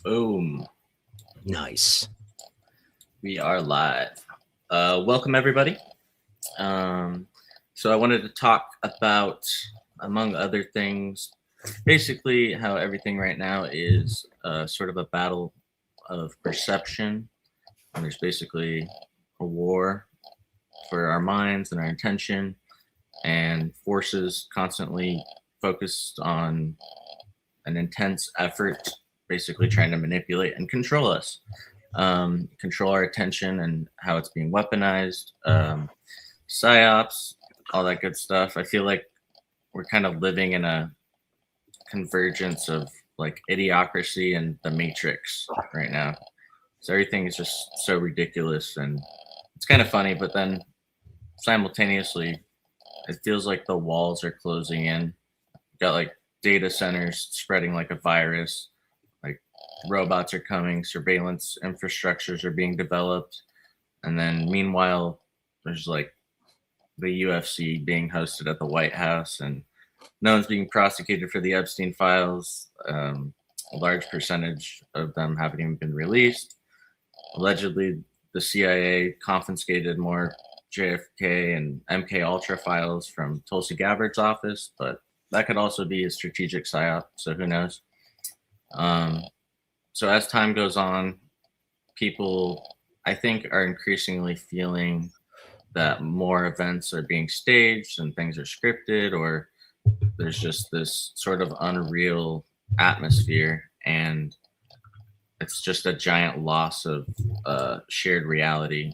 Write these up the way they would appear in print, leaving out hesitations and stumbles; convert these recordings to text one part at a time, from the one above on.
Boom. Nice. We are live. Welcome, everybody. So I wanted to talk about, among other things, basically how everything right now is sort of a battle of perception. And there's basically a war for our minds and our attention, and forces constantly focused on an intense effort, basically trying to manipulate and control us, control our attention and how it's being weaponized, psyops, all that good stuff. I feel like we're kind of living in a convergence of like idiocracy and the Matrix right now. So everything is just so ridiculous, and it's kind of funny, but then simultaneously, it feels like the walls are closing in. Got like data centers spreading like a virus, like robots are coming, surveillance infrastructures are being developed, and then meanwhile, there's like the UFC being hosted at the White House, and no one's being prosecuted for the Epstein files. A large percentage of them haven't even been released. Allegedly, the CIA confiscated more JFK and MK Ultra files from Tulsi Gabbard's office, but that could also be a strategic psyop, so who knows? So as time goes on, people, I think, are increasingly feeling that more events are being staged and things are scripted, or there's just this sort of unreal atmosphere, and it's just a giant loss of shared reality.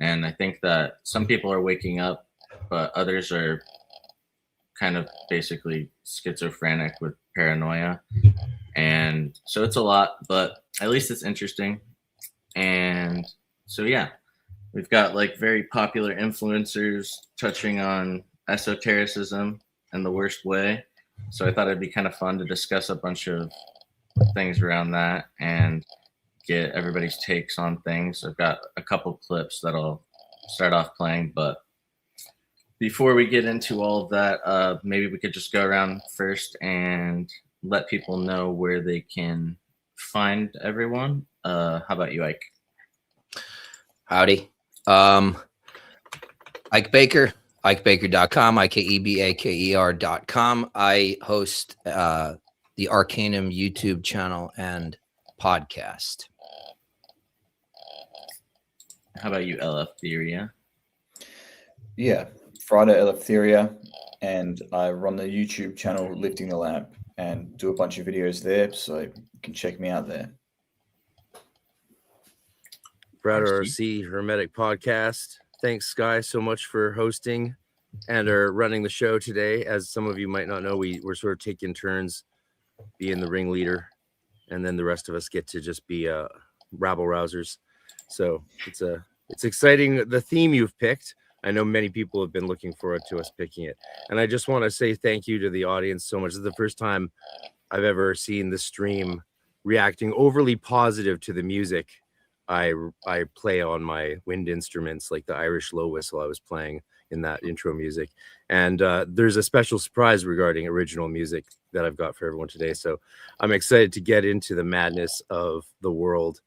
And I think that some people are waking up, but others are kind of basically schizophrenic with paranoia. And so it's a lot, but at least it's interesting. And so, yeah, we've got like very popular influencers touching on esotericism in the worst way. So I thought it'd be kind of fun to discuss a bunch of things around that and get everybody's takes on things. I've got a couple clips that I'll start off playing, but before we get into all of that, maybe we could just go around first and let people know where they can find everyone. How about you, Ike? Howdy. Ike Baker, IkeBaker.com, IKEBAKER.com. I host the Arcanum YouTube channel and podcast. How about you, Eleftheria? Yeah, Frater, Eleftheria, and I run the YouTube channel Lifting the Lamp and do a bunch of videos there, so you can check me out there. Frater RC Hermetic Podcast. Thanks, guys, so much for hosting and are running the show today. As some of you might not know, we're sort of taking turns being the ringleader, and then the rest of us get to just be rabble rousers. So it's exciting. The theme you've picked, I know many people have been looking forward to us picking it. And I just want to say thank you to the audience so much. This is the first time I've ever seen the stream reacting overly positive to the music I play on my wind instruments, like the Irish low whistle I was playing in that intro music. And there's a special surprise regarding original music that I've got for everyone today. So I'm excited to get into the madness of the world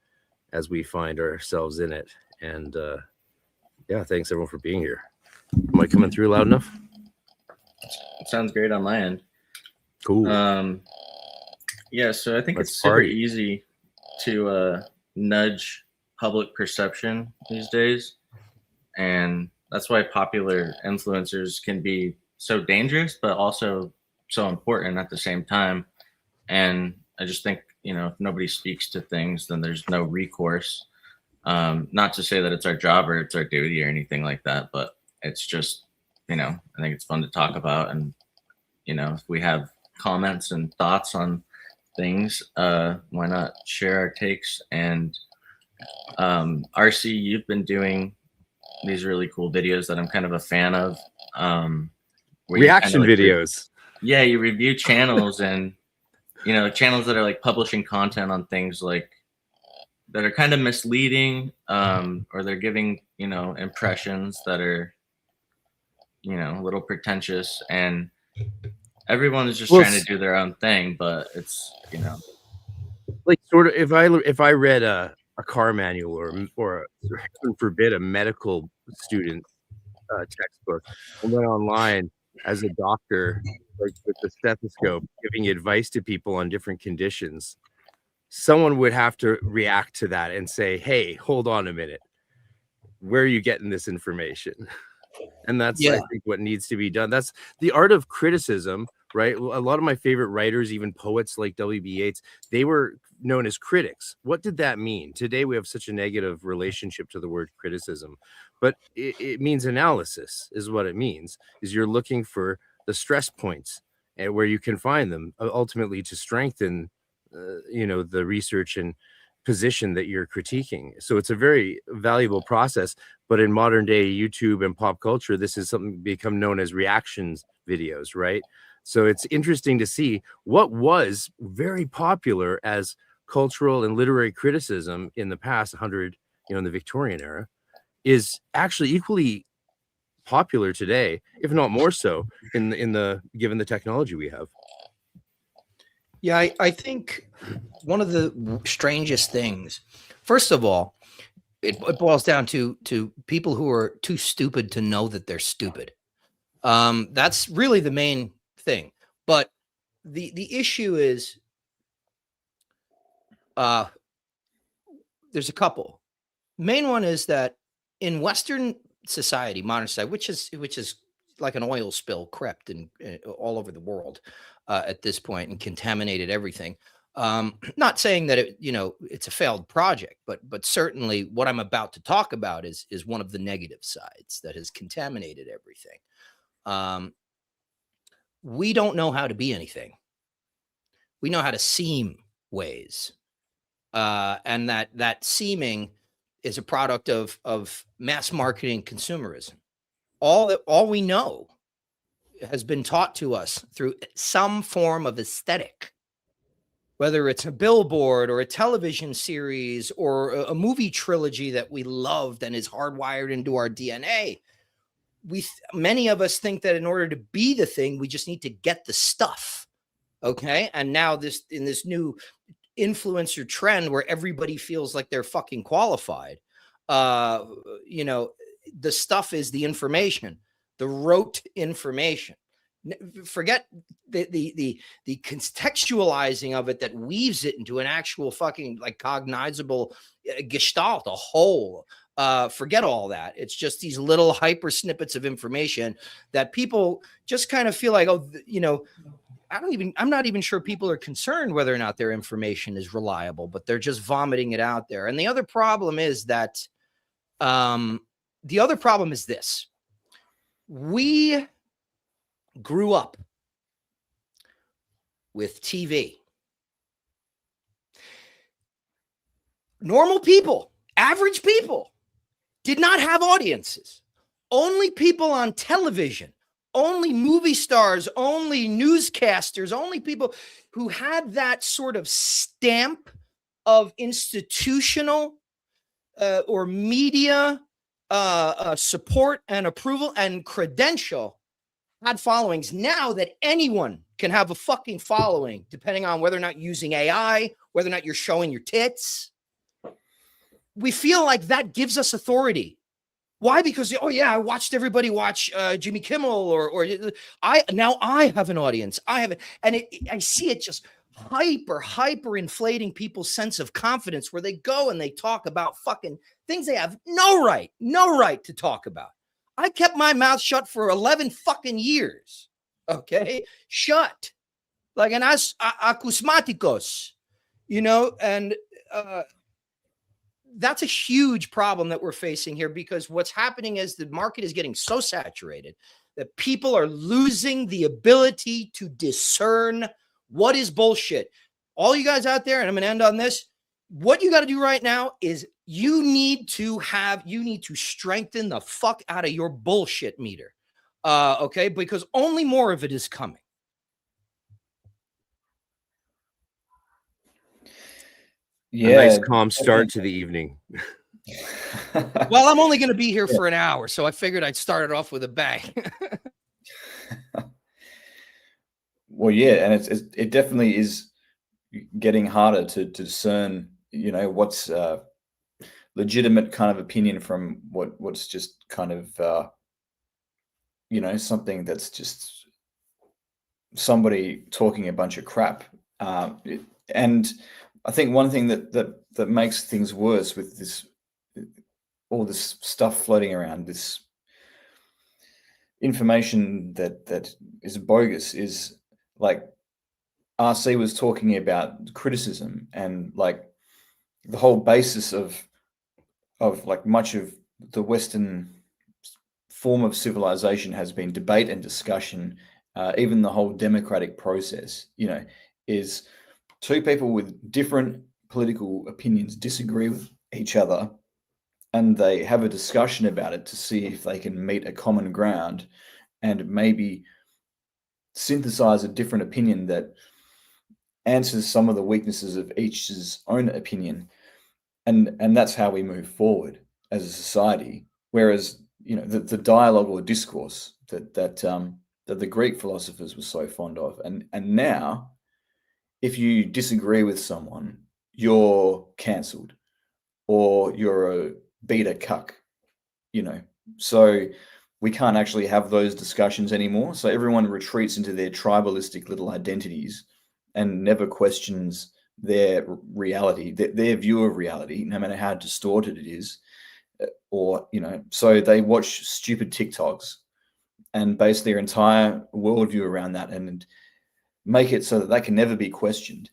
as we find ourselves in it. And yeah, thanks everyone for being here. Am I coming through loud enough? It sounds great on my end. Cool. Yeah, so I think Let's it's super party. easy to nudge public perception these days. And that's why popular influencers can be so dangerous, but also so important at the same time. And I just think, if nobody speaks to things, then there's no recourse. Not to say that it's our job or it's our duty or anything like that, but it's just, I think it's fun to talk about. And, if we have comments and thoughts on things, why not share our takes? And RC, you've been doing these really cool videos that I'm kind of a fan of. Reaction videos. Yeah, you review channels and, channels that are like publishing content on things like that are kind of misleading, or they're giving, impressions that are, a little pretentious, and everyone is just trying to do their own thing, but it's, like sort of if I read a car manual or heaven forbid a medical student textbook and went online as a doctor, like with the stethoscope, giving advice to people on different conditions, someone would have to react to that and say, "Hey, hold on a minute. Where are you getting this information?" And that's, I think, what needs to be done. That's the art of criticism, right? A lot of my favorite writers, even poets like W.B. Yeats, they were known as critics. What did that mean? Today, we have such a negative relationship to the word criticism, but it means analysis is what it means, is you're looking for the stress points and where you can find them ultimately to strengthen, the research and position that you're critiquing. So it's a very valuable process. But in modern day YouTube and pop culture, this is something become known as reactions videos, right? So it's interesting to see what was very popular as cultural and literary criticism in the past 100, in the Victorian era, is actually equally popular today, if not more so, in the given the technology we have. Yeah, I think one of the strangest things, first of all, it boils down to people who are too stupid to know that they're stupid. That's really the main thing. But the issue is, there's a couple. Main one is that in Western society, modern society, which is like an oil spill crept in all over the world at this point and contaminated everything. Not saying that it's a failed project, but certainly what I'm about to talk about is one of the negative sides that has contaminated everything. We don't know how to be anything. We know how to seem ways, and that seeming is a product of mass marketing consumerism. All we know has been taught to us through some form of aesthetic, whether it's a billboard or a television series or a movie trilogy that we loved and is hardwired into our DNA. Many of us think that in order to be the thing, we just need to get the stuff. Okay. And now in this new influencer trend where everybody feels like they're fucking qualified, the stuff is the information, the rote information. Forget the contextualizing of it that weaves it into an actual fucking like cognizable gestalt, a whole. Forget all that. It's just these little hyper snippets of information that people just kind of feel like, I'm not even sure people are concerned whether or not their information is reliable, but they're just vomiting it out there. And the other problem is that, this. We grew up with TV. Normal people, average people, did not have audiences. Only people on television, only movie stars, only newscasters, only people who had that sort of stamp of institutional or media support and approval and credential had followings. Now that anyone can have a fucking following, depending on whether or not using AI, whether or not you're showing your tits, we feel like that gives us authority. Why? Because, I watched everybody watch Jimmy Kimmel or I have an audience. I see it just hyper inflating people's sense of confidence where they go and they talk about fucking things they have no right to talk about. I kept my mouth shut for 11 fucking years. Okay. Shut like an akusmatikos, and that's a huge problem that we're facing here, because what's happening is the market is getting so saturated that people are losing the ability to discern what is bullshit. All you guys out there, and I'm going to end on this, what you got to do right now is you need to strengthen the fuck out of your bullshit meter. Okay. Because only more of it is coming. Yeah. A nice calm start to the evening. Well, I'm only going to be here for an hour, so I figured I'd start it off with a bang. Well, yeah. And it definitely is, getting harder to discern, you know, what's legitimate kind of opinion from what's just kind of you know, something that's just somebody talking a bunch of crap. And I think one thing that makes things worse with this, all this stuff floating around, this information that is bogus, is like RC was talking about criticism, and like the whole basis of like much of the Western form of civilization has been debate and discussion. Even the whole democratic process, you know, is two people with different political opinions disagree with each other, and they have a discussion about it to see if they can meet a common ground and maybe synthesize a different opinion that answers some of the weaknesses of each's own opinion. And that's how we move forward as a society. Whereas, you know, the dialogue or discourse that the Greek philosophers were so fond of, and now, if you disagree with someone, you're cancelled, or you're a beta cuck, you know. So we can't actually have those discussions anymore. So everyone retreats into their tribalistic little identities and never questions their reality, their view of reality, no matter how distorted it is. Or, you know, so they watch stupid TikToks and base their entire worldview around that and make it so that they can never be questioned.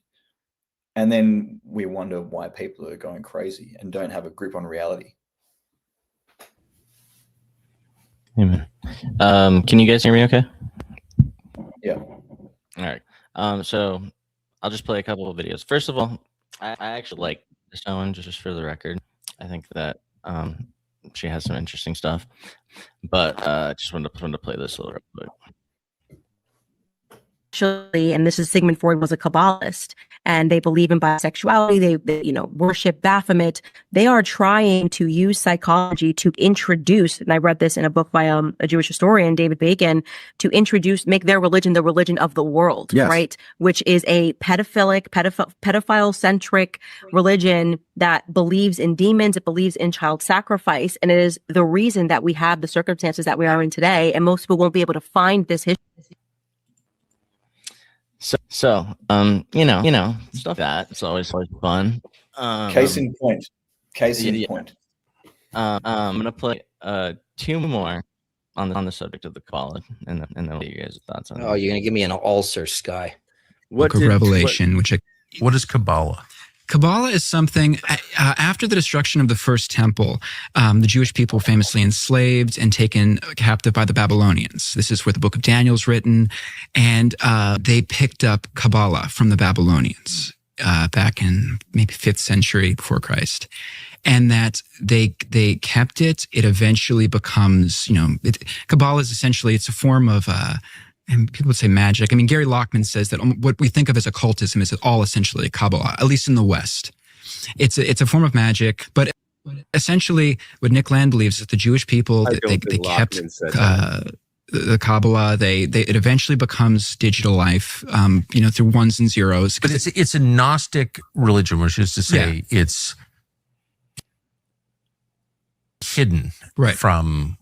And then we wonder why people are going crazy and don't have a grip on reality. Amen. Can you guys hear me okay? Yeah. All right. So I'll just play a couple of videos. First of all, I actually like this one, just for the record. I think that she has some interesting stuff, but just wanted to play this a little bit. Actually, and this is Sigmund Freud was a Kabbalist, and they believe in bisexuality. They you know, worship Baphomet. They are trying to use psychology to introduce, and I read this in a book by a Jewish historian, David Bacon, to introduce, make their religion the religion of the world, Yes. right? Which is a pedophile-centric religion that believes in demons, it believes in child sacrifice, and it is the reason that we have the circumstances that we are in today, and most people won't be able to find this history. So, you know, stuff that it's always fun. Case in point. yeah. Point. I'm gonna play two more on the subject of the Kabbalah, and then we'll get you guys' thoughts on it. Oh, you're gonna give me an ulcer, Sky. Book of Revelation, What is Kabbalah? Kabbalah is something, after the destruction of the first temple, the Jewish people were famously enslaved and taken captive by the Babylonians. This is where the book of Daniel is written, and they picked up Kabbalah from the Babylonians back in maybe 5th century before Christ. And that they kept it. It eventually becomes, you know, Kabbalah is essentially, it's a form of and people would say magic. I mean, Gary Lockman says that what we think of as occultism is all essentially Kabbalah, at least in the West. It's a form of magic, but essentially what Nick Land believes is that the Jewish people, they kept the Kabbalah. It eventually becomes digital life, you know, through ones and zeros. But it's a Gnostic religion, which is to say it's hidden from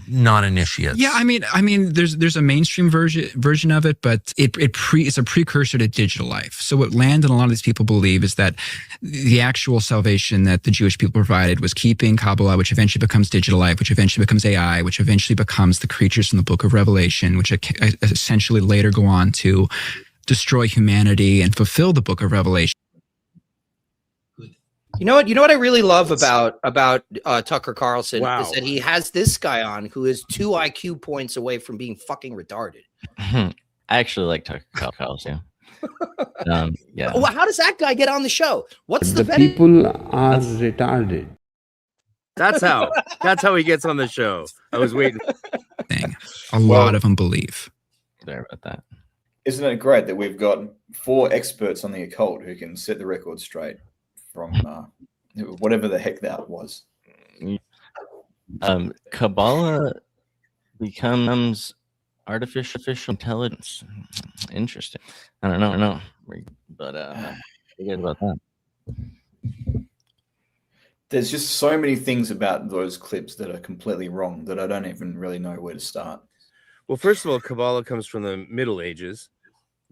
non-initiates. Yeah, I mean, there's a mainstream version of it, but it's a precursor to digital life. So what Land and a lot of these people believe is that the actual salvation that the Jewish people provided was keeping Kabbalah, which eventually becomes digital life, which eventually becomes AI, which eventually becomes the creatures from the Book of Revelation, which essentially later go on to destroy humanity and fulfill the Book of Revelation. You know what I really love about Tucker Carlson is that he has this guy on who is 2 IQ points away from being fucking retarded. I actually like Tucker Carlson. Yeah. Well, how does that guy get on the show? What's the people are retarded. That's how he gets on the show. I was waiting. A lot of them believe. Sorry about that. Isn't it great that we've got 4 experts on the occult who can set the record straight from whatever the heck that was? Kabbalah becomes artificial intelligence. Interesting. I don't know. But forget about that. There's just so many things about those clips that are completely wrong that I don't even really know where to start. Well, first of all, Kabbalah comes from the Middle Ages.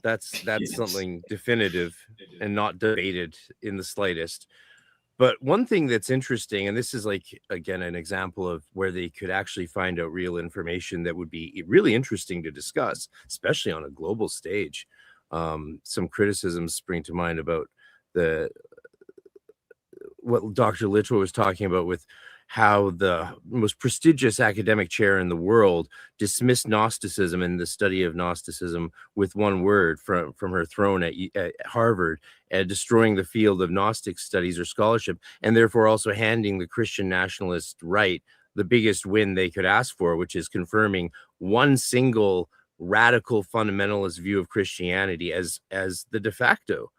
That's Yes. something definitive and not debated in the slightest. But one thing that's interesting, and this is like, again, an example of where they could actually find out real information that would be really interesting to discuss, especially on a global stage. Some criticisms spring to mind about what Dr. Littrell was talking about with how the most prestigious academic chair in the world dismissed Gnosticism and the study of Gnosticism with one word from her throne at Harvard, destroying the field of Gnostic studies or scholarship, and therefore also handing the Christian nationalist right the biggest win they could ask for, which is confirming one single radical fundamentalist view of Christianity as the de facto,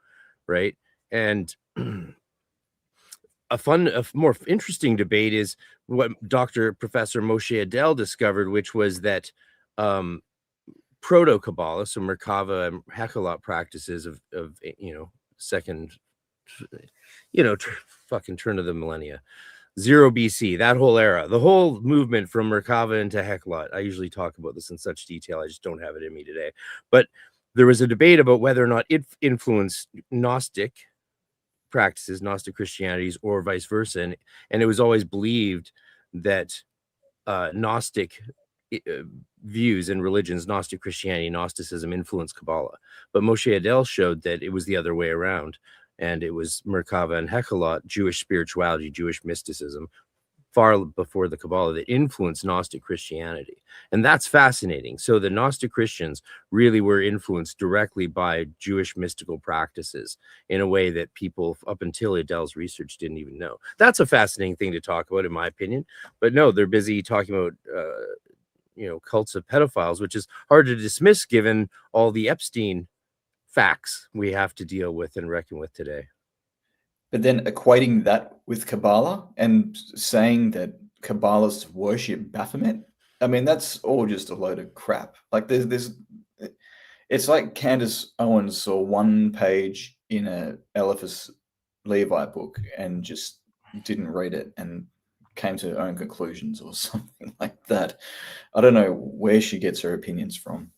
right? And a more interesting debate is what Professor Moshe Adel discovered, which was that proto-Kabbalah, so Merkava and Hechelot practices of second, fucking turn of the millennia, 0 BC, that whole era, the whole movement from Merkava into Hechelot. I usually talk about this in such detail, I just don't have it in me today. But there was a debate about whether or not it influenced Gnostic practices, Gnostic Christianities, or vice versa, and it was always believed that Gnostic views and religions, Gnostic Christianity, Gnosticism, influenced Kabbalah. But Moshe Adel showed that it was the other way around, and it was Merkava and Hechelot, Jewish spirituality, Jewish mysticism, far before the Kabbalah, that influenced Gnostic Christianity. And that's fascinating. So the Gnostic Christians really were influenced directly by Jewish mystical practices in a way that people up until Adele's research didn't even know. That's a fascinating thing to talk about, in my opinion. But no, they're busy talking about cults of pedophiles, which is hard to dismiss given all the Epstein facts we have to deal with and reckon with today. But then equating that with Kabbalah and saying that Kabbalists worship Baphomet, I mean, that's all just a load of crap. Like it's like Candace Owens saw one page in a Eliphas Levi book and just didn't read it and came to her own conclusions or something like that. I don't know where she gets her opinions from.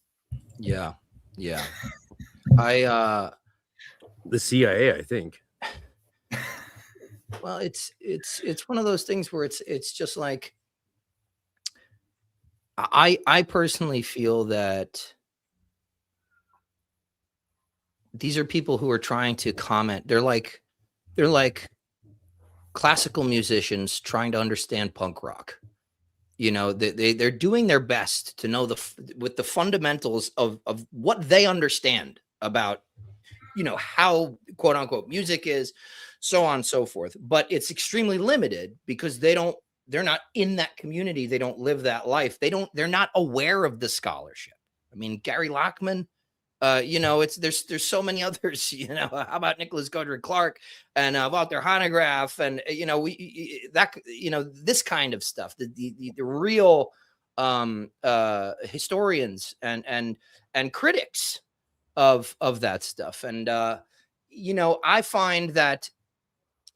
Yeah. The CIA, I think. Well, it's one of those things where it's just like, I personally feel that these are people who are trying to comment. They're like classical musicians trying to understand punk rock. They're doing their best to know with the fundamentals of what they understand about, how quote unquote music is, so on and so forth. But it's extremely limited because they're not in that community. They don't live that life. They're not aware of the scholarship. I mean, Gary Lockman, there's so many others, how about Nicholas Godric Clark and Walter Hanegraaff and, this kind of stuff, the real historians and critics of that stuff. And, I find that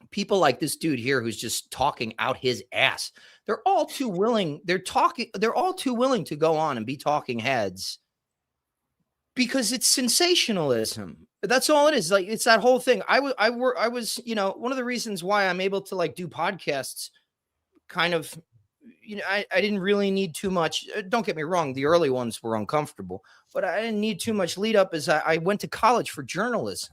people like this dude here who's just talking out his ass, they're all too willing. They're all too willing to go on and be talking heads because it's sensationalism. That's all it is. Like, it's that whole thing. I was, one of the reasons why I'm able to do podcasts kind of, I didn't really need too much. Don't get me wrong. The early ones were uncomfortable, but I didn't need too much lead up as I went to college for journalism.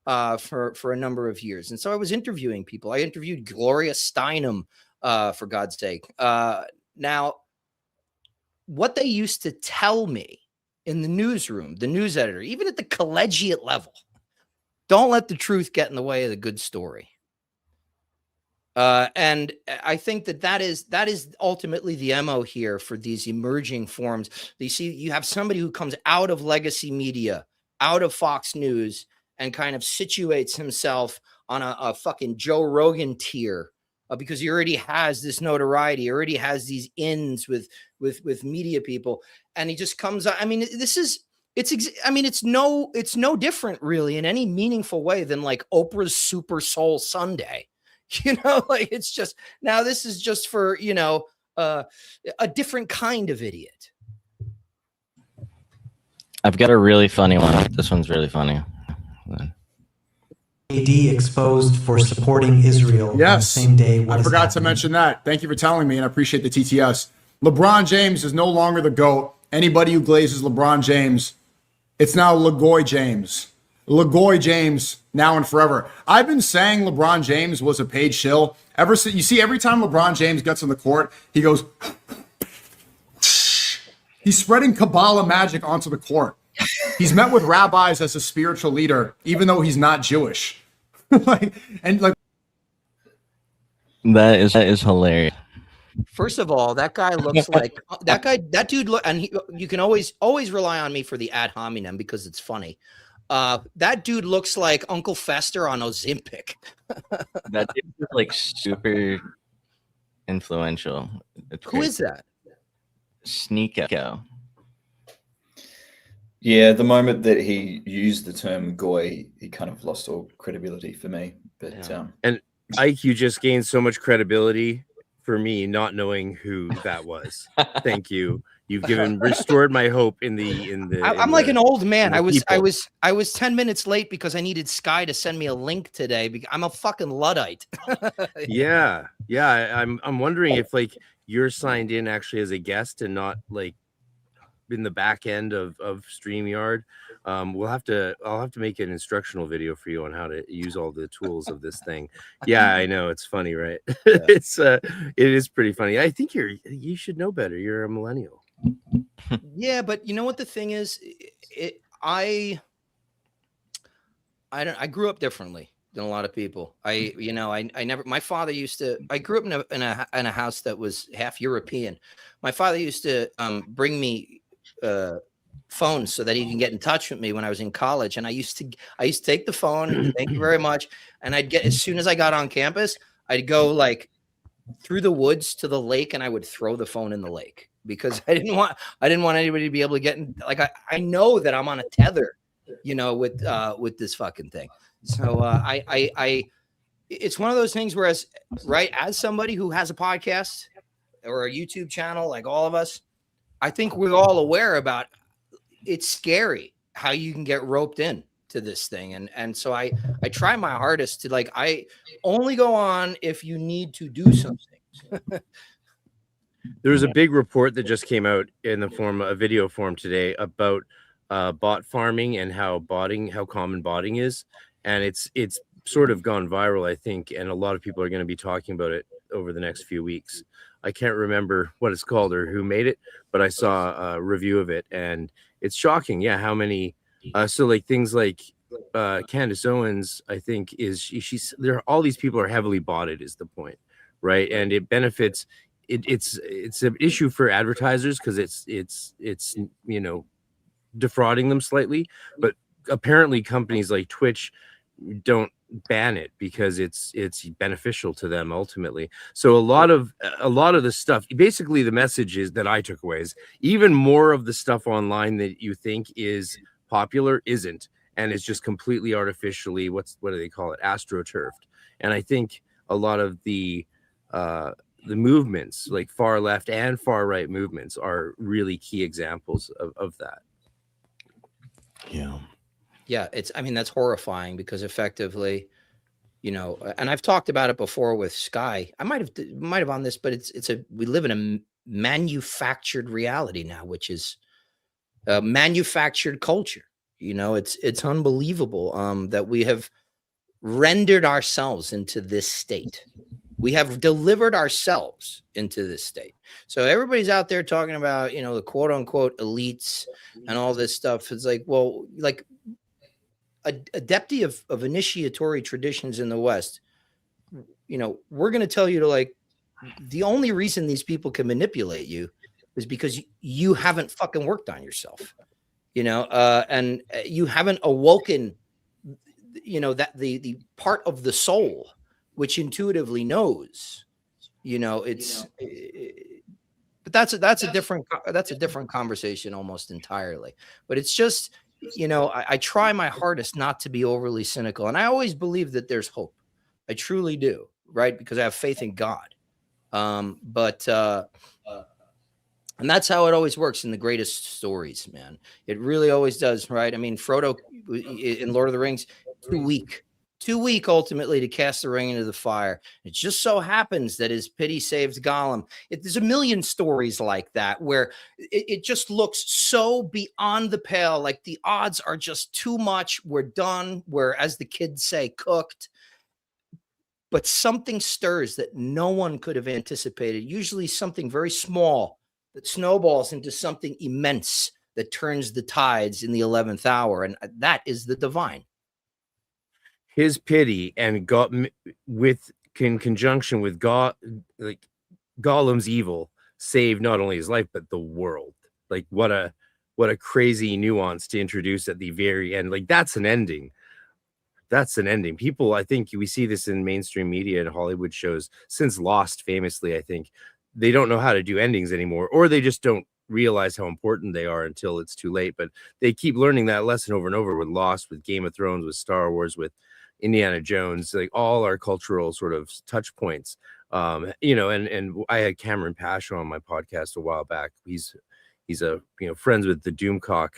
For a number of years. And so I was interviewing people. I interviewed Gloria Steinem, for God's sake. Now, what they used to tell me in the newsroom, the news editor, even at the collegiate level, don't let the truth get in the way of the good story. And I think that is ultimately the MO here for these emerging forms. You see, you have somebody who comes out of legacy media, out of Fox News, and kind of situates himself on a fucking Joe Rogan tier because he already has this notoriety, he already has these ins with media people, and he just comes out. I mean, this is I mean, it's no different really in any meaningful way than like Oprah's Super Soul Sunday. You know, like it's just, now this is just for, you know, a different kind of idiot. I've got a really funny one. This one's really funny. AD exposed for supporting Israel on the Yes, same day. I forgot to mention that. Thank you for telling me, and I appreciate the TTS. LeBron James is no longer the GOAT. Anybody who glazes LeBron James, it's now LeGoy James. LeGoy James, now and forever. I've been saying LeBron James was a paid shill ever since. You see, every time LeBron James gets on the court, he goes, he's spreading Kabbalah magic onto the court. He's met with rabbis as a spiritual leader, even though he's not Jewish. That is hilarious. First of all, that guy looks like that dude look, and you can always rely on me for the ad hominem because it's funny. That dude looks like Uncle Fester on Ozempic. That dude is like super influential. Who is that? Sneeko. Yeah, the moment that he used the term goy, he kind of lost all credibility for me. But and Ike, you just gained so much credibility for me not knowing who that was. Thank you. You've restored my hope in the. I'm like an old man. I was 10 minutes late because I needed Sky to send me a link today. Because I'm a fucking Luddite. Yeah. I'm wondering if like you're signed in actually as a guest and not like in the back end of StreamYard. I'll have to make an instructional video for you on how to use all the tools of this thing. Yeah, I know, it's funny, right? Yeah. It is pretty funny. I think you should know better. You're a millennial. Yeah, but you know what the thing is, I grew up differently than a lot of people. I never, my father used to, I grew up in a house that was half European. My father used to bring me phones so that he can get in touch with me when I was in college. And I used to take the phone, thank you very much. And I'd get, as soon as I got on campus, I'd go like through the woods to the lake and I would throw the phone in the lake because I didn't want anybody to be able to get in. Like, I know that I'm on a tether, you know, with this fucking thing. So it's one of those things where as somebody who has a podcast or a YouTube channel, like all of us, I think we're all aware about it's scary how you can get roped in to this thing. And so I try my hardest to, like, I only go on if you need to do something. There was a big report that just came out in the form of a video form today about bot farming and how common botting is. And it's sort of gone viral, I think. And a lot of people are going to be talking about it over the next few weeks. I can't remember what it's called or who made it, but I saw a review of it and it's shocking. Yeah. How many, so like things like Candace Owens, I think she's there. All these people are heavily botted is the point. Right. And it benefits, it's an issue for advertisers because it's, you know, defrauding them slightly, but apparently companies like Twitch don't ban it because it's beneficial to them ultimately. So a lot of the stuff, basically the message is that I took away is even more of the stuff online that you think is popular isn't, and it's just completely artificially what do they call it, astroturfed. And I think a lot of the movements, like far left and far right movements, are really key examples of that. Yeah, I mean, that's horrifying because effectively, you know, and I've talked about it before with Sky. I might have on this, but we live in a manufactured reality now, which is a manufactured culture. You know, it's unbelievable that we have rendered ourselves into this state. We have delivered ourselves into this state. So everybody's out there talking about, you know, the quote unquote elites and all this stuff. It's like, well, like adepti of initiatory traditions in the West, you know, we're going to tell you to, like, the only reason these people can manipulate you is because you haven't fucking worked on yourself, you know, and you haven't awoken, you know, that the part of the soul which intuitively knows, you know, but that's a different conversation almost entirely. But it's just, you know, I try my hardest not to be overly cynical, and I always believe that there's hope. I truly do, right? Because I have faith in God. And that's how it always works in the greatest stories, man. It really always does, right? I mean, Frodo in Lord of the Rings, too weak ultimately to cast the ring into the fire. It just so happens that his pity saves Gollum. There's a million stories like that where it just looks so beyond the pale, like the odds are just too much. We're done. We're, as the kids say, cooked. But something stirs that no one could have anticipated, usually something very small that snowballs into something immense that turns the tides in the 11th hour. And that is the divine. His pity and God, in conjunction with God, like Gollum's evil, saved not only his life but the world. Like what a crazy nuance to introduce at the very end. Like that's an ending. That's an ending. People, I think we see this in mainstream media and Hollywood shows since Lost, famously. I think they don't know how to do endings anymore, or they just don't realize how important they are until it's too late. But they keep learning that lesson over and over with Lost, with Game of Thrones, with Star Wars, with Indiana Jones, like all our cultural sort of touch points. You know, and I had Cameron Passion on my podcast a while back. He's a, you know, friends with the Doomcock,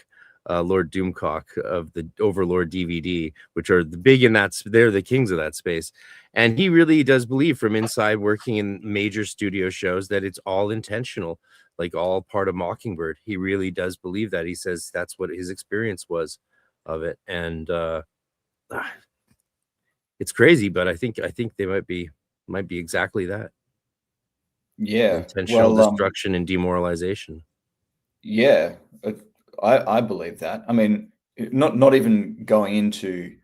Lord Doomcock of the Overlord DVD, which are the big in that, they're the kings of that space. And he really does believe, from inside working in major studio shows, that it's all intentional, like all part of Mockingbird. He really does believe that. He says that's what his experience was of it. And it's crazy, but I think they might be exactly that. Yeah. Intentional destruction and demoralization. Yeah. I believe that. I mean, not even going into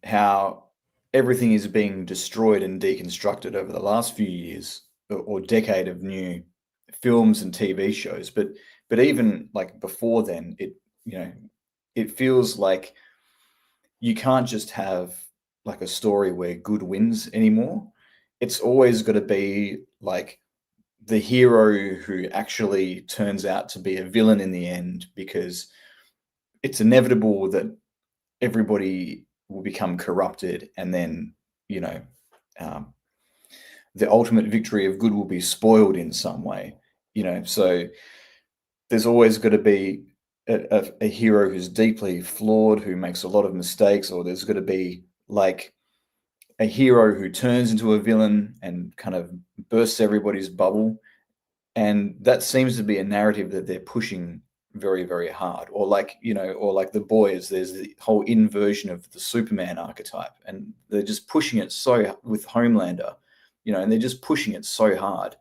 how everything is being destroyed and deconstructed over the last few years or decade of new films and TV shows, but even like before then, it feels like you can't just have like a story where good wins anymore. It's always got to be like the hero who actually turns out to be a villain in the end, because it's inevitable that everybody will become corrupted, and then, you know, the ultimate victory of good will be spoiled in some way, you know. So there's always got to be a hero who's deeply flawed, who makes a lot of mistakes, or there's got to be like a hero who turns into a villain and kind of bursts everybody's bubble. And that seems to be a narrative that they're pushing very, very hard. Or like, you know, or like The Boys, there's the whole inversion of the Superman archetype, and they're just pushing it so with Homelander, you know, and they're just pushing it so hard.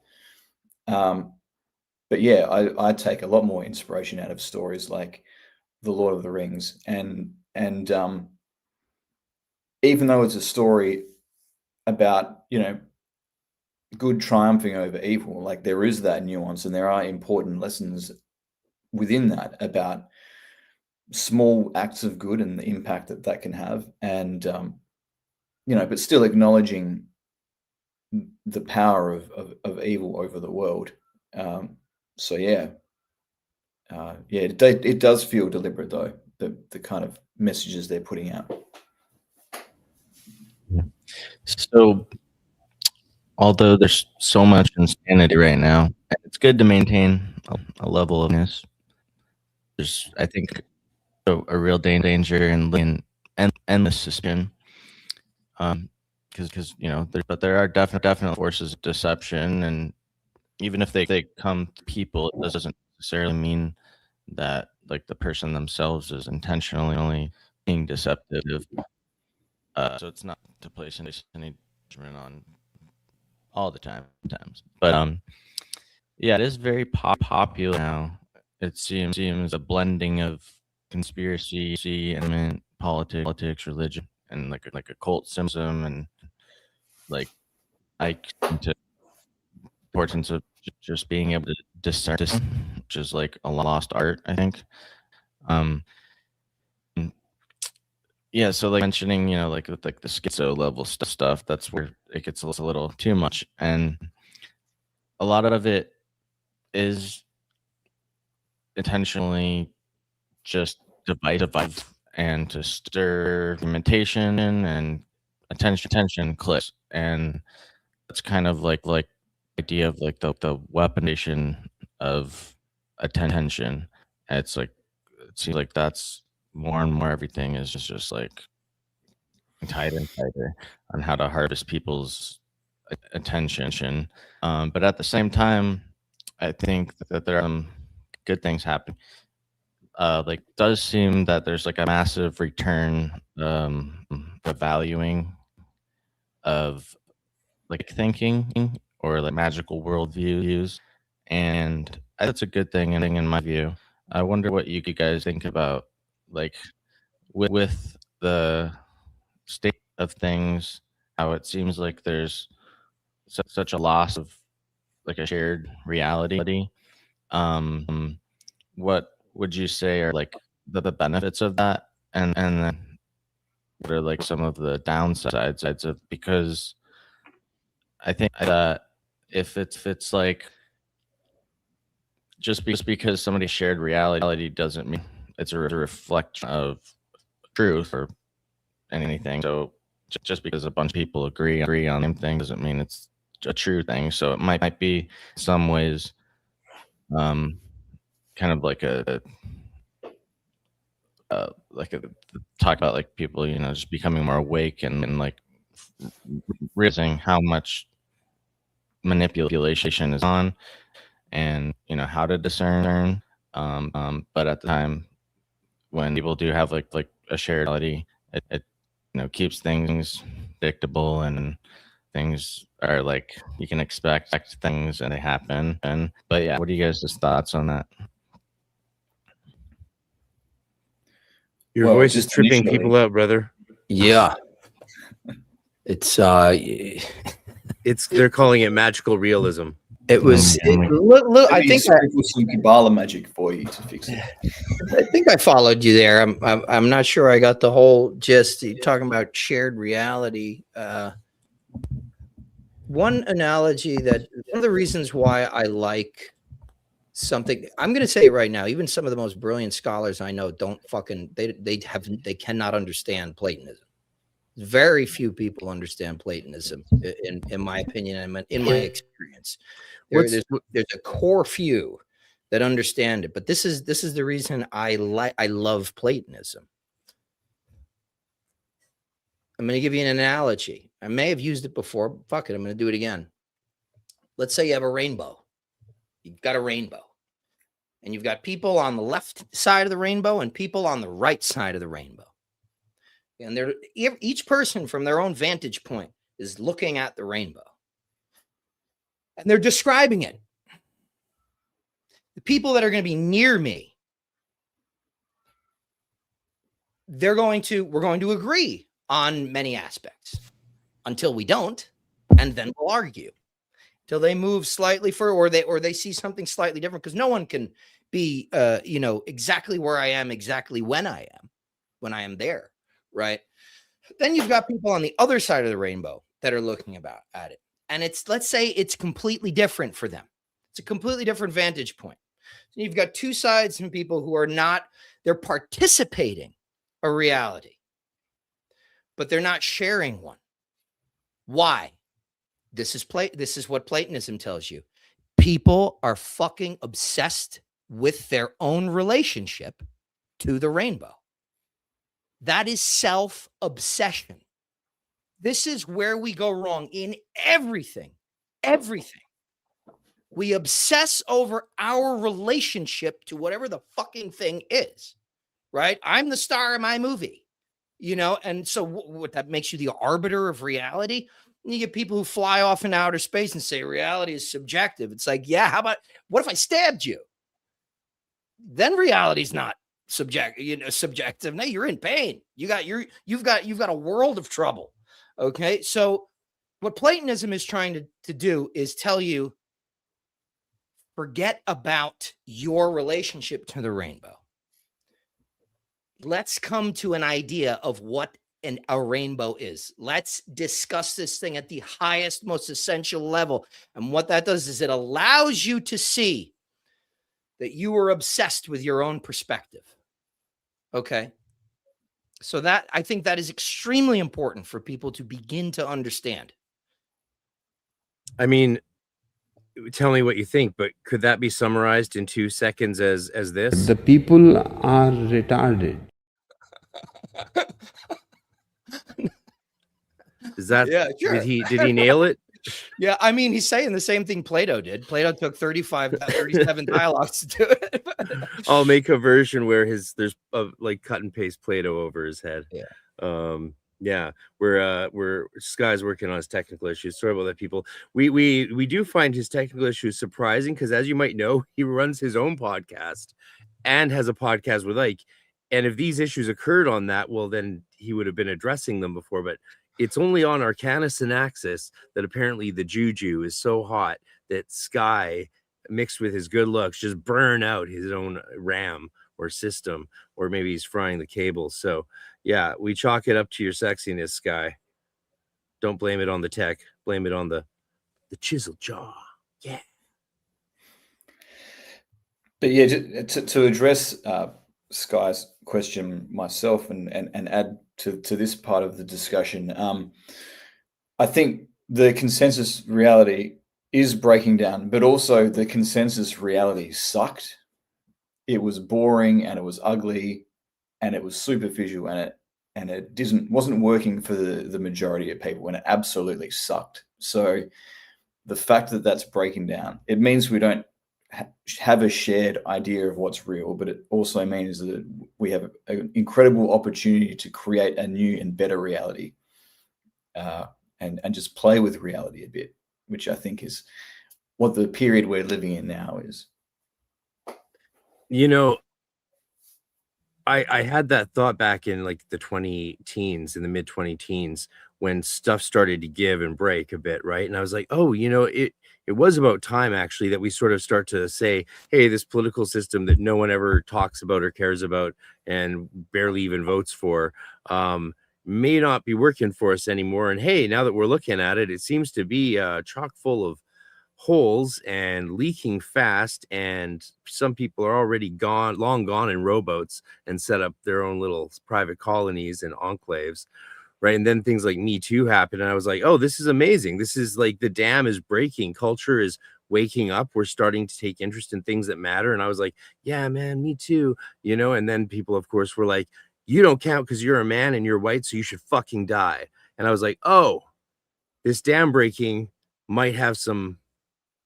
But yeah, I take a lot more inspiration out of stories like The Lord of the Rings, and even though it's a story about, you know, good triumphing over evil, like there is that nuance, and there are important lessons within that about small acts of good and the impact that that can have, and you know, but still acknowledging the power of evil over the world. So yeah, it does feel deliberate though, the kind of messages they're putting out. Yeah. So, although there's so much insanity right now, and it's good to maintain a level of this, there's, I think, a real danger in endless suspicion. Because you know, there are definite forces of deception, and even if they come to people, it doesn't necessarily mean that like the person themselves is intentionally being deceptive. So it's not to place any judgment on all the times, but yeah, it is very popular now. It seems a blending of conspiracy and politics, religion, and like occult symbolism, and like to importance of just being able to discern, which is like a lost art, I think. Yeah, so like mentioning, you know, like with like the schizo level stuff, that's where it gets a little too much, and a lot of it is intentionally just divisive and to stir imitation and attention clicks, and it's kind of like idea of like the weaponization of attention. It's like it seems like that's more and more everything is just like tighter and tighter on how to harvest people's attention. But at the same time, I think that there are some good things happening. Like does seem that there's like a massive return, the valuing of like thinking or like magical worldviews, and that's a good thing. And in my view, I wonder what you guys think about like with the state of things, how it seems like there's such a loss of like a shared reality. What would you say are like the benefits of that, and then what are like some of the downsides of, because I think that if it's like just because somebody shared reality doesn't mean it's a reflection of truth or anything. So just because a bunch of people agree on the same thing doesn't mean it's a true thing. So it might be in some ways kind of like a talk about like people, you know, just becoming more awake and like realizing how much manipulation is on, and you know how to discern. But at the time when people do have like a shared reality, it you know keeps things predictable, and things are like you can expect things and they happen. And but yeah, what are you guys' thoughts on that? Your Well, voice is just tripping initially- people out, brother. Yeah. It's They're calling it magical realism. it was I Maybe think sprinkle some Kabbalah magic for you to fix it. I think I followed you there. I'm not sure I got the whole gist. You're talking about shared reality. One analogy that one of the reasons why I like something, I'm going to say it right now, even some of the most brilliant scholars I know don't fucking they cannot understand Platonism. Very few people understand Platonism, in my opinion, and in my experience. There's a core few that understand it, but this is the reason I love Platonism. I'm going to give you an analogy. I may have used it before. But fuck it, I'm going to do it again. Let's say you have a rainbow. You've got a rainbow, and you've got people on the left side of the rainbow and people on the right side of the rainbow. And they're each person from their own vantage point is looking at the rainbow, and they're describing it. The people that are going to be near me, we're going to agree on many aspects until we don't, and then we'll argue till they move slightly further, or they see something slightly different, because no one can be exactly where I am exactly when I am there, right? Then you've got people on the other side of the rainbow that are looking at it, and let's say it's completely different for them. It's a completely different vantage point. So you've got two sides and people who are they're participating a reality, but they're not sharing one. Why? This is what Platonism tells you. People are fucking obsessed with their own relationship to the rainbow. That is self-obsession. This is where we go wrong in everything. Everything. We obsess over our relationship to whatever the fucking thing is, right? I'm the star of my movie, and so what that makes you the arbiter of reality. And you get people who fly off into outer space and say reality is subjective. It's like, yeah, what if I stabbed you? Then reality's not subjective. No, you're in pain. You've got a world of trouble. Okay. So what Platonism is trying to do is tell you, forget about your relationship to the rainbow. Let's come to an idea of what a rainbow is. Let's discuss this thing at the highest, most essential level. And what that does is it allows you to see that you are obsessed with your own perspective. Okay. So that, I think that is extremely important for people to begin to understand. I mean, tell me what you think, but could that be summarized in 2 seconds as this? The people are retarded. Is that, Yeah, sure. did he nail it? Yeah, I mean, he's saying the same thing Plato did. Plato took 37 dialogues to do it. I'll make a version where there's like cut and paste Plato over his head. Yeah. Yeah, we're Sky's working on his technical issues. Sorry about that, people. We do find his technical issues surprising because, as you might know, he runs his own podcast and has a podcast with Ike. And if these issues occurred on that, well, then he would have been addressing them before. But it's only on Arcana SYNAXIS that apparently the juju is so hot that Sky, mixed with his good looks, just burn out his own RAM or system, or maybe he's frying the cables. So yeah, we chalk it up to your sexiness, Sky. Don't blame it on the tech. Blame it on the chisel jaw. Yeah. But yeah, to address Sky's question myself and add to this part of the discussion, I think the consensus reality is breaking down, but also the consensus reality sucked. It was boring and it was ugly and it was superficial and it wasn't working for the majority of people, and it absolutely sucked. So the fact that that's breaking down, it means we don't have a shared idea of what's real, but it also means that we have an incredible opportunity to create a new and better reality, and just play with reality a bit, which I think is what the period we're living in now is. You know, I had that thought back in like the 20 teens, in the mid 20 teens, when stuff started to give and break a bit, right? And I was like, oh, you know, it was about time actually that we sort of start to say, hey, this political system that no one ever talks about or cares about and barely even votes for may not be working for us anymore. And hey, now that we're looking at it, it seems to be chock full of holes and leaking fast, and some people are already long gone in rowboats and set up their own little private colonies and enclaves, right? And then things like Me Too happened, and I was like, oh, this is amazing. This is like the dam is breaking. Culture is waking up. We're starting to take interest in things that matter. And I was like, yeah, man, me too, you know. And then people, of course, were like, you don't count because you're a man and you're white, so you should fucking die. And I was like, oh, this dam breaking might have some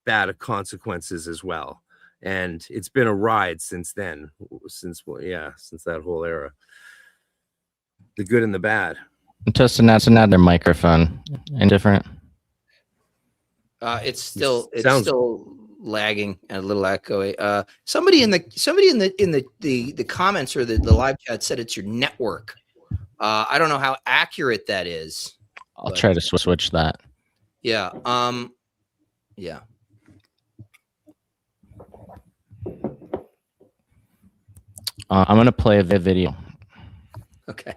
bad consequences as well. And it's been a ride since then, since that whole era, the good and the bad. Just another microphone indifferent. It's still lagging and a little echoey. Somebody in the comments or the live chat said it's your network. I don't know how accurate that is. I'll try to switch that. Yeah. Yeah. I'm going to play a video. Okay.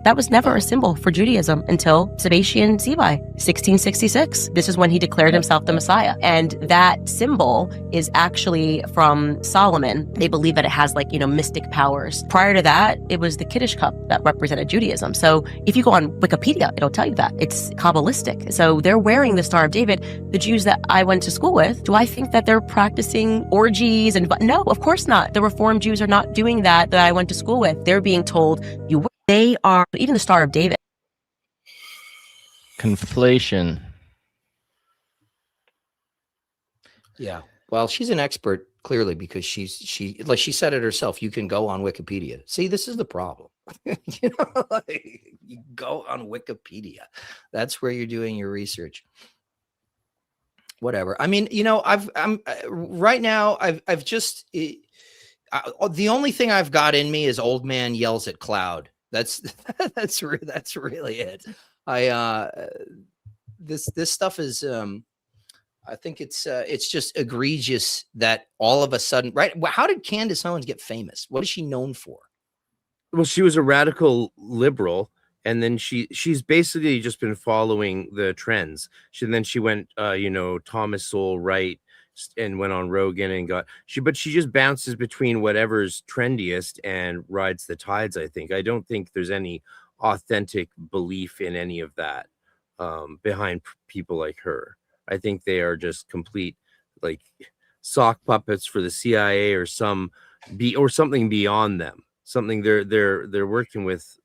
That was never a symbol for Judaism until Sebastian Sebai, 1666. This is when he declared himself the Messiah. And that symbol is actually from Solomon. They believe that it has mystic powers. Prior to that, it was the Kiddush cup that represented Judaism. So if you go on Wikipedia, it'll tell you that. It's Kabbalistic. So they're wearing the Star of David. The Jews that I went to school with, do I think that they're practicing orgies? No, of course not. The Reformed Jews are not doing that I went to school with. They're being told, they are, even the Star of David. Conflation. Yeah. Well, she's an expert clearly because she said it herself. You can go on Wikipedia. See, this is the problem. You go on Wikipedia. That's where you're doing your research. Whatever. I mean, I'm right now. I've just the only thing I've got in me is old man yells at cloud. That's really it. This stuff is I think it's just egregious that all of a sudden, right? How did Candace Owens get famous? What is she known for? Well, she was a radical liberal, and then she's basically just been following the trends. She went Thomas Sowell Wright and went on Rogan and but she just bounces between whatever's trendiest and rides the tides. I think. I don't think there's any authentic belief in any of that behind people like her. I think they are just complete like sock puppets for the CIA or something beyond them. Something they're working with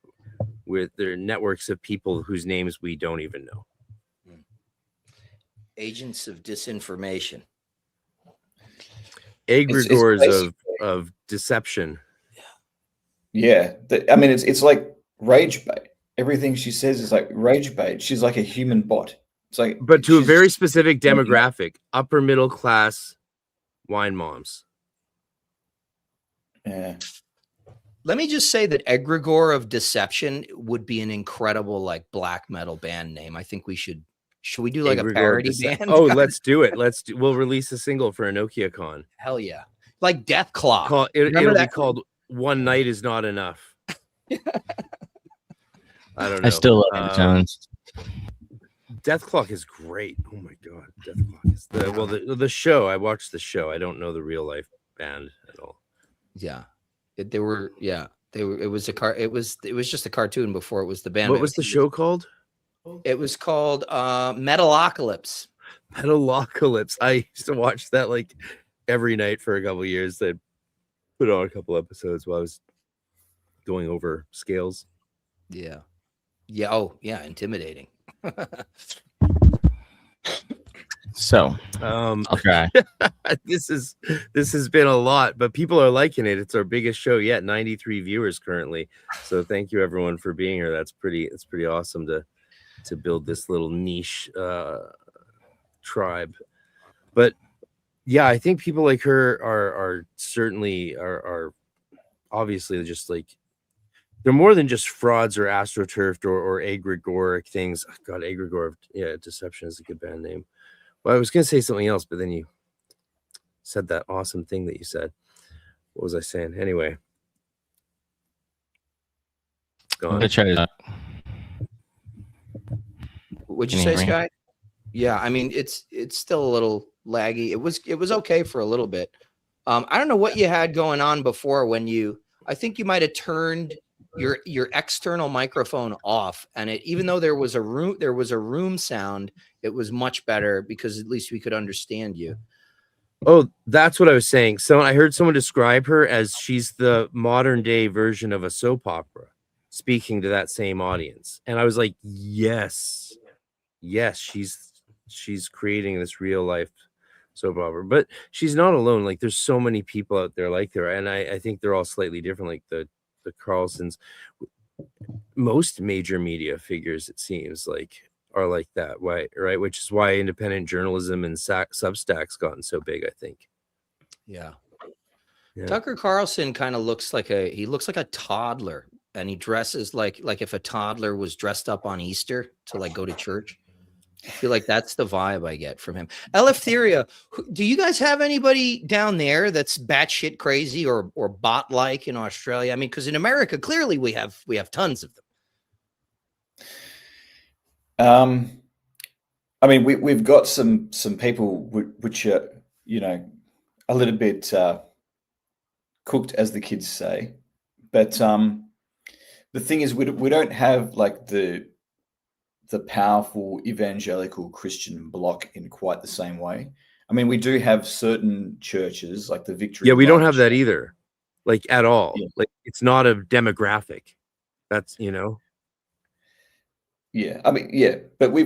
their networks of people whose names we don't even know. Agents of disinformation. Egregores of deception. Yeah, I mean, it's like rage bait. Everything she says is like rage bait. She's like a human bot. It's like, but to a very specific demographic, upper middle class wine moms. Yeah. Let me just say that Egregore of Deception would be an incredible like black metal band name. I think we should we do like a parody band? Oh, let's do it. We'll release a single for a Nokia Con. Hell yeah. Like Death Claw. It'll be called One Night Is Not Enough. I don't know. I still love it, Jones. Death Clock is great. Oh my god, Death Clock is the show. I watched the show. I don't know the real life band at all. Yeah. It was just a cartoon before it was the band. What was the show called? It was called Metalocalypse. Metalocalypse. I used to watch that like every night for a couple of years. They'd put on a couple episodes while I was going over scales. Yeah. Yeah. Oh, yeah. Intimidating. So, okay. This has been a lot, but people are liking it. It's our biggest show yet, 93 viewers currently. So thank you everyone for being here. It's pretty awesome to build this little niche tribe. But yeah, I think people like her are certainly obviously just like, they're more than just frauds or astroturfed or egregoric things. Oh, God, egregore, yeah, deception is a good band name. Well, I was going to say something else, but then you said that awesome thing that you said. What was I saying? Anyway. I'm gonna try to. What'd you say, Sky? Yeah, I mean, it's still a little laggy. It was okay for a little bit. I don't know what you had going on before I think you might have turned your external microphone off, and even though there was a room sound, it was much better because at least we could understand you. Oh, that's what I was saying. So I heard someone describe her as she's the modern day version of a soap opera, speaking to that same audience. And I was like, yes, she's creating this real life soap opera, but she's not alone. Like there's so many people out there like her. And I think they're all slightly different. Like the Carlsons, most major media figures, it seems like, are like that, right? Which is why independent journalism and Substack's gotten so big, I think. Yeah. Tucker Carlson kind of looks like a toddler, and he dresses like if a toddler was dressed up on Easter to like go to church. I feel like that's the vibe I get from him. Eleftheria, do you guys have anybody down there that's batshit crazy or bot like in Australia? I mean, because in America, clearly we have tons of them. I mean, we've got some people which are, you know, a little bit cooked, as the kids say. But the thing is, we don't have like the powerful evangelical Christian bloc in quite the same way. I mean, we do have certain churches like the Victory. Yeah, we don't have that either, like at all. Yeah. Like it's not a demographic. That's, you know. Yeah, I mean, yeah, but we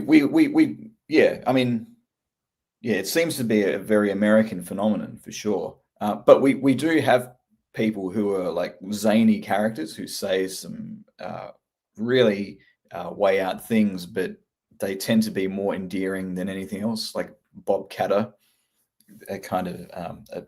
yeah, I mean, yeah, it seems to be a very American phenomenon for sure. But we do have people who are like zany characters who say some really way out things, but they tend to be more endearing than anything else. Like Bob Catter, a kind of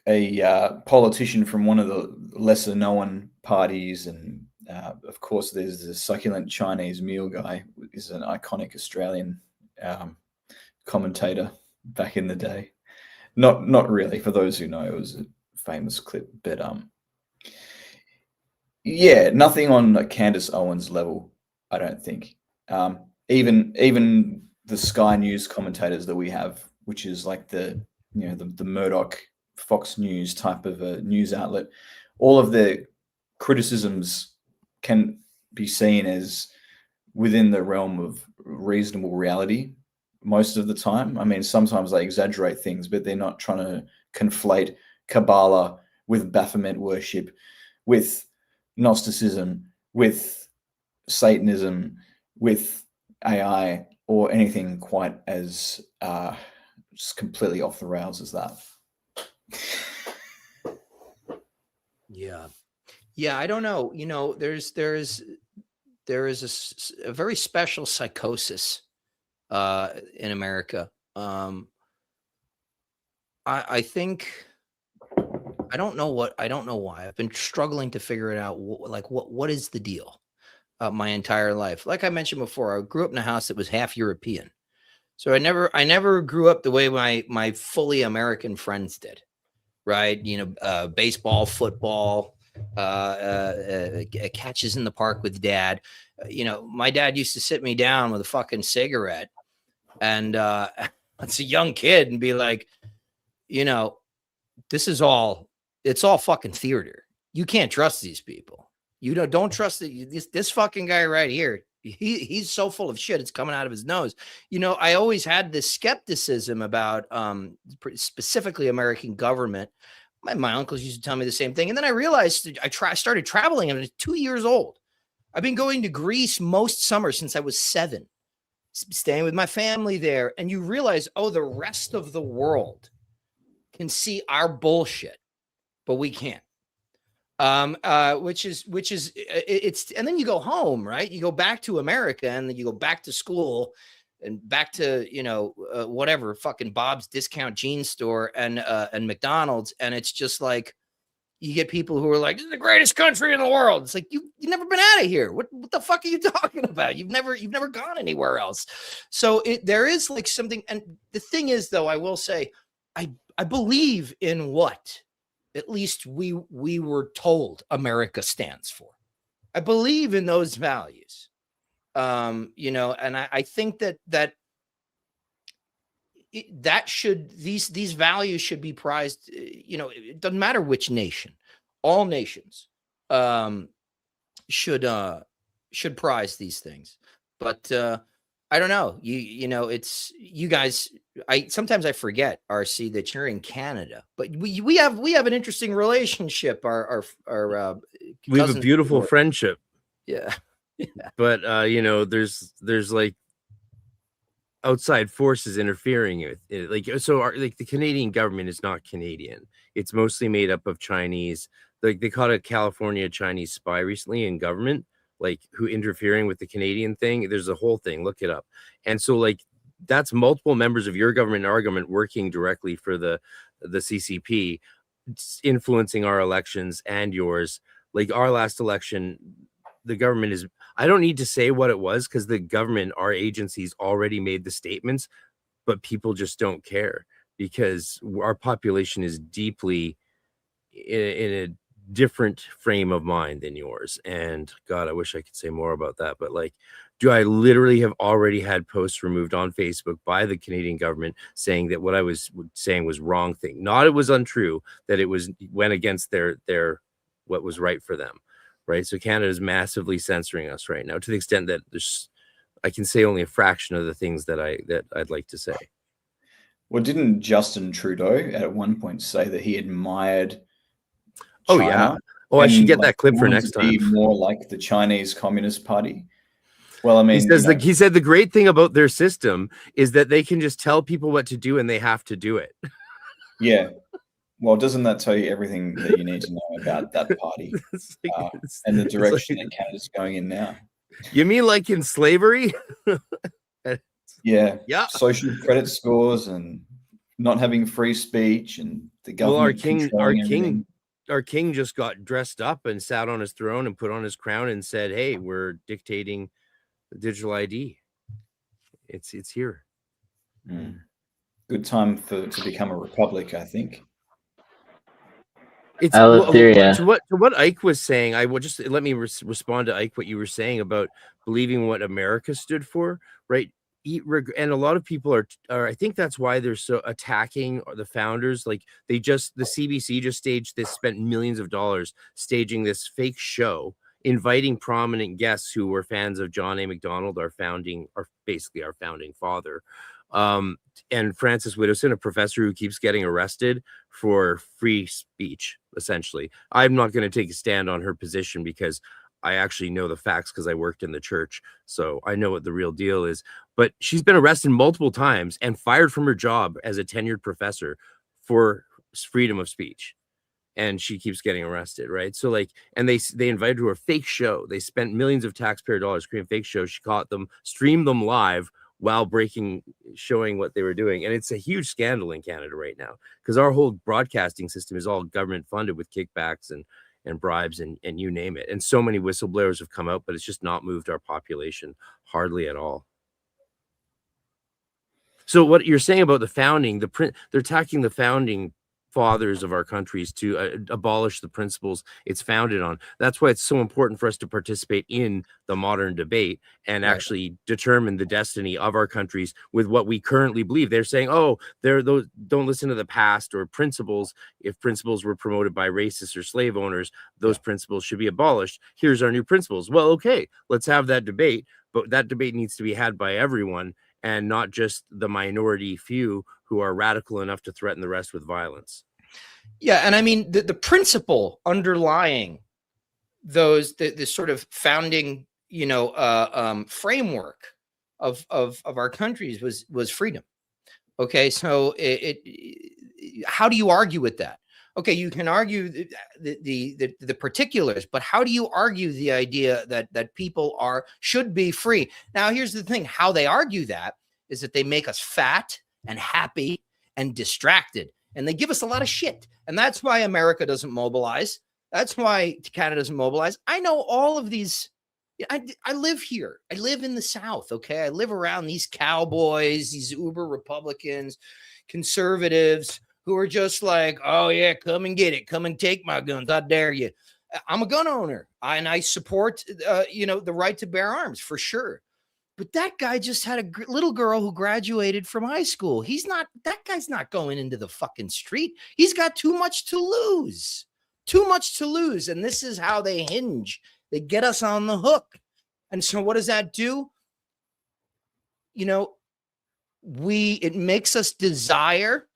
a politician from one of the lesser known parties, and of course there's the succulent Chinese meal guy, is an iconic Australian commentator back in the day. Not really, for those who know, it was a famous clip, but yeah, nothing on Candace Owens level, I don't think. Even the Sky News commentators that we have which is like the Murdoch Fox News type of a news outlet, all of their criticisms can be seen as within the realm of reasonable reality most of the time. I mean, sometimes they exaggerate things, but they're not trying to conflate Kabbalah with Baphomet worship, with Gnosticism, with Satanism, with AI, or anything quite as just completely off the rails as that. Yeah, I don't know. There is a very special psychosis in America. I think I don't know why. I've been struggling to figure it out. What is the deal? My entire life, like I mentioned before, I grew up in a house that was half European, so I never grew up the way my fully American friends did. Right? Baseball, football, catches in the park with dad. My dad used to sit me down with a fucking cigarette, and it's a young kid, and be like, it's all fucking theater. You can't trust these people. Don't trust this fucking guy right here. He's so full of shit, it's coming out of his nose. I always had this skepticism about specifically American government. My uncles used to tell me the same thing. And then I realized I started traveling. I was 2 years old. I've been going to Greece most summers since I was 7, staying with my family there. And you realize, the rest of the world can see our bullshit, but we can't. Which is and then you go home, right? You go back to America, and then you go back to school and back to, whatever, fucking Bob's Discount Jeans Store and McDonald's. And it's just like, you get people who are like, this is the greatest country in the world. It's like, you've never been out of here. What the fuck are you talking about? You've never gone anywhere else. So there is like something. And the thing is, though, I will say, I believe in what at least we were told America stands for. I believe in those values. And I think that these values should be prized. It doesn't matter which nation, all nations should prize these things. But I don't know. It's you guys. Sometimes I forget, RC, that you're in Canada, but we have an interesting relationship. We have a beautiful friendship. Yeah. But there's like outside forces interfering with it. The Canadian government is not Canadian. It's mostly made up of Chinese. Like, they caught a California Chinese spy recently in government, who interfering with the Canadian thing. There's a whole thing. Look it up. And so that's multiple members of your government and our government working directly for the CCP, influencing our elections and yours. Like, our last election, the government is, I don't need to say what it was, because the government, our agencies, already made the statements, but people just don't care, because our population is deeply in a different frame of mind than yours. And God, I wish I could say more about that, but I literally have already had posts removed on Facebook by the Canadian government saying that what I was saying was wrong thing. Not it was untrue, that it went against their what was right for them. Right. So Canada is massively censoring us right now, to the extent that I can say only a fraction of the things that I'd like to say. Well, didn't Justin Trudeau at one point say that he admired China? Oh, yeah. Oh, I should get that clip for next time. Be more like the Chinese Communist Party. Well, I mean, he said the great thing about their system is that they can just tell people what to do, and they have to do it. Yeah. Well, doesn't that tell you everything that you need to know about that party and the direction that Canada's going in now? You mean like in slavery? Yeah. Yeah. Social credit scores and not having free speech, and the government. Well, our king just got dressed up and sat on his throne and put on his crown and said, "Hey, we're dictating the digital ID. It's here." Good time to become a republic, I think. It's to what Ike was saying. I will just let me respond to Ike, what you were saying about believing what America stood for, right? and a lot of people are I think that's why they're so attacking the founders. Like the CBC just staged this, spent millions of dollars staging this fake show, inviting prominent guests who were fans of John A. Macdonald, basically our founding father, and Francis Widdowson, a professor who keeps getting arrested for free speech. Essentially, I'm not going to take a stand on her position because I actually know the facts because I worked in the church. So I know what the real deal is. But she's been arrested multiple times and fired from her job as a tenured professor for freedom of speech. And she keeps getting arrested, right? So like, and they invited her to a fake show. They spent millions of taxpayer dollars creating fake shows. She caught them, streamed them live while showing what they were doing. And it's a huge scandal in Canada right now because our whole broadcasting system is all government funded with kickbacks and bribes and you name it. And so many whistleblowers have come out, but it's just not moved our population hardly at all. So what you're saying about the founding, they're attacking the founding fathers of our countries to abolish the principles it's founded on. That's why it's so important for us to participate in the modern debate and actually determine the destiny of our countries with what we currently believe. They're saying, oh, those don't listen to the past or principles. If principles were promoted by racists or slave owners, those principles should be abolished. Here's our new principles. Well, okay, let's have that debate, but that debate needs to be had by everyone and not just the minority few who are radical enough to threaten the rest with violence. Yeah, and I mean the principle underlying those the sort of founding framework of our countries was freedom. Okay, so how do you argue with that? Okay, you can argue the particulars, but how do you argue the idea that people should be free? Now, here's the thing: how they argue that is that they make us fat and happy and distracted, and they give us a lot of shit, and that's why America doesn't mobilize. That's why Canada doesn't mobilize. I know all of these. I live here. I live in the South. Okay, I live around these cowboys, these uber Republicans, conservatives who are just like, oh yeah, come and get it. Come and take my guns. I dare you. I'm a gun owner and I support, the right to bear arms for sure. But that guy just had a little girl who graduated from high school. That guy's not going into the fucking street. He's got too much to lose. Too much to lose. And this is how they hinge. They get us on the hook. And so what does that do? It makes us desire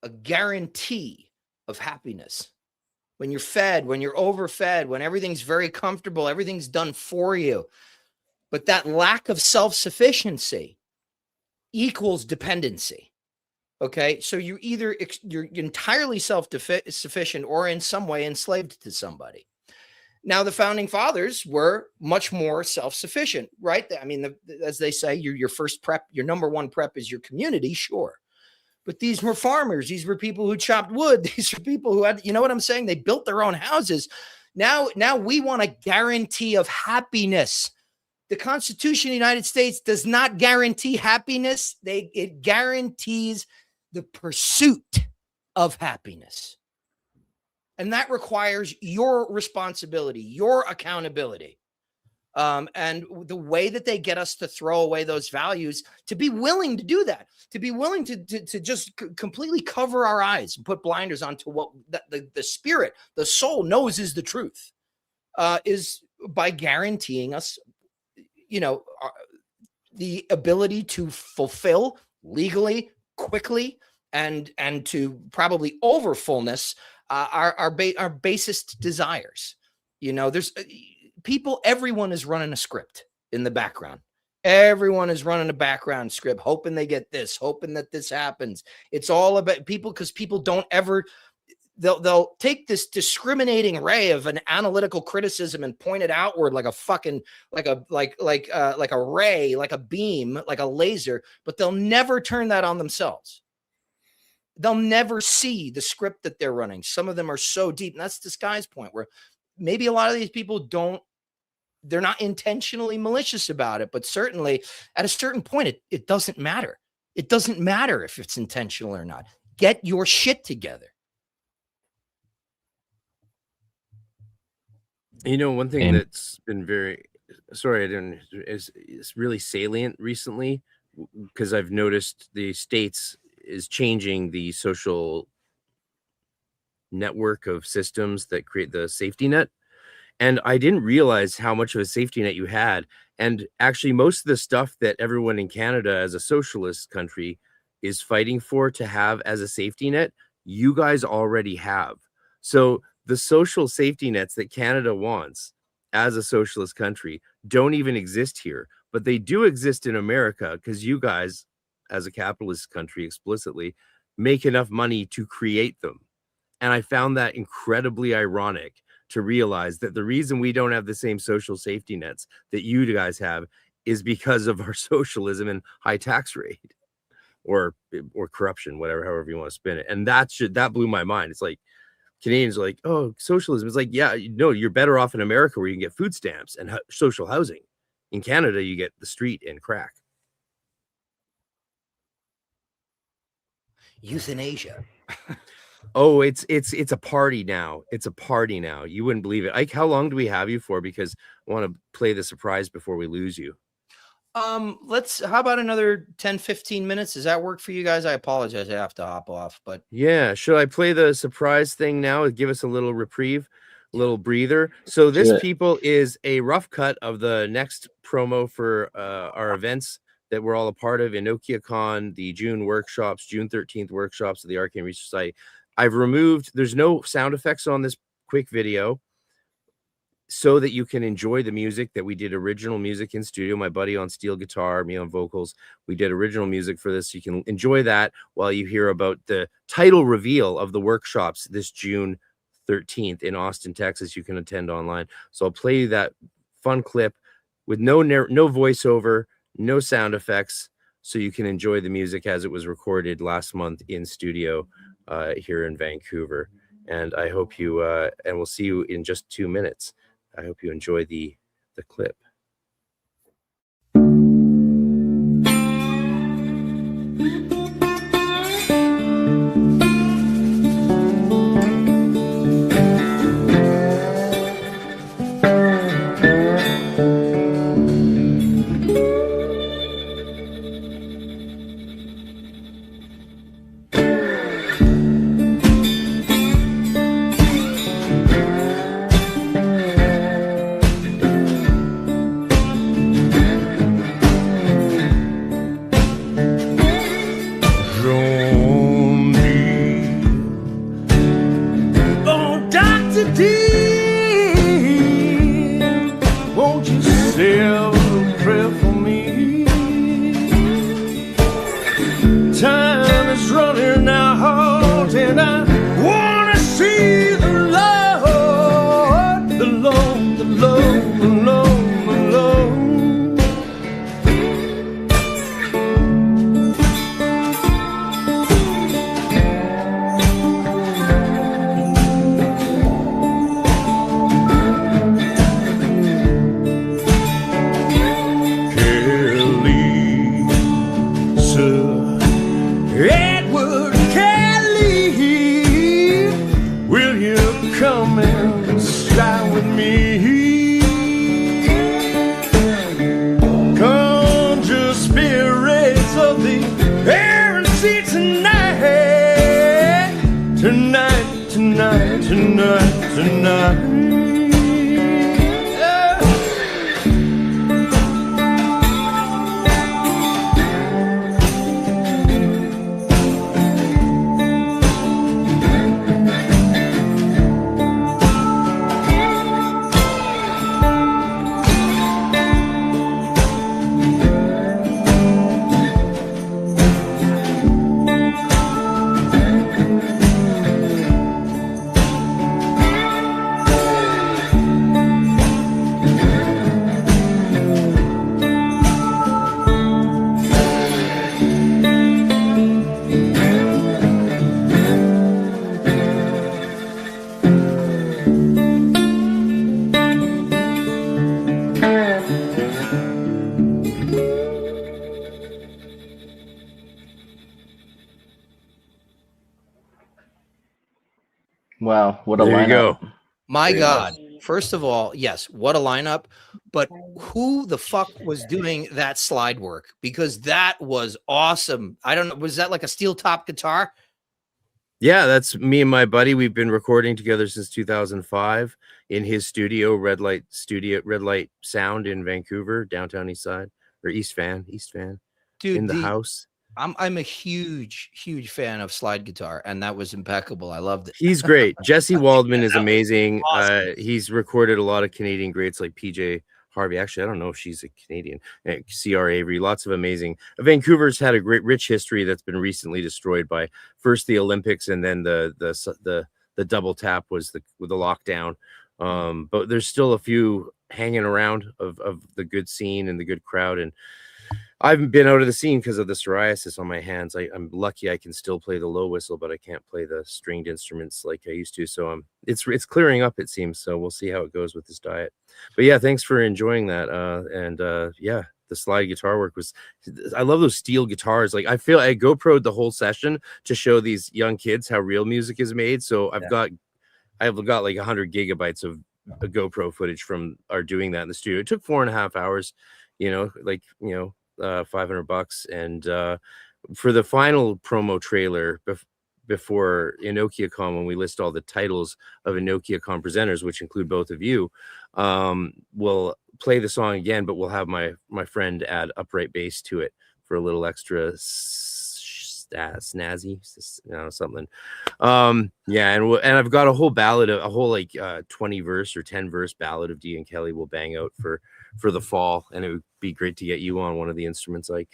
a guarantee of happiness. When you're fed, when you're overfed, when everything's very comfortable, everything's done for you. But that lack of self-sufficiency equals dependency. Okay, so you're entirely self-sufficient or in some way enslaved to somebody. Now, the founding fathers were much more self-sufficient, right? I mean, as they say, your first prep, your number one prep is your community, sure. But these were farmers. These were people who chopped wood. These are people who had, you know what I'm saying? They built their own houses. Now we want a guarantee of happiness. The Constitution of the United States does not guarantee happiness. It guarantees the pursuit of happiness. And that requires your responsibility, your accountability. And the way that they get us to throw away those values, to be willing to do that, to be willing to just completely cover our eyes and put blinders onto what the spirit, the soul knows is the truth, is by guaranteeing us, the ability to fulfill legally, quickly, and to probably over fullness our basest desires. There's everyone is running a script in the background. Everyone is running a background script, hoping they get this, hoping that this happens. It's all about people, because people don't ever, they'll take this discriminating ray of an analytical criticism and point it outward like a fucking, like a ray, like a beam, like a laser, but they'll never turn that on themselves. They'll never see the script that they're running. Some of them are so deep, and that's this guy's point, where maybe a lot of these people they're not intentionally malicious about it, but certainly at a certain point, it doesn't matter. It doesn't matter if it's intentional or not. Get your shit together. One thing that's been is really salient recently because I've noticed the states is changing the social network of systems that create the safety net. And I didn't realize how much of a safety net you had. And actually, most of the stuff that everyone in Canada as a socialist country is fighting for to have as a safety net, you guys already have. So the social safety nets that Canada wants as a socialist country don't even exist here, but they do exist in America because you guys, as a capitalist country, explicitly make enough money to create them. And I found that incredibly ironic to realize that the reason we don't have the same social safety nets that you guys have is because of our socialism and high tax rate or corruption, however you want to spin it. And that blew my mind. It's like Canadians are like, oh, socialism. It's like, yeah, no, you're better off in America where you can get food stamps and social housing. In Canada, you get the street and crack. Euthanasia. Oh, it's a party now. It's a party now. You wouldn't believe it. Ike, how long do we have you for? Because I want to play the surprise before we lose you. How about another 10, 15 minutes? Does that work for you guys? I apologize. I have to hop off, but yeah. Should I play the surprise thing now? Give us a little reprieve, a little breather. So this, people, is a rough cut of the next promo for our events that we're all a part of in NokiaCon, the June workshops, June 13th workshops of the Arcane Research Society. I've removed, there's no sound effects on this quick video so that you can enjoy the music that we did, original music in studio. My buddy on steel guitar, me on vocals. We did original music for this. So you can enjoy that while you hear about the title reveal of the workshops this June 13th in Austin, Texas. You can attend online. So I'll play you that fun clip with no voiceover, no sound effects, so you can enjoy the music as it was recorded last month in studio here in Vancouver. And I hope you, and we'll see you in just 2 minutes. I hope you enjoy the clip. Wow, what a there lineup. you go. My God. first of all, yes, what a lineup. But who the fuck was doing that slide work? Because that was awesome. I don't know. Was that like a steel top guitar? Yeah, that's me and my buddy. We've been recording together since 2005 in his studio, Red Light Sound in Vancouver, downtown East Side, or East Van, Dude, in the house. I'm a huge fan of slide guitar, and that was impeccable. I loved it. He's great. Jesse Waldman is amazing. Awesome. He's recorded a lot of Canadian greats like PJ Harvey. Actually, I don't know if she's a Canadian. C.R. Avery. Lots of amazing. Vancouver's had a great, rich history that's been recently destroyed by first the Olympics and then the double tap was the lockdown. But there's still a few hanging around of the good scene and the good crowd. And I've been out of the scene because of the psoriasis on my hands. I'm lucky I can still play the low whistle, but I can't play the stringed instruments like I used to. So it's clearing up, it seems. So we'll see how it goes with this diet. But yeah, thanks for enjoying that. Yeah, the slide guitar work was. I love those steel guitars. Like I feel I GoPro'd the whole session to show these young kids how real music is made. So I've got like 100 gigabytes of GoPro footage from our doing that in the studio. It took 4.5 hours. $500, and for the final promo trailer before EnokiaCon, when we list all the titles of EnokiaCon presenters, which include both of you, we'll play the song again, but we'll have my friend add upright bass to it for a little extra snazzy, something. And I've got a whole ballad, a whole 20 verse or 10 verse ballad of Dee and Kelly will bang out for the fall, and it would be great to get you on one of the instruments, like.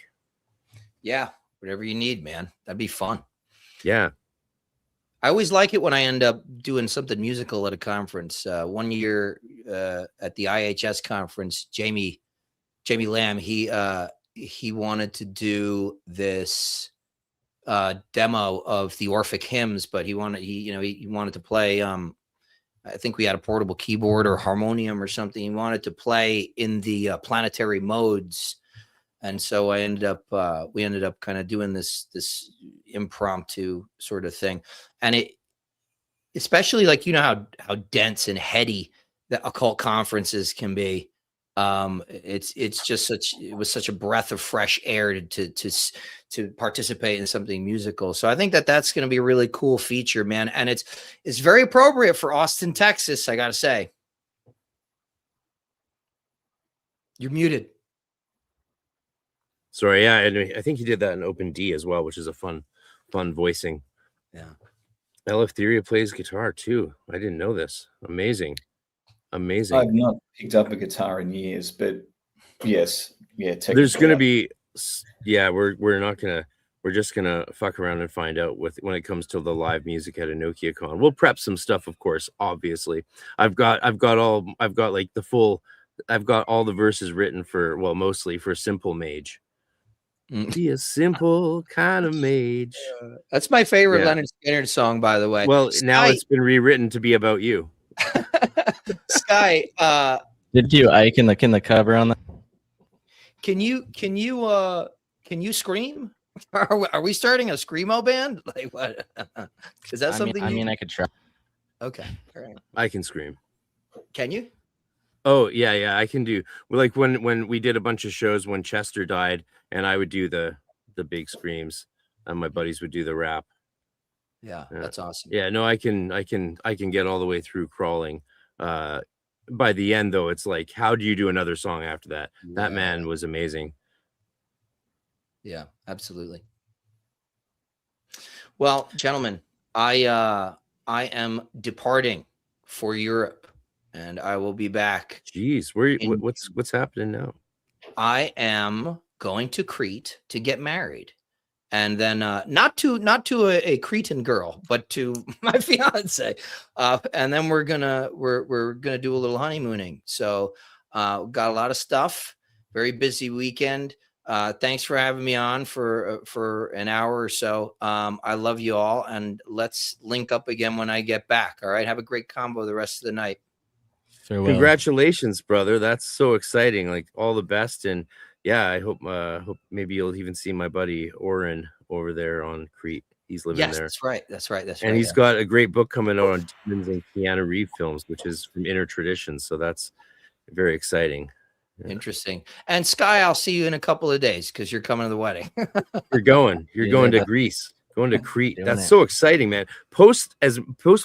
Yeah, whatever you need, man. That'd be fun. Yeah. I always like it when I end up doing something musical at a conference. One year at the IHS conference, Jamie Lamb, he wanted to do this demo of the Orphic hymns, but he wanted to play I think we had a portable keyboard or harmonium or something. He wanted to play in the planetary modes, and so we ended up kind of doing this impromptu sort of thing. And it, especially like how dense and heady the occult conferences can be. It was such a breath of fresh air to participate in something musical. So I think that's going to be a really cool feature, man. And it's very appropriate for Austin, Texas. I got to say. You're muted. Sorry. Yeah. And I think he did that in Open D as well, which is a fun voicing. Yeah. Eleftheria plays guitar too. I didn't know this. Amazing. I've not picked up a guitar in years, but yes, yeah. There's going to be, we're just gonna fuck around and find out when it comes to the live music at EnokiaCon. We'll prep some stuff, of course. Obviously, I've got all the verses written for, well, mostly for Simple Mage. Be a simple kind of mage. That's my favorite Leonard Skinner song, by the way. Well, now it's been rewritten to be about you. Sky, did you ike in the cover on that? Can you scream? Are we starting a screamo band? Like what? Is that something? I could try. Okay, all right. I can scream. Can you? Oh yeah, I can do. Like when we did a bunch of shows when Chester died, and I would do the big screams, and my buddies would do the rap. Yeah, that's awesome. Yeah, no, I can get all the way through crawling. By the end, though, it's like, how do you do another song after that? Yeah. That man was amazing. Yeah, absolutely. Well, gentlemen, I am departing for Europe, and I will be back. Jeez, what's happening now? I am going to Crete to get married. And then not to a Cretan girl, but to my fiance. And then we're gonna do a little honeymooning. So got a lot of stuff. Very busy weekend. Thanks for having me on for an hour or so. I love you all, and let's link up again when I get back. All right. Have a great combo the rest of the night. Farewell. Congratulations, brother. That's so exciting. Like, all the best. And yeah, I hope maybe you'll even see my buddy Oren over there on Crete. He's living Yes, there. that's right. That's right. That's And right. he's got a great book coming out on demons and Keanu Reeves films, which is from Inner Traditions. So that's very exciting. Yeah. Interesting. And Sky, I'll see you in a couple of days because you're coming to the wedding. You're going to Greece, going to Crete. That's so exciting, man. Post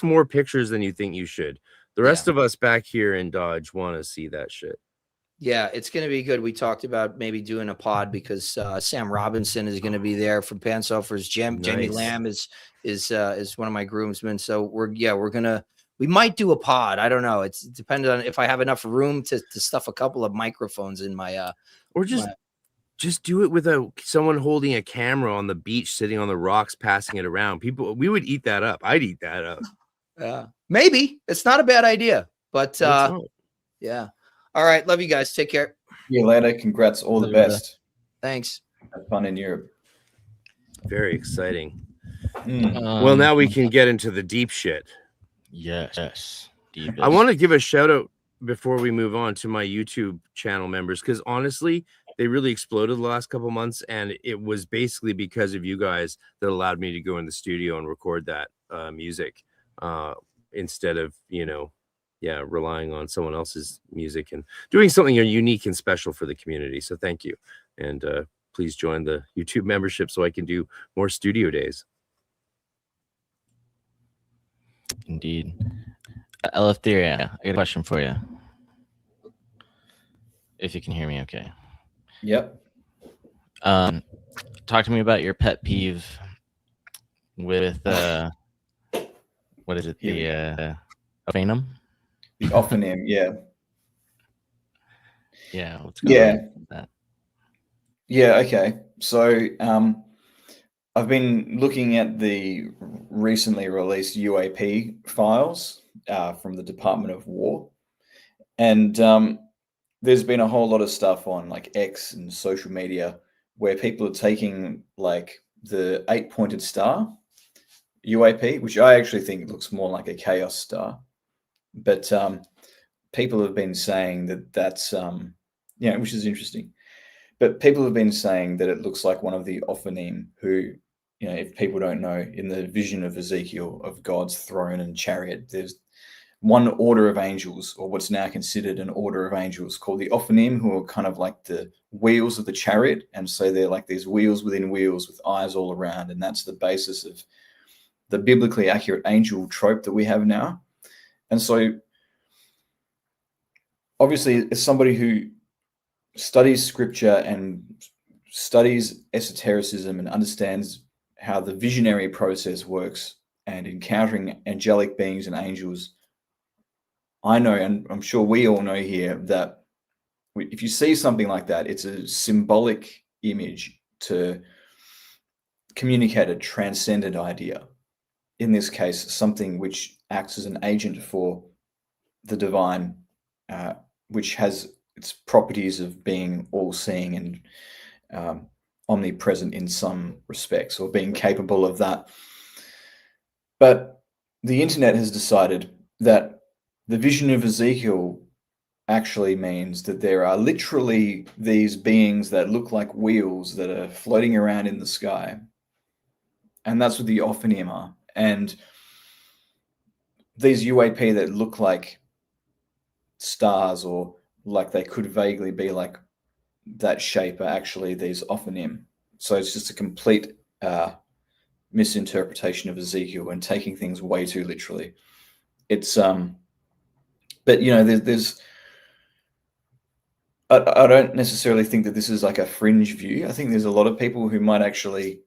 more pictures than you think you should. The rest of us back here in Dodge want to see that shit. Yeah, it's going to be good. We talked about maybe doing a pod because Sam Robinson is going to be there from Pansoffers. Jamie Lamb is one of my groomsmen. So we might do a pod. I don't know. It's dependent on if I have enough room to stuff a couple of microphones in my or just do it with someone holding a camera on the beach, sitting on the rocks, passing it around. People, we would eat that up. I'd eat that up. Maybe it's not a bad idea, but yeah. All right. Love you guys. Take care. See you later. Congrats. All the best. Thanks. Have fun in Europe. Very exciting. Well, now we can get into the deep shit. Yes. I want to give a shout out before we move on to my YouTube channel members, because honestly, they really exploded the last couple months, and it was basically because of you guys that allowed me to go in the studio and record that music instead of, relying on someone else's music and doing something unique and special for the community. So thank you. And please join the YouTube membership so I can do more studio days. Indeed. Eleftheria, I got a question for you. If you can hear me okay. Yep. Talk to me about your pet peeve with what is it? The Ophanum? The Ophanim, yeah. Yeah. What's going on with that? Yeah, okay. So I've been looking at the recently released UAP files from the Department of War. And there's been a whole lot of stuff on like X and social media where people are taking like the 8-pointed star UAP, which I actually think looks more like a chaos star. But people have been saying that's, which is interesting. But people have been saying that it looks like one of the Ophanim who, if people don't know, in the vision of Ezekiel of God's throne and chariot, there's one order of angels, or what's now considered an order of angels, called the Ophanim, who are kind of like the wheels of the chariot. And so they're like these wheels within wheels with eyes all around. And that's the basis of the biblically accurate angel trope that we have now. And so obviously, as somebody who studies scripture and studies esotericism and understands how the visionary process works and encountering angelic beings and angels, I know, and I'm sure we all know here, that if you see something like that, it's a symbolic image to communicate a transcendent idea. In this case, something which acts as an agent for the divine, which has its properties of being all-seeing and omnipresent in some respects, or being capable of that. But the internet has decided that the vision of Ezekiel actually means that there are literally these beings that look like wheels that are floating around in the sky. And that's what the Ophanim are. And these UAP that look like stars, or like they could vaguely be like that shape, are actually these Ophanim. So it's just a complete misinterpretation of Ezekiel and taking things way too literally. It's but there's I don't necessarily think that this is like a fringe view. I think there's a lot of people who might actually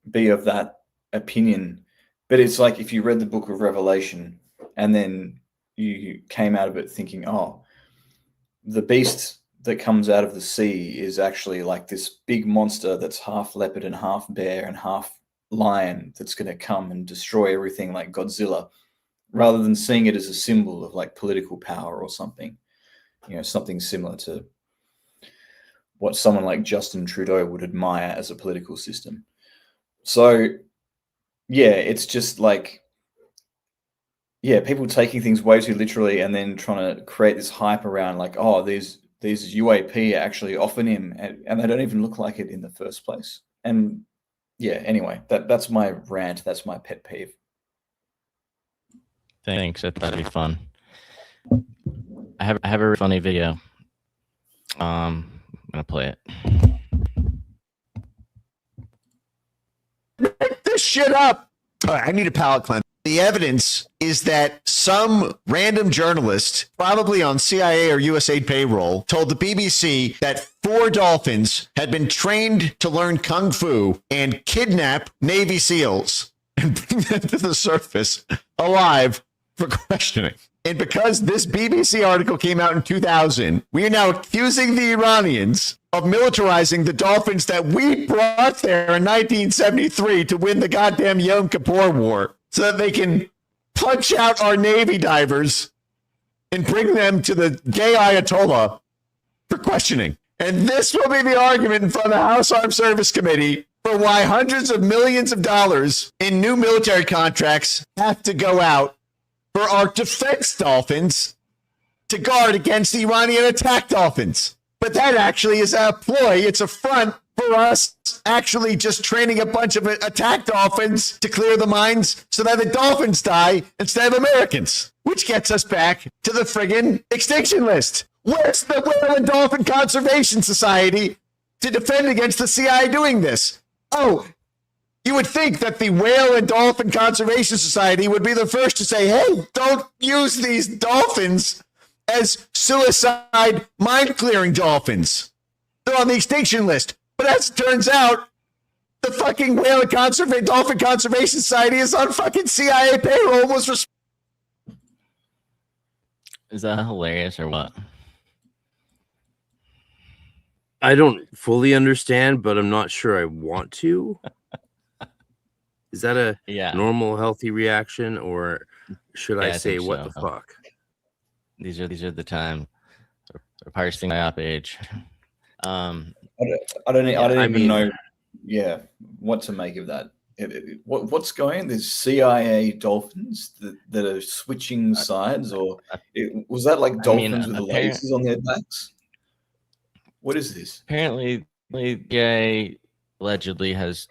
be of that opinion. But it's like if you read the book of Revelation and then you came out of it thinking, oh, the beast that comes out of the sea is actually like this big monster that's half leopard and half bear and half lion that's going to come and destroy everything like Godzilla, rather than seeing it as a symbol of like political power or something, something similar to what someone like Justin Trudeau would admire as a political system. So yeah, it's just like, people taking things way too literally and then trying to create this hype around like, oh, these UAP are actually Ophanim, and they don't even look like it in the first place. And yeah, anyway, that's my rant. That's my pet peeve. Thanks. That'd be fun. I have a really funny video. I'm gonna play it. Make this shit up. All right, I need a palate cleanse. The evidence is that some random journalist, probably on CIA or USAID payroll, told the BBC that 4 dolphins had been trained to learn Kung Fu and kidnap Navy SEALs and bring them to the surface alive for questioning. And because this BBC article came out in 2000, we are now accusing the Iranians of militarizing the dolphins that we brought there in 1973 to win the goddamn Yom Kippur War, so that they can punch out our Navy divers and bring them to the gay Ayatollah for questioning. And this will be the argument in front of the House Armed Service Committee for why hundreds of millions of dollars in new military contracts have to go out for our defense dolphins to guard against the Iranian attack dolphins. But that actually is a ploy. It's a front for us actually just training a bunch of attack dolphins to clear the mines so that the dolphins die instead of Americans, which gets us back to the friggin' extinction list. Where's the Whale and Dolphin Conservation Society to defend against the CIA doing this? Oh, you would think that the Whale and Dolphin Conservation Society would be the first to say, hey, don't use these dolphins as suicide mine-clearing dolphins. They're on the extinction list. But as it turns out, the fucking Whale and Dolphin Conservation Society is on fucking CIA payroll. Is that hilarious or what? I don't fully understand, but I'm not sure I want to. Is that a normal, healthy reaction, or should I say, what the fuck? These are the time. We're parsing my op age. I don't even know. Yeah, what to make of that? What's going on? There's CIA dolphins that are switching sides, or was that like dolphins with the lasers on their backs? What is this? Apparently, CIA allegedly has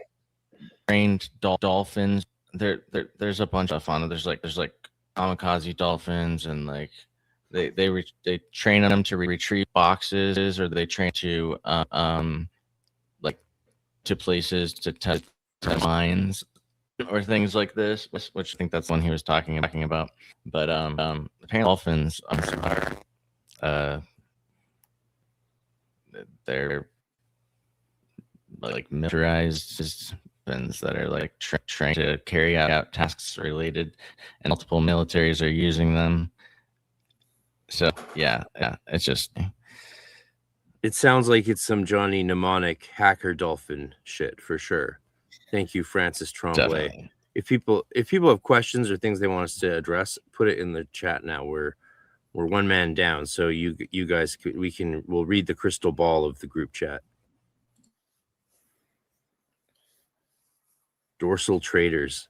trained dolphins. There's a bunch of fun. There's like kamikaze dolphins, and like they train them to retrieve boxes, or they train to like to places to test mines or things like this, which I think that's the one he was talking about. But apparently dolphins are they're like militarized that are like trying to carry out tasks related, and multiple militaries are using them. So yeah, it's just. It sounds like it's some Johnny Mnemonic hacker dolphin shit for sure. Thank you, Francis Tremblay. Definitely. If people have questions or things they want us to address, put it in the chat now. We're one man down, so you guys we'll read the crystal ball of the group chat. Dorsal traders.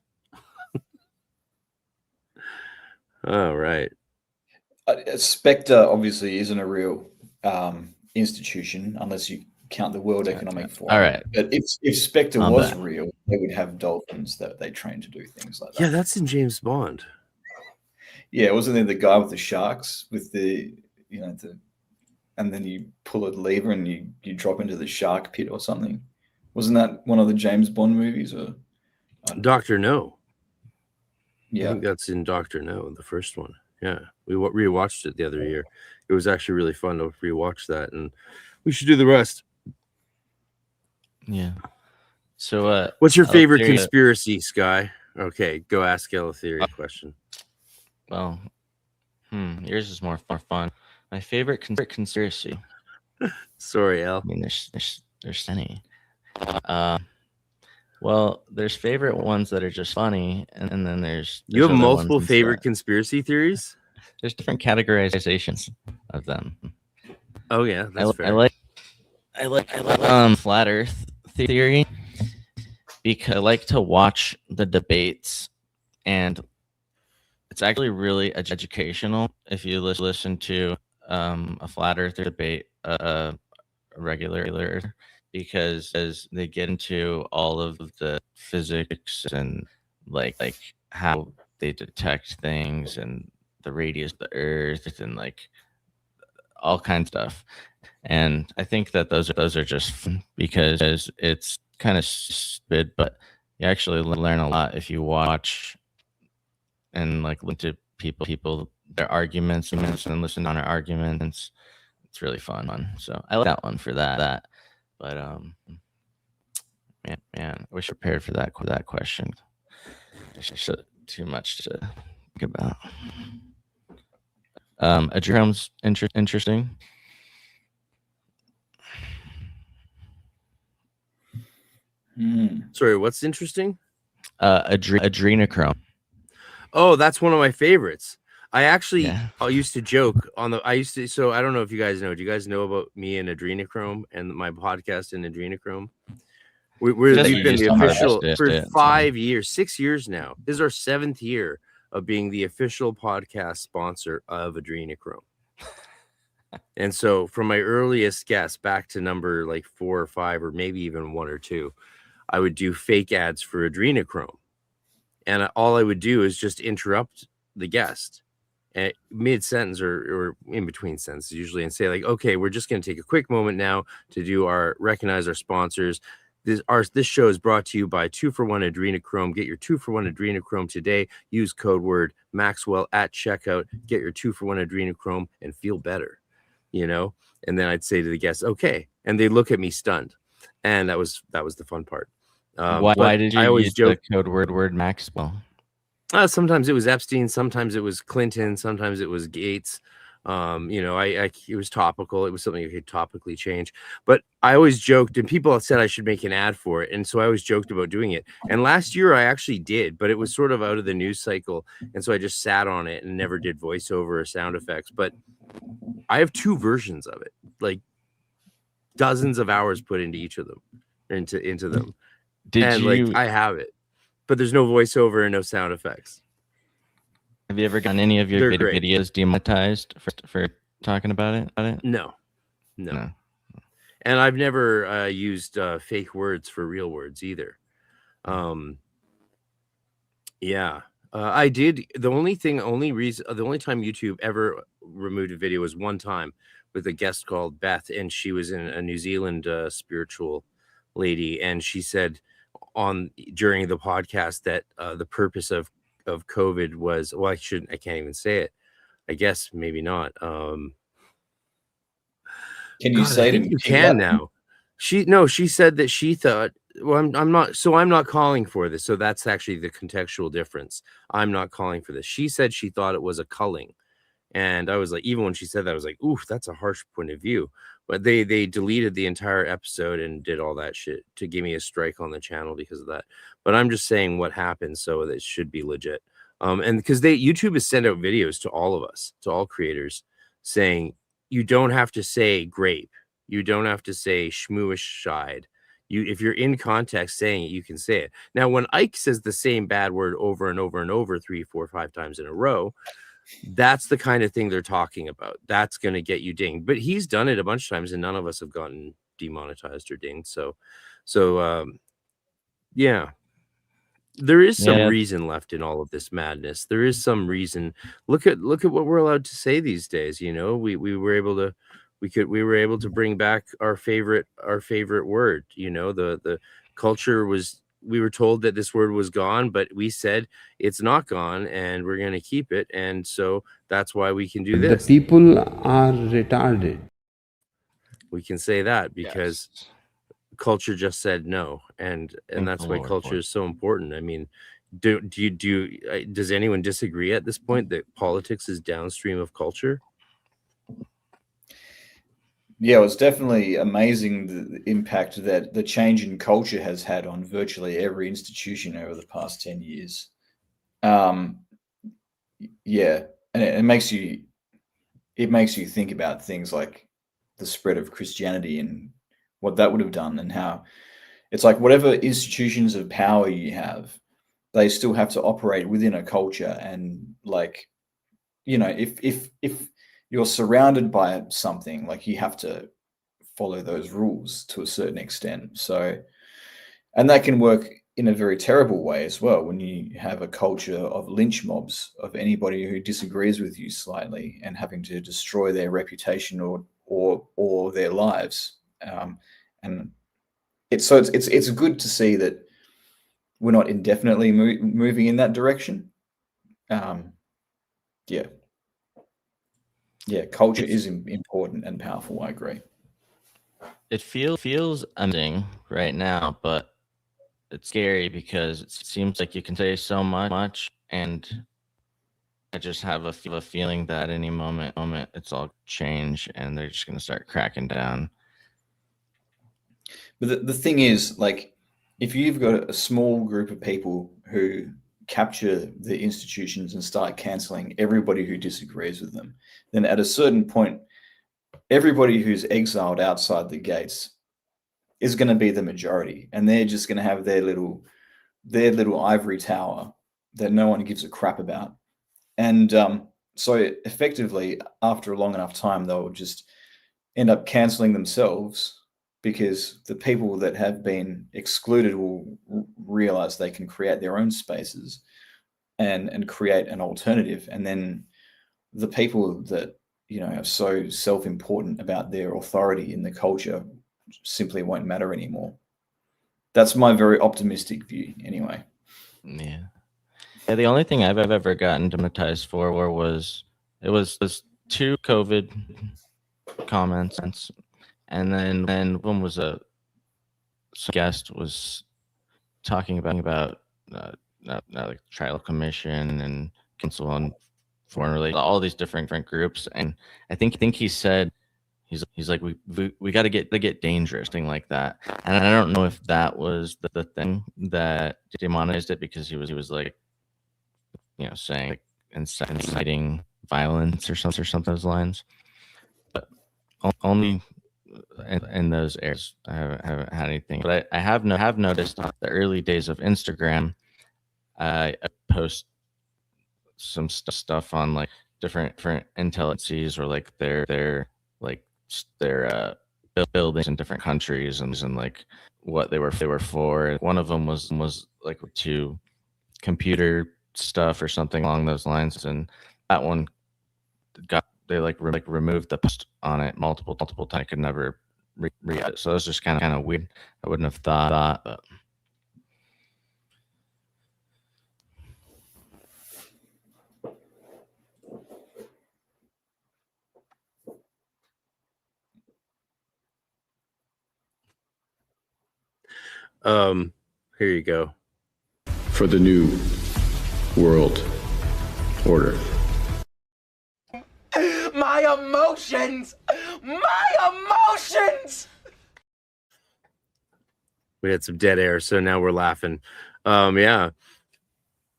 All right. Spectre obviously isn't a real institution unless you count the World Economic Forum. All right. But if Spectre was real, they would have dolphins that they train to do things like that. Yeah, that's in James Bond. Yeah, wasn't there the guy with the sharks with the and then you pull a lever and you drop into the shark pit or something? Wasn't that one of the James Bond movies? Or Dr. No. Yeah, I think that's in Dr. No, the first one. Yeah, we rewatched it the other year. It was actually really fun to rewatch that, and we should do the rest. Yeah. So, what's your favorite conspiracy, Sky? Okay, go ask Eleftheria a question. Well, yours is more fun. My favorite conspiracy. Sorry, El. I mean, there's many. Well, there's favorite ones that are just funny, and then there's you have multiple favorite conspiracy theories. There's different categorizations of them. Oh yeah, that's fair. I like flat Earth theory because I like to watch the debates, and it's actually really educational if you listen to a flat Earth debate, a regular Earth, because as they get into all of the physics and like how they detect things and the radius of the earth and like all kinds of stuff. And I think that those are just fun because it's kind of stupid, but you actually learn a lot if you watch and like listen to people their arguments and listen on their arguments. It's really fun. So I like that one for that. But man, I wish I prepared for that question. It's just too much to think about. Adrenaline's interesting. Sorry, what's interesting? Adrenochrome. Oh, that's one of my favorites. I used to joke on the. So I don't know if you guys know. Do you guys know about me and Adrenochrome and my podcast in Adrenochrome? We've been the official for 5 years, 6 years now. This is our 7th year of being the official podcast sponsor of Adrenochrome. And so from my earliest guest back to number like 4 or 5 or maybe even 1 or 2, I would do fake ads for Adrenochrome. And all I would do is just interrupt the guest at mid-sentence or in between sentences usually and say like, okay, we're just going to take a quick moment now to recognize our sponsors. This show is brought to you by 2-for-1 Adrenochrome. Get your 2-for-1 Adrenochrome today. Use code word Maxwell at checkout. Get your 2-for-1 Adrenochrome and feel better, And then I'd say to the guests, okay. And they look at me stunned. And that was the fun part. Why did you use the code word Maxwell? Sometimes it was Epstein, sometimes it was Clinton, sometimes it was Gates. It was topical. It was something you could topically change. But I always joked, and people said I should make an ad for it, and so I always joked about doing it. And last year I actually did, but it was sort of out of the news cycle, and so I just sat on it and never did voiceover or sound effects. But I have 2 versions of it, like dozens of hours put into each of them, into them. I have it, but there's no voiceover and no sound effects. Have you ever gotten any of your videos demonetized for talking about it? No. And I've never used fake words for real words either. I did. The only time YouTube ever removed a video was one time with a guest called Beth, and she was in a New Zealand spiritual lady, and she said during the podcast that the purpose of COVID was, well, I can't even say it. I guess maybe not. Can you say it? You can now. She said that she thought, well, I'm not calling for this. So that's actually the contextual difference. I'm not calling for this. She said she thought it was a culling. And I was like, even when she said that, I was like, oof, that's a harsh point of view. But they deleted the entire episode and did all that shit to give me a strike on the channel because of that. But I'm just saying what happened, so that it should be legit. And because YouTube has sent out videos to all of us, to all creators, saying you don't have to say grape, you don't have to say schmooishide. If you're in context saying it, you can say it. Now, when Ike says the same bad word over and over and over 3, 4, 5 times in a row, that's the kind of thing they're talking about. That's going to get you dinged. But he's done it a bunch of times, and none of us have gotten demonetized or dinged. So there is some reason left in all of this madness. There is some reason. Look at what we're allowed to say these days. We were able to bring back our favorite word. The culture was. We were told that this word was gone, but we said it's not gone and we're going to keep it. And so that's why we can do this. The people are retarded. We can say that because culture just said no. And that's why culture is so important. I mean, does anyone disagree at this point that politics is downstream of culture? Yeah, it was definitely amazing the impact that the change in culture has had on virtually every institution over the past 10 years. And it makes you think about things like the spread of Christianity and what that would have done, and how it's like whatever institutions of power you have, they still have to operate within a culture. And like, if you're surrounded by something, like you have to follow those rules to a certain extent. So, and that can work in a very terrible way as well, when you have a culture of lynch mobs of anybody who disagrees with you slightly and having to destroy their reputation or their lives. And it's good to see that we're not indefinitely moving in that direction. Yeah, culture is important and powerful. I agree. It feels amazing right now, but it's scary because it seems like you can say so much, and I just have a feeling that any moment it's all change, and they're just going to start cracking down. But the thing is, like, if you've got a small group of people who capture the institutions and start canceling everybody who disagrees with them, then at a certain point, everybody who's exiled outside the gates is going to be the majority, and they're just going to have their little ivory tower that no one gives a crap about. And so effectively, after a long enough time, they'll just end up canceling themselves, because the people that have been excluded will realize they can create their own spaces and create an alternative. And then the people that, you know, are so self-important about their authority in the culture simply won't matter anymore. That's my very optimistic view anyway. Yeah, the only thing I've ever gotten demonetized for was 2 COVID comments, and then one was some guest was talking about like trial commission and council on foreign relations, all these different groups, and I think he said he's like we got to get dangerous, thing like that. And I don't know if that was the thing that demonetized it, because he was like, you know, saying like inciting violence or something of those lines. But only in those areas I haven't had anything. But I have noticed the early days of Instagram, I post some stuff on like different intelligences, or like their buildings in different countries, and like what they were for. And one of them was like to computer stuff or something along those lines, and that one they removed the post on it multiple times. I could never read it, so it was just kind of weird. I wouldn't have thought, but here you go. For the new world order. My emotions! We had some dead air, so now we're laughing. Yeah.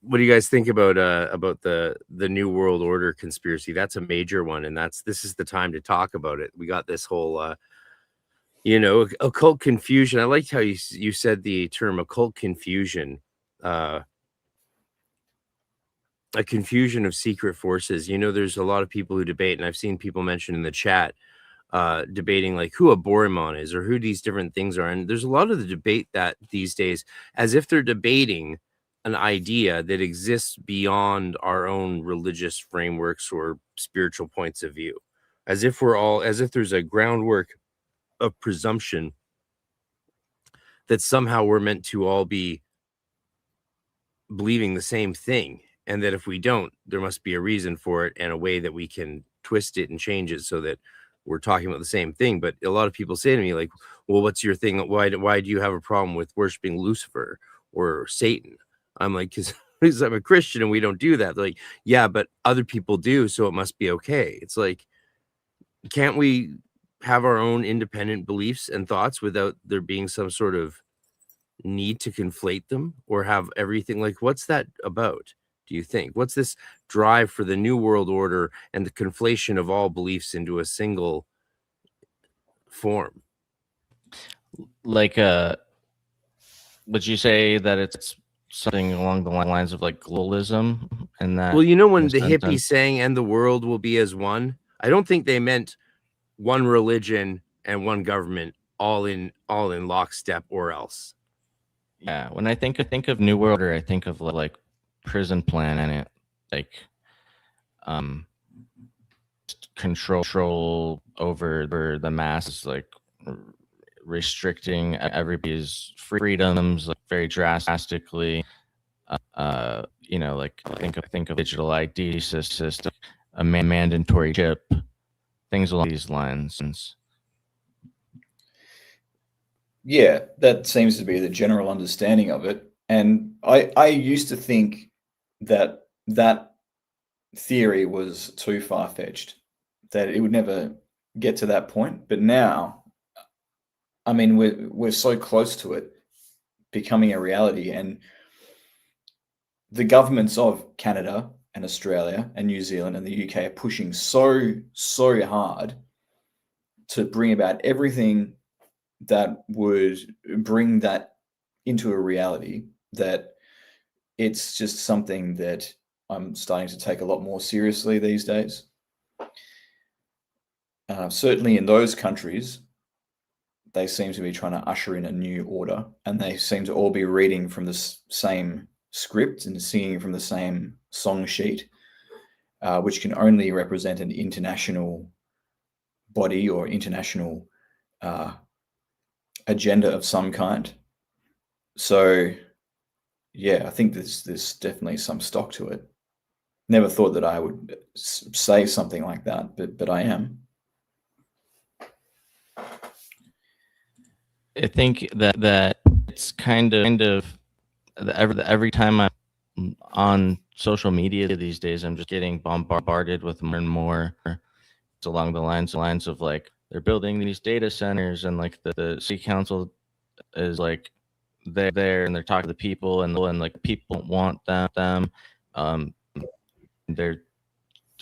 What do you guys think about the New World Order conspiracy? That's a major one, and this is the time to talk about it. We got this whole occult confusion. I liked how you said the term occult confusion. A confusion of secret forces. You know, there's a lot of people who debate, and I've seen people mention in the chat debating like who a Borimon is or who these different things are. And there's a lot of the debate that these days as if they're debating an idea that exists beyond our own religious frameworks or spiritual points of view, as if there's a groundwork of presumption that somehow we're meant to all be believing the same thing, and that if we don't, there must be a reason for it and a way that we can twist it and change it so that we're talking about the same thing. But a lot of people say to me like, well, what's your thing? Why do you have a problem with worshiping Lucifer or Satan? I'm like, because I'm a Christian and we don't do that. They're like, yeah, but other people do, so it must be okay. It's like, can't we have our own independent beliefs and thoughts without there being some sort of need to conflate them or have everything? Like, what's that about, do you think? What's this drive for the New World Order and the conflation of all beliefs into a single form? Like, would you say that it's something along the lines of like globalism? And that, well, you know, when the hippies saying "and the world will be as one," I don't think they meant one religion and one government all in lockstep, or else. Yeah, when I think of New World Order, I think of like prison planet, like control over the masses, like restricting everybody's freedoms like very drastically. You know, like think of digital ID system, a mandatory chip, things along these lines. Yeah, that seems to be the general understanding of it. And I used to think that that theory was too far-fetched, that it would never get to that point. But now, I mean, we're so close to it becoming a reality, and the governments of Canada and Australia and New Zealand and the UK are pushing so hard to bring about everything that would bring that into a reality, that it's just something that I'm starting to take a lot more seriously these days. Certainly in those countries, they seem to be trying to usher in a new order, and they seem to all be reading from the same script and singing from the same song sheet, which can only represent an international body or international agenda of some kind. So yeah, I think there's definitely some stock to it. Never thought that I would say something like that, but I am. I think that it's kind of every time I'm on social media these days, I'm just getting bombarded with more and more. It's along the lines of like they're building these data centers, and like the city council is like they're there and they're talking to the people, and like people want them. They're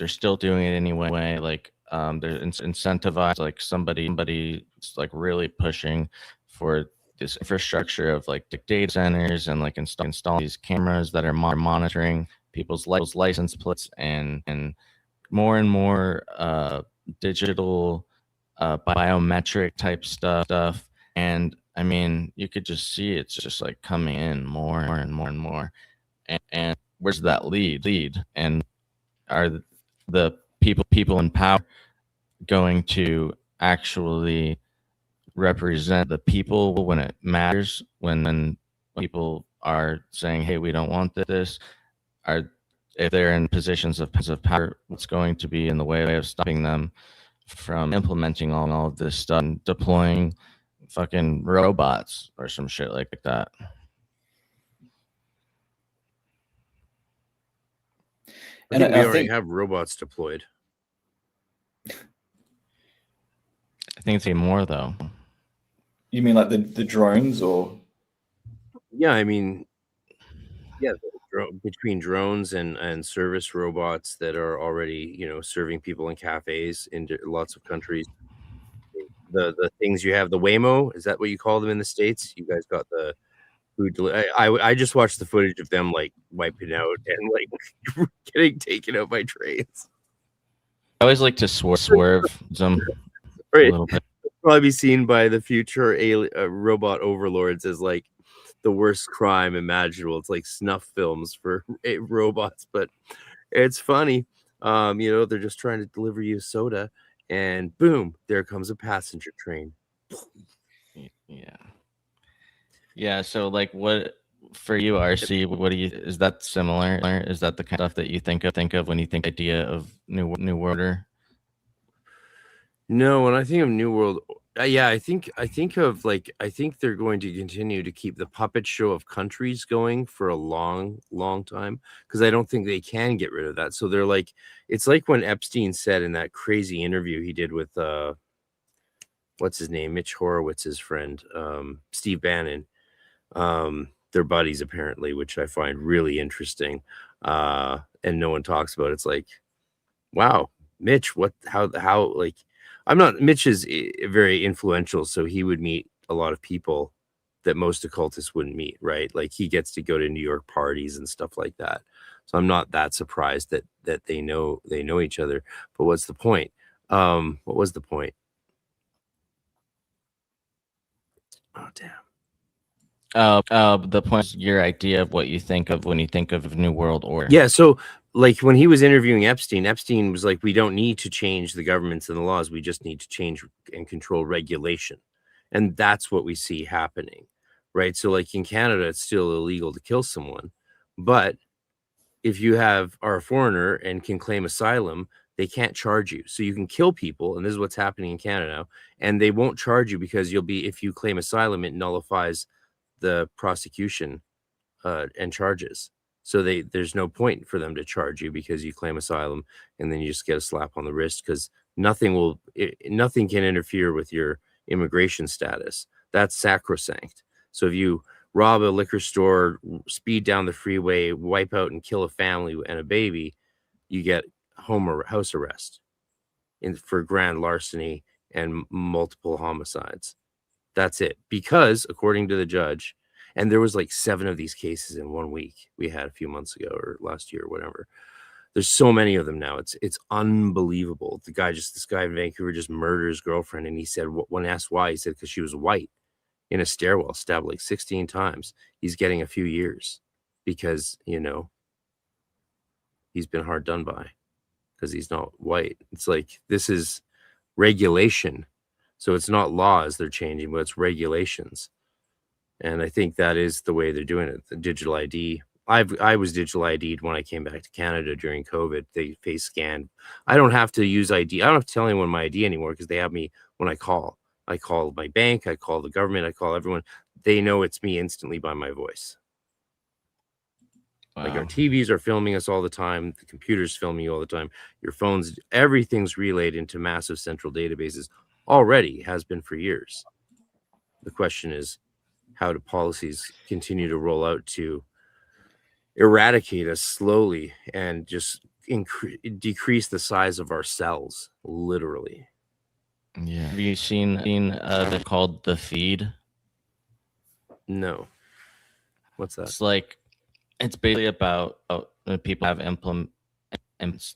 still doing it anyway. Like they're incentivized. Like somebody's like really pushing for this infrastructure of like data centers and like install these cameras that are monitoring people's license plates and more and more digital biometric type stuff. And I mean, you could just see it's just like coming in more and more and more. And where's that lead? And are the people in power going to actually represent the people when it matters, when people are saying, hey, we don't want this? If they're in positions of power, what's going to be in the way of stopping them from implementing all of this stuff and deploying fucking robots or some shit like that? I think we already have robots deployed. I think it's even more though. You mean like the drones, or? Yeah, I mean, yeah, between drones and service robots that are already, you know, serving people in cafes in lots of countries. The things you have, the Waymo, is that what you call them in the States? You guys got the food. I just watched the footage of them like wiping out and like getting taken out by trains. I always like to swerve them a little bit. Probably be seen by the future robot overlords as like the worst crime imaginable. It's like snuff films for robots, but it's funny. You know, they're just trying to deliver you soda, and boom, there comes a passenger train. Yeah. So like, what for you, RC? What do you? Is that similar? Is that the kind of stuff that you think of when you think idea of New World Order? No, when I think of New World, yeah, I think of like, I think they're going to continue to keep the puppet show of countries going for a long time, because I don't think they can get rid of that. So they're like, it's like when Epstein said in that crazy interview he did with what's his name, Mitch Horowitz's friend, Steve Bannon. They're buddies apparently, which I find really interesting. And no one talks about it. It's like, wow, Mitch, how like, Mitch is very influential, so he would meet a lot of people that most occultists wouldn't meet, right? Like he gets to go to New York parties and stuff like that. So I'm not that surprised that they know each other. But what's the point? What was the point? Oh damn. The point is your idea of what you think of when you think of New World Order. Yeah, so like when he was interviewing Epstein was like, we don't need to change the governments and the laws. We just need to change and control regulation. And that's what we see happening, right? So like in Canada, it's still illegal to kill someone. But if you are a foreigner and can claim asylum, they can't charge you. So you can kill people. And this is what's happening in Canada now. And they won't charge you because if you claim asylum, it nullifies the prosecution and charges. So there's no point for them to charge you because you claim asylum, and then you just get a slap on the wrist because nothing can interfere with your immigration status. That's sacrosanct. So if you rob a liquor store, speed down the freeway, wipe out and kill a family and a baby, you get house arrest for grand larceny and multiple homicides. That's it. Because according to the judge, and there was like 7 of these cases in 1 week we had a few months ago or last year or whatever. There's so many of them now. It's unbelievable. This guy in Vancouver just murdered his girlfriend, and he said, when asked why, he said because she was white, in a stairwell, stabbed like 16 times. He's getting a few years because he's been hard done by because he's not white. It's like, this is regulation. So it's not laws they're changing, but it's regulations. And I think that is the way they're doing it. The digital ID. I was digital ID'd when I came back to Canada during COVID. They face scanned. I don't have to use ID. I don't have to tell anyone my ID anymore because they have me when I call. I call my bank. I call the government. I call everyone. They know it's me instantly by my voice. Wow. Like our TVs are filming us all the time. The computer's filming you all the time. Your phones, everything's relayed into massive central databases already, has been for years. The question is, how do policies continue to roll out to eradicate us slowly and just decrease the size of our cells, literally? Yeah. Have you seen they're called The Feed? No. What's that? It's basically about people have implements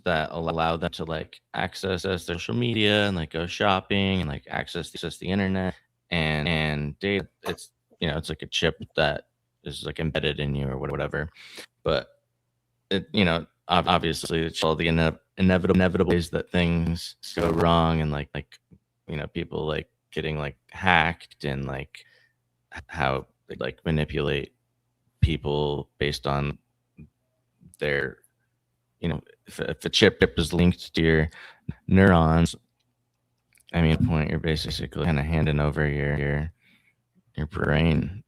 that allow them to like access their social media and like go shopping and like access the internet and data. It's it's like a chip that is like embedded in you or whatever. But it obviously it's all the inevitable ways that things go wrong, and like people like getting like hacked, and like how they like manipulate people based on their if a chip is linked to your neurons, I mean, at the point you're basically kind of handing over your brain.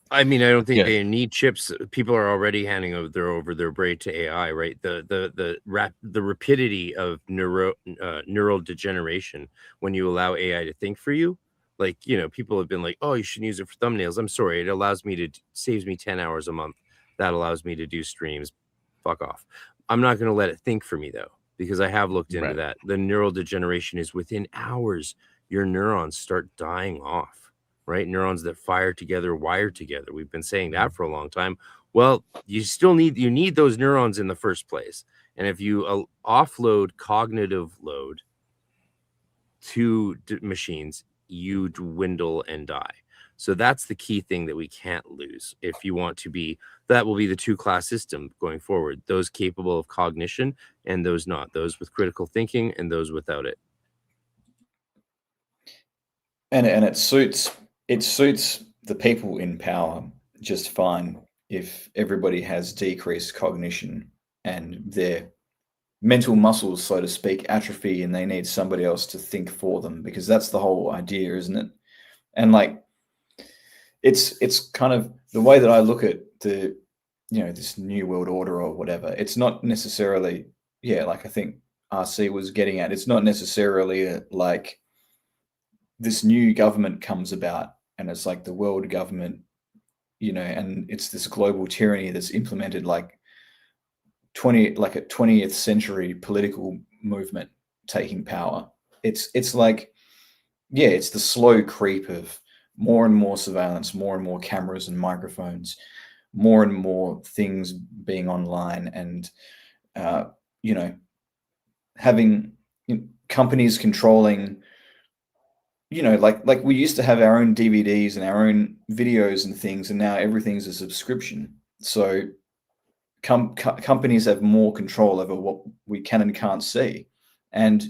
I mean, I don't think they need chips. People are already handing over their brain to AI, right? The rapidity of neural degeneration when you allow AI to think for you. Like, people have been like, oh, you shouldn't use it for thumbnails. I'm sorry. It saves me 10 hours a month. That allows me to do streams. Fuck off. I'm not going to let it think for me, though, because I have looked into that. The neural degeneration is within hours. Your neurons start dying off, right? Neurons that fire together, wire together. We've been saying that for a long time. Well, you need those neurons in the first place. And if you offload cognitive load to machines, you dwindle and die. So that's the key thing that we can't lose. If you want to be, that will be the 2-class system going forward. Those capable of cognition and those not. Those with critical thinking and those without it. And it suits the people in power just fine if everybody has decreased cognition and their mental muscles, so to speak, atrophy, and they need somebody else to think for them, because that's the whole idea, isn't it? And like, it's kind of the way that I look at the, this new world order or whatever. It's not necessarily, like I think RC was getting at, it's not necessarily like this new government comes about and it's like the world government, and it's this global tyranny that's implemented like a 20th century political movement taking power. It's like, it's the slow creep of more and more surveillance, more and more cameras and microphones, more and more things being online, and having companies controlling like we used to have our own DVDs and our own videos and things, and now everything's a subscription. So companies have more control over what we can and can't see, and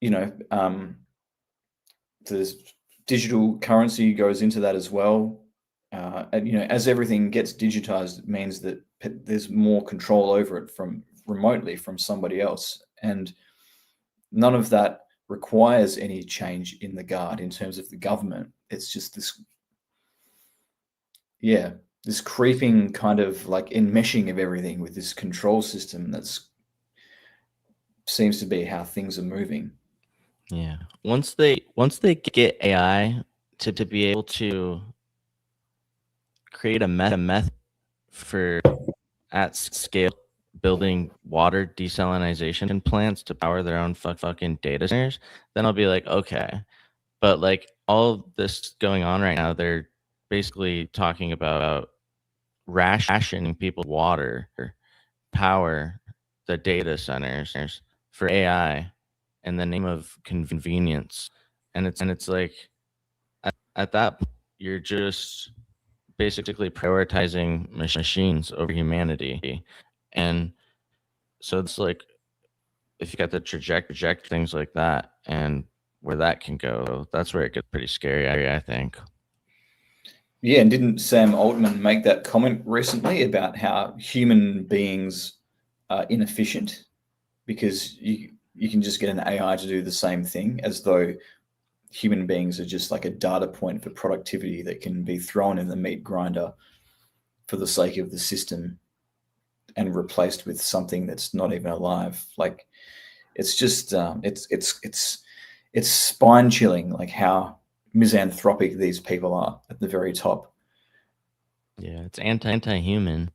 the digital currency goes into that as well. And as everything gets digitized, it means that there's more control over it from remotely from somebody else, and none of that requires any change in the guard in terms of the government. It's just this creeping kind of like enmeshing of everything with this control system that's seems to be how things are moving. Yeah. Once they get AI to be able to create a method for at scale building water desalination plants to power their own fucking data centers, then I'll be like, okay. But like all this going on right now, they're basically talking about rationing people water, power the data centers for AI in the name of convenience. And it's like at that point, you're just basically prioritizing machines over humanity. And so it's like, if you got the traject things like that and where that can go, that's where it gets pretty scary, I think. Yeah, and didn't Sam Altman make that comment recently about how human beings are inefficient because you can just get an AI to do the same thing, as though human beings are just like a data point for productivity that can be thrown in the meat grinder for the sake of the system and replaced with something that's not even alive. Like, it's just it's spine chilling, like how misanthropic these people are at the very top. Yeah, it's anti-human.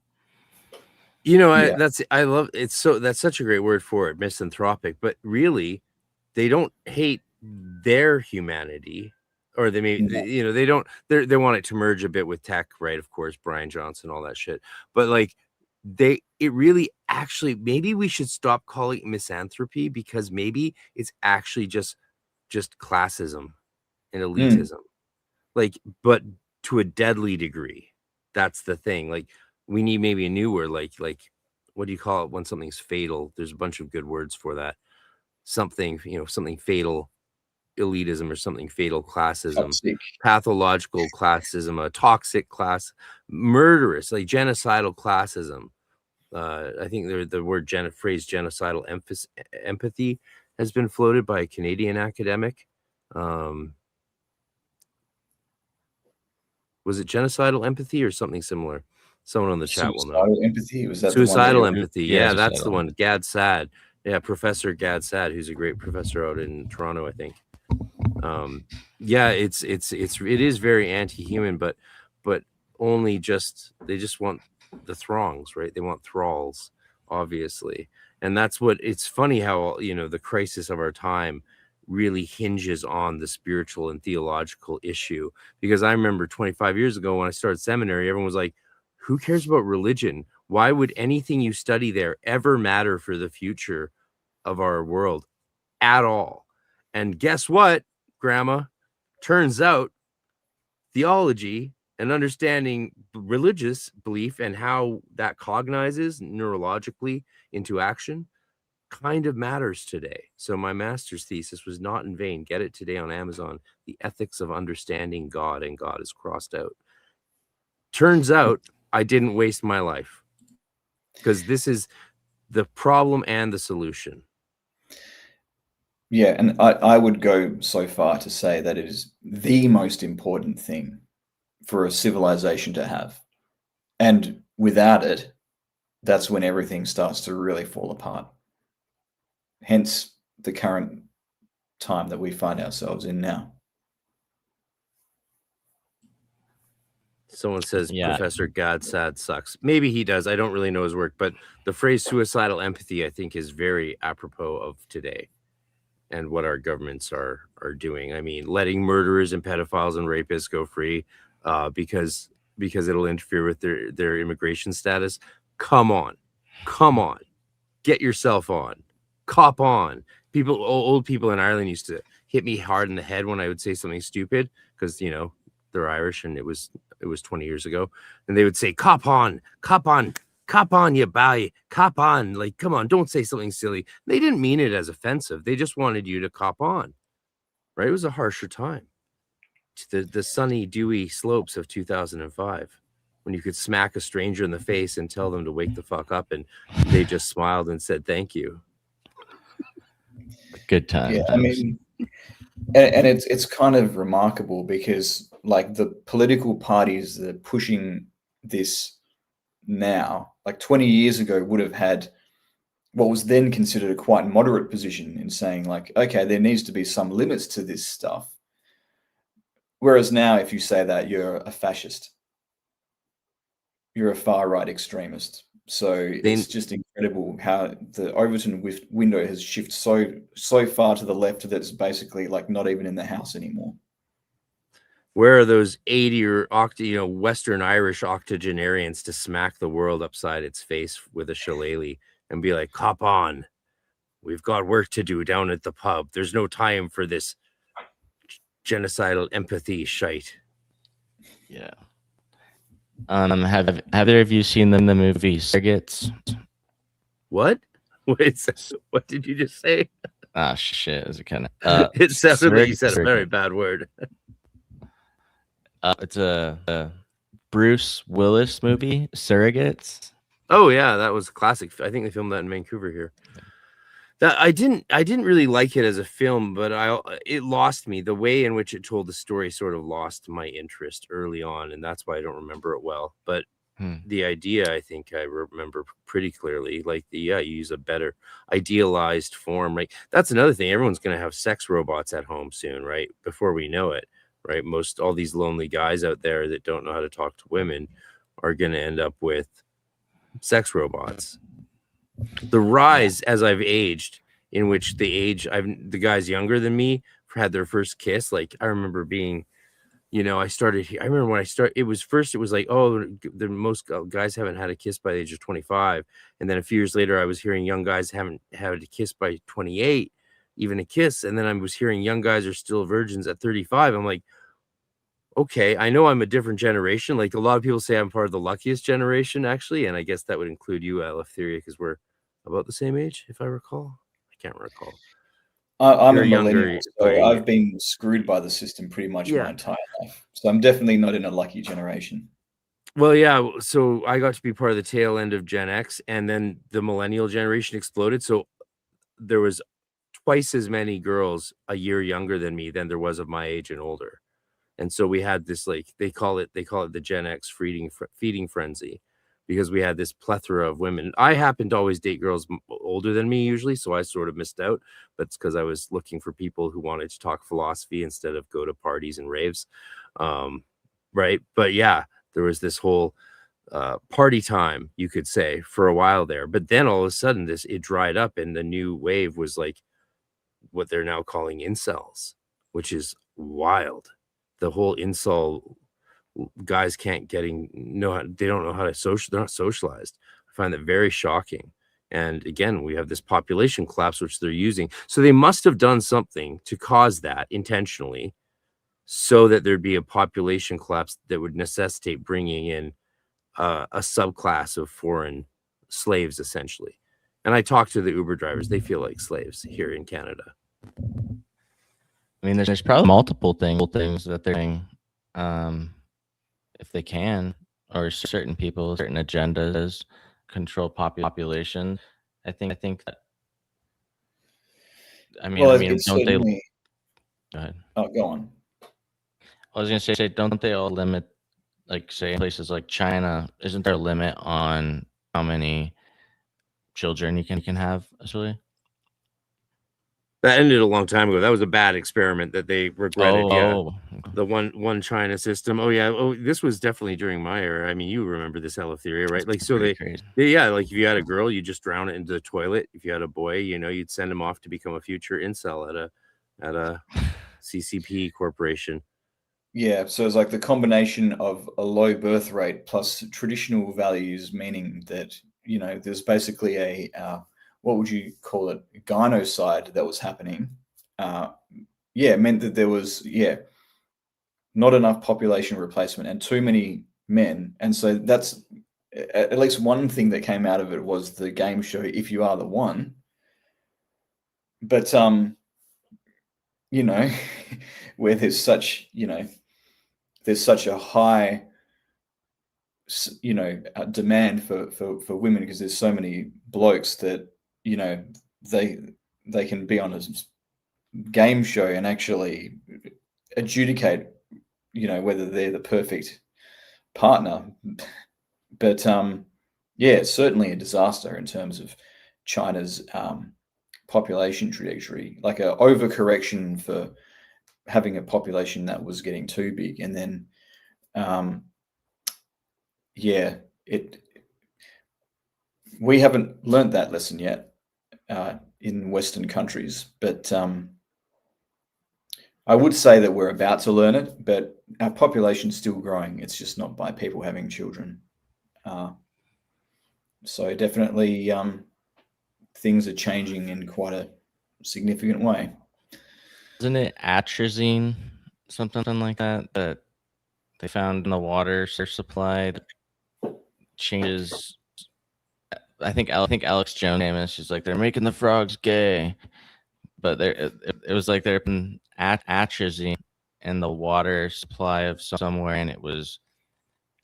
I love it. That's such a great word for it, misanthropic. But really, they don't hate their humanity, or they may, they don't. They want it to merge a bit with tech, right? Of course, Brian Johnson, all that shit. But like, it really actually, maybe we should stop calling it misanthropy, because maybe it's actually just classism and elitism, like, but to a deadly degree. That's the thing. Like, we need maybe a new word, like what do you call it when something's fatal? There's a bunch of good words for that. Something, something fatal elitism, or something fatal classism, toxic. Pathological classism, a toxic class, murderous, like genocidal classism. I think the word phrase genocidal empathy has been floated by a Canadian academic. Was it genocidal empathy or something similar? Someone on the chat will know. Suicidal empathy? Was that suicidal the one empathy? Yeah, that's the one. Gad Sad. Yeah, Professor Gad Sad, who's a great professor out in Toronto, I think. Yeah, it is very anti-human, but only they just want the throngs, right? They want thralls, obviously. And that's what, it's funny how, the crisis of our time really hinges on the spiritual and theological issue. Because I remember 25 years ago when I started seminary, everyone was like, who cares about religion? Why would anything you study there ever matter for the future of our world at all? And guess what, Grandma? Turns out theology and understanding religious belief and how that cognizes neurologically into action kind of matters today. So my master's thesis was not in vain. Get it today on Amazon. The Ethics of Understanding God, and God is crossed out. Turns out I didn't waste my life, because this is the problem and the solution. Yeah, and I would go so far to say that it is the most important thing for a civilization to have. And without it, that's when everything starts to really fall apart. Hence the current time that we find ourselves in now. Someone says Professor Godsad sucks. Maybe he does. I don't really know his work, but the phrase suicidal empathy, I think, is very apropos of today and what our governments are doing. I mean, letting murderers and pedophiles and rapists go free because it'll interfere with their immigration status. Come on. Get yourself on. cop on. Old people in Ireland used to hit me hard in the head when I would say something stupid, because they're Irish and it was 20 years ago, and they would say, cop on, you bally, cop on, like, come on, don't say something silly. They didn't mean it as offensive. They just wanted you to cop on, right? It was a harsher time. The sunny, dewy slopes of 2005, when you could smack a stranger in the face and tell them to wake the fuck up, and they just smiled and said thank you. Good time. Yeah, I mean, and it's kind of remarkable because like the political parties that are pushing this now, like 20 years ago, would have had what was then considered a quite moderate position in saying like, okay, there needs to be some limits to this stuff. Whereas now, if you say that, you're a fascist, you're a far right extremist. So it's just incredible how the Overton window has shifted so far to the left that it's basically like not even in the house anymore. Where are those 80 or Western Irish octogenarians to smack the world upside its face with a shillelagh and be like, cop on, we've got work to do down at the pub. There's no time for this genocidal empathy shite. Yeah. Have either of you seen the movie Surrogates? What? Wait, what did you just say? Ah, shit. Is it kind of? It sounded like you said a very bad word. It's a Bruce Willis movie, Surrogates. Oh yeah, that was classic. I think they filmed that in Vancouver here. That I didn't really like it as a film, but it lost me. The way in which it told the story sort of lost my interest early on, and that's why I don't remember it well. But the idea, I think I remember pretty clearly. Like you use a better idealized form, right? That's another thing. Everyone's going to have sex robots at home soon, right? Before we know it, right? All these lonely guys out there that don't know how to talk to women are going to end up with sex robots. The rise as I've aged, in which the guys younger than me had their first kiss. Like I remember being, I remember when it was like, oh, the most guys haven't had a kiss by the age of 25. And then a few years later, I was hearing young guys haven't had a kiss by 28, even a kiss. And then I was hearing young guys are still virgins at 35. I'm like, okay, I know I'm a different generation. Like a lot of people say I'm part of the luckiest generation, actually. And I guess that would include you, Eleftheria, because we're about the same age, if I recall. I can't recall. I'm a millennial, so I've been screwed by the system pretty much my entire life. So I'm definitely not in a lucky generation. Well, yeah. So I got to be part of the tail end of Gen X, and then the millennial generation exploded. So there was twice as many girls a year younger than me than there was of my age and older. And so we had this, like, they call it the Gen X feeding frenzy, because we had this plethora of women. I happened to always date girls older than me usually, so I sort of missed out, but it's because I was looking for people who wanted to talk philosophy instead of go to parties and raves. Right. But yeah, there was this whole party time, you could say, for a while there. But then all of a sudden it dried up, and the new wave was like what they're now calling incels, which is wild. The whole incel guys they don't know how to they're not socialized. I find that very shocking. And again, we have this population collapse, which they're using. So they must have done something to cause that intentionally, so that there'd be a population collapse that would necessitate bringing in a subclass of foreign slaves, essentially. And I talked to the Uber drivers. They feel like slaves here in Canada. I mean, there's probably multiple things that they're doing, if they can, or certain people, certain agendas, control population. I think that. Don't they? Go ahead. Oh, go on. I was gonna say, don't they all limit, like, say, in places like China, isn't there a limit on how many children you can have, actually? That ended a long time ago. That was a bad experiment that they regretted. Oh. The one China system. Oh yeah. Oh, this was definitely during my era. I mean, you remember this Eleftheria, right? Like, so like if you had a girl, you just drown it into the toilet. If you had a boy, you'd send him off to become a future incel at a CCP corporation. Yeah, so it's like the combination of a low birth rate plus traditional values, meaning that there's basically a what would you call it, gynocide that was happening, it meant that there was not enough population replacement and too many men. And so that's at least one thing that came out of it, was the game show If You Are the One. But where there's such a high demand for women, because there's so many blokes that they can be on a game show and actually adjudicate whether they're the perfect partner. But it's certainly a disaster in terms of China's population trajectory, like a overcorrection for having a population that was getting too big. And then we haven't learned that lesson yet in Western countries, but I would say that we're about to learn it, but our population's still growing. It's just not by people having children. So definitely things are changing in quite a significant way. Isn't it atrazine, something like that, that they found in the water supply that changes? I think Alex Jones, she's like, they're making the frogs gay, but it was like they're putting atrazine in the water supply of somewhere, and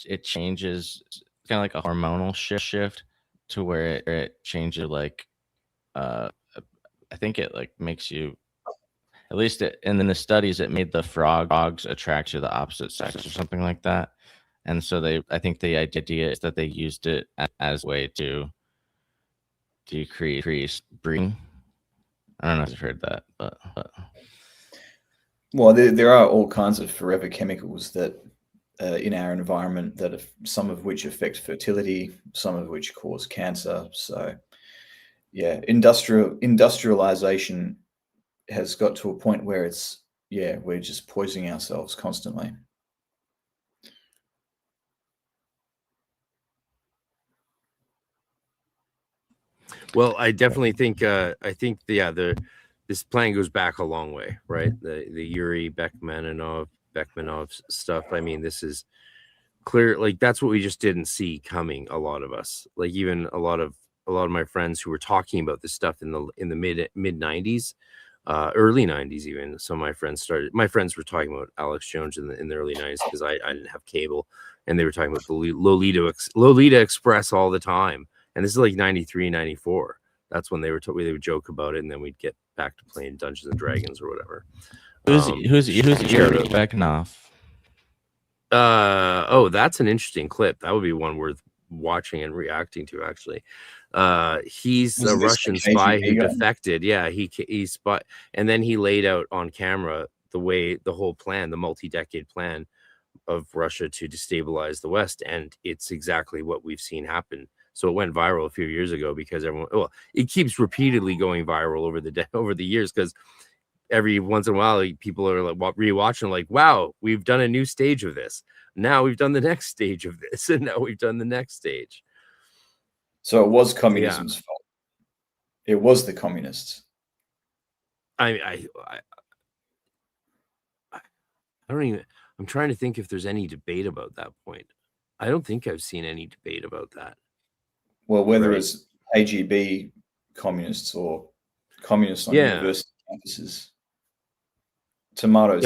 it changes, kind of like a hormonal shift to where it changes, like I think it like makes you, at least and in the studies, it made the frogs attract to the opposite sex or something like that. And so I think the idea is that they used it as a way to decrease breeding. I don't know if you've heard that, but. Well, there are all kinds of forever chemicals that in our environment that some of which affect fertility, some of which cause cancer. So, industrialization has got to a point where we're just poisoning ourselves constantly. Well, I definitely think this plan goes back a long way, right? The Yuri Bekmanov stuff. I mean, this is clear. Like, that's what we just didn't see coming. A lot of us, like even a lot of my friends who were talking about this stuff in the mid 90s, early 90s, even. Some of my friends were talking about Alex Jones in the early 90s, because I didn't have cable, and they were talking about the Lolita Express all the time. And this is like 93, 94. That's when they would joke about it, and then we'd get back to playing Dungeons and Dragons or whatever. Who's Yuri Bekmanov? That's an interesting clip. That would be one worth watching and reacting to, actually. He's a Russian spy who defected. Yeah, he's spy, and then he laid out on camera the whole plan, the multi-decade plan of Russia to destabilize the West, and it's exactly what we've seen happen. So it went viral a few years ago because it keeps repeatedly going viral over the years, because every once in a while people are like rewatching, like, wow, we've done a new stage of this. Now we've done the next stage of this, and now we've done the next stage. So it was communism's fault. It was the communists. I don't even. I'm trying to think if there's any debate about that point. I don't think I've seen any debate about that. Well, whether it's AGB communists or communists on university campuses, tomatoes.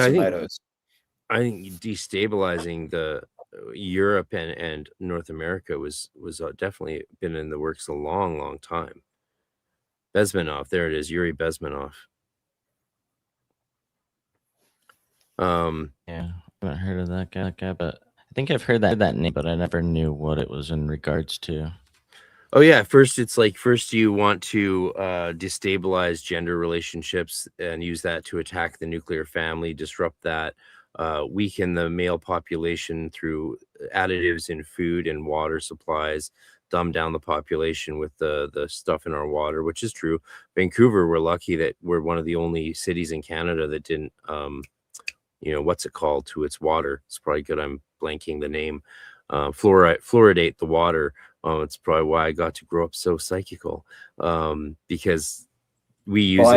I think destabilizing the Europe and North America was definitely been in the works a long time. Bezmenov, there it is, Yuri Bezmenov. I haven't heard of that guy, but I think I've heard that name, but I never knew what it was in regards to. Oh yeah, first you want to destabilize gender relationships and use that to attack the nuclear family, disrupt that, weaken the male population through additives in food and water supplies, dumb down the population with the stuff in our water, which is true. Vancouver, we're lucky that we're one of the only cities in Canada that didn't, what's it called to its water? It's probably good I'm blanking the name. Fluoridate the water It's probably why I got to grow up so psychical, because we use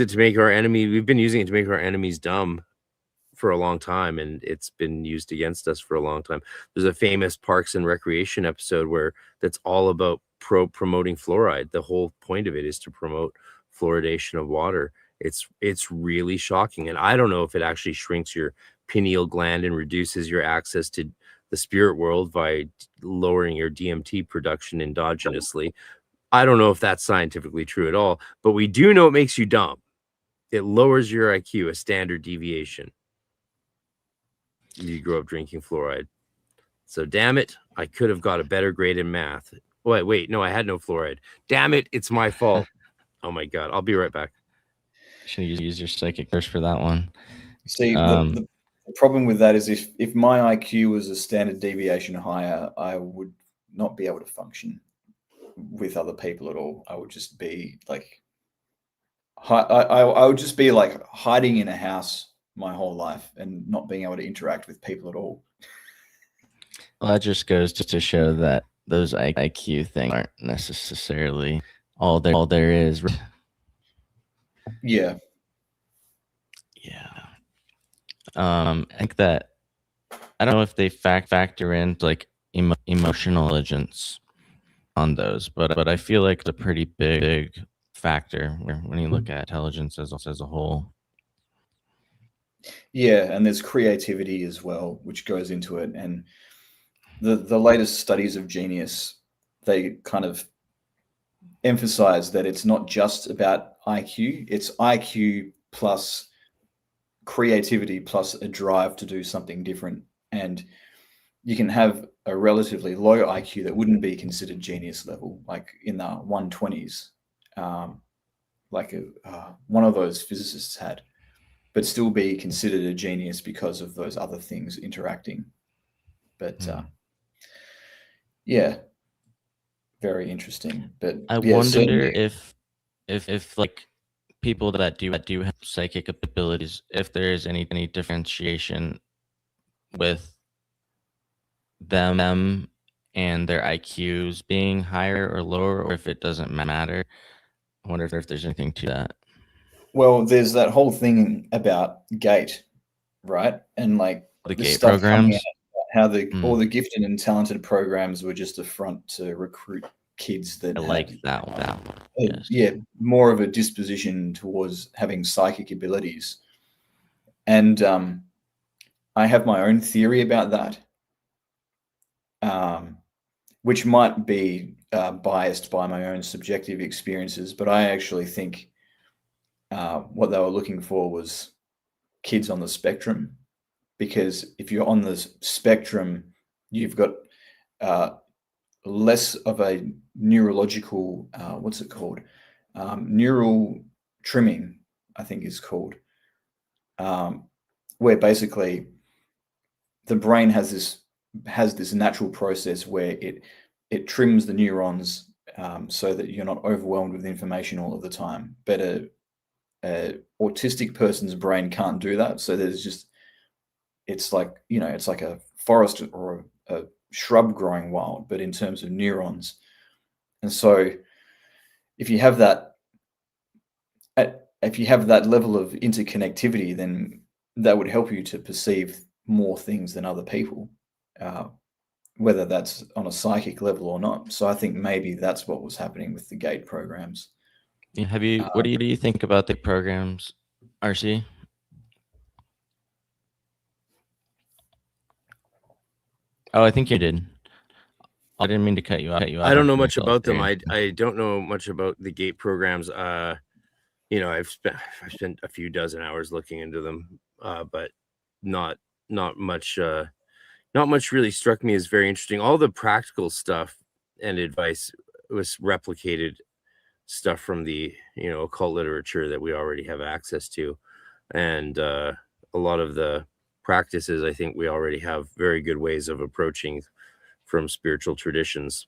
it to make our enemy. We've been using it to make our enemies dumb for a long time, and it's been used against us for a long time. There's a famous Parks and Recreation episode where that's all about promoting fluoride. The whole point of it is to promote fluoridation of water. It's really shocking, and I don't know if it actually shrinks your pineal gland and reduces your access to the spirit world by lowering your DMT production endogenously. I don't know if that's scientifically true at all, but we do know it makes you dumb. It lowers your IQ, a standard deviation. You grow up drinking fluoride. So damn it, I could have got a better grade in math. Wait, no, I had no fluoride. Damn it, it's my fault. Oh my God, I'll be right back. Should use your psychic curse for that one. See, the problem with that is if my IQ was a standard deviation higher, I would not be able to function with other people at all. I would just be like, I would just be like hiding in a house my whole life and not being able to interact with people at all. Well, that just goes to show that those IQ things aren't necessarily all there is. Yeah. I think that I don't know if they factor in like emotional intelligence on those, but I feel like it's a pretty big factor when you look at intelligence as a whole. Yeah, and there's creativity as well, which goes into it. And the latest studies of genius, they kind of emphasize that it's not just about IQ, it's IQ plus creativity plus a drive to do something different. And you can have a relatively low IQ that wouldn't be considered genius level, like in the 120s, like one of those physicists had, but still be considered a genius because of those other things interacting. But yeah, very interesting. But I yeah, wonder certainly, if like people that do have psychic abilities, if there is any differentiation with them and their IQs being higher or lower, or if it doesn't matter. I wonder if there's anything to that. well, there's that whole thing about GATE, right? And like The this GATE stuff coming programs? out, how all the gifted and talented programs were just a front to recruit kids that I like that one. Yeah, more of a disposition towards having psychic abilities. And I have my own theory about that, which might be biased by my own subjective experiences, but I actually think what they were looking for was kids on the spectrum, because if you're on the spectrum, you've got less of a neurological, what's it called? Neural trimming, I think is called, where basically the brain has this natural process where it trims the neurons so that you're not overwhelmed with information all of the time. But a autistic person's brain can't do that. So it's like a forest or a shrub growing wild, but in terms of neurons. And so if you have that level of interconnectivity, then that would help you to perceive more things than other people, whether that's on a psychic level or not. So I think maybe that's what was happening with the GATE programs. Have you? What do you think about the programs, RC? Oh, I think you did. I didn't mean to cut you off. I don't know much about them. I don't know much about the GATE programs. I've spent a few dozen hours looking into them, but not much. Not much really struck me as very interesting. All the practical stuff and advice was replicated stuff from the occult literature that we already have access to, and a lot of the practices I think we already have very good ways of approaching from spiritual traditions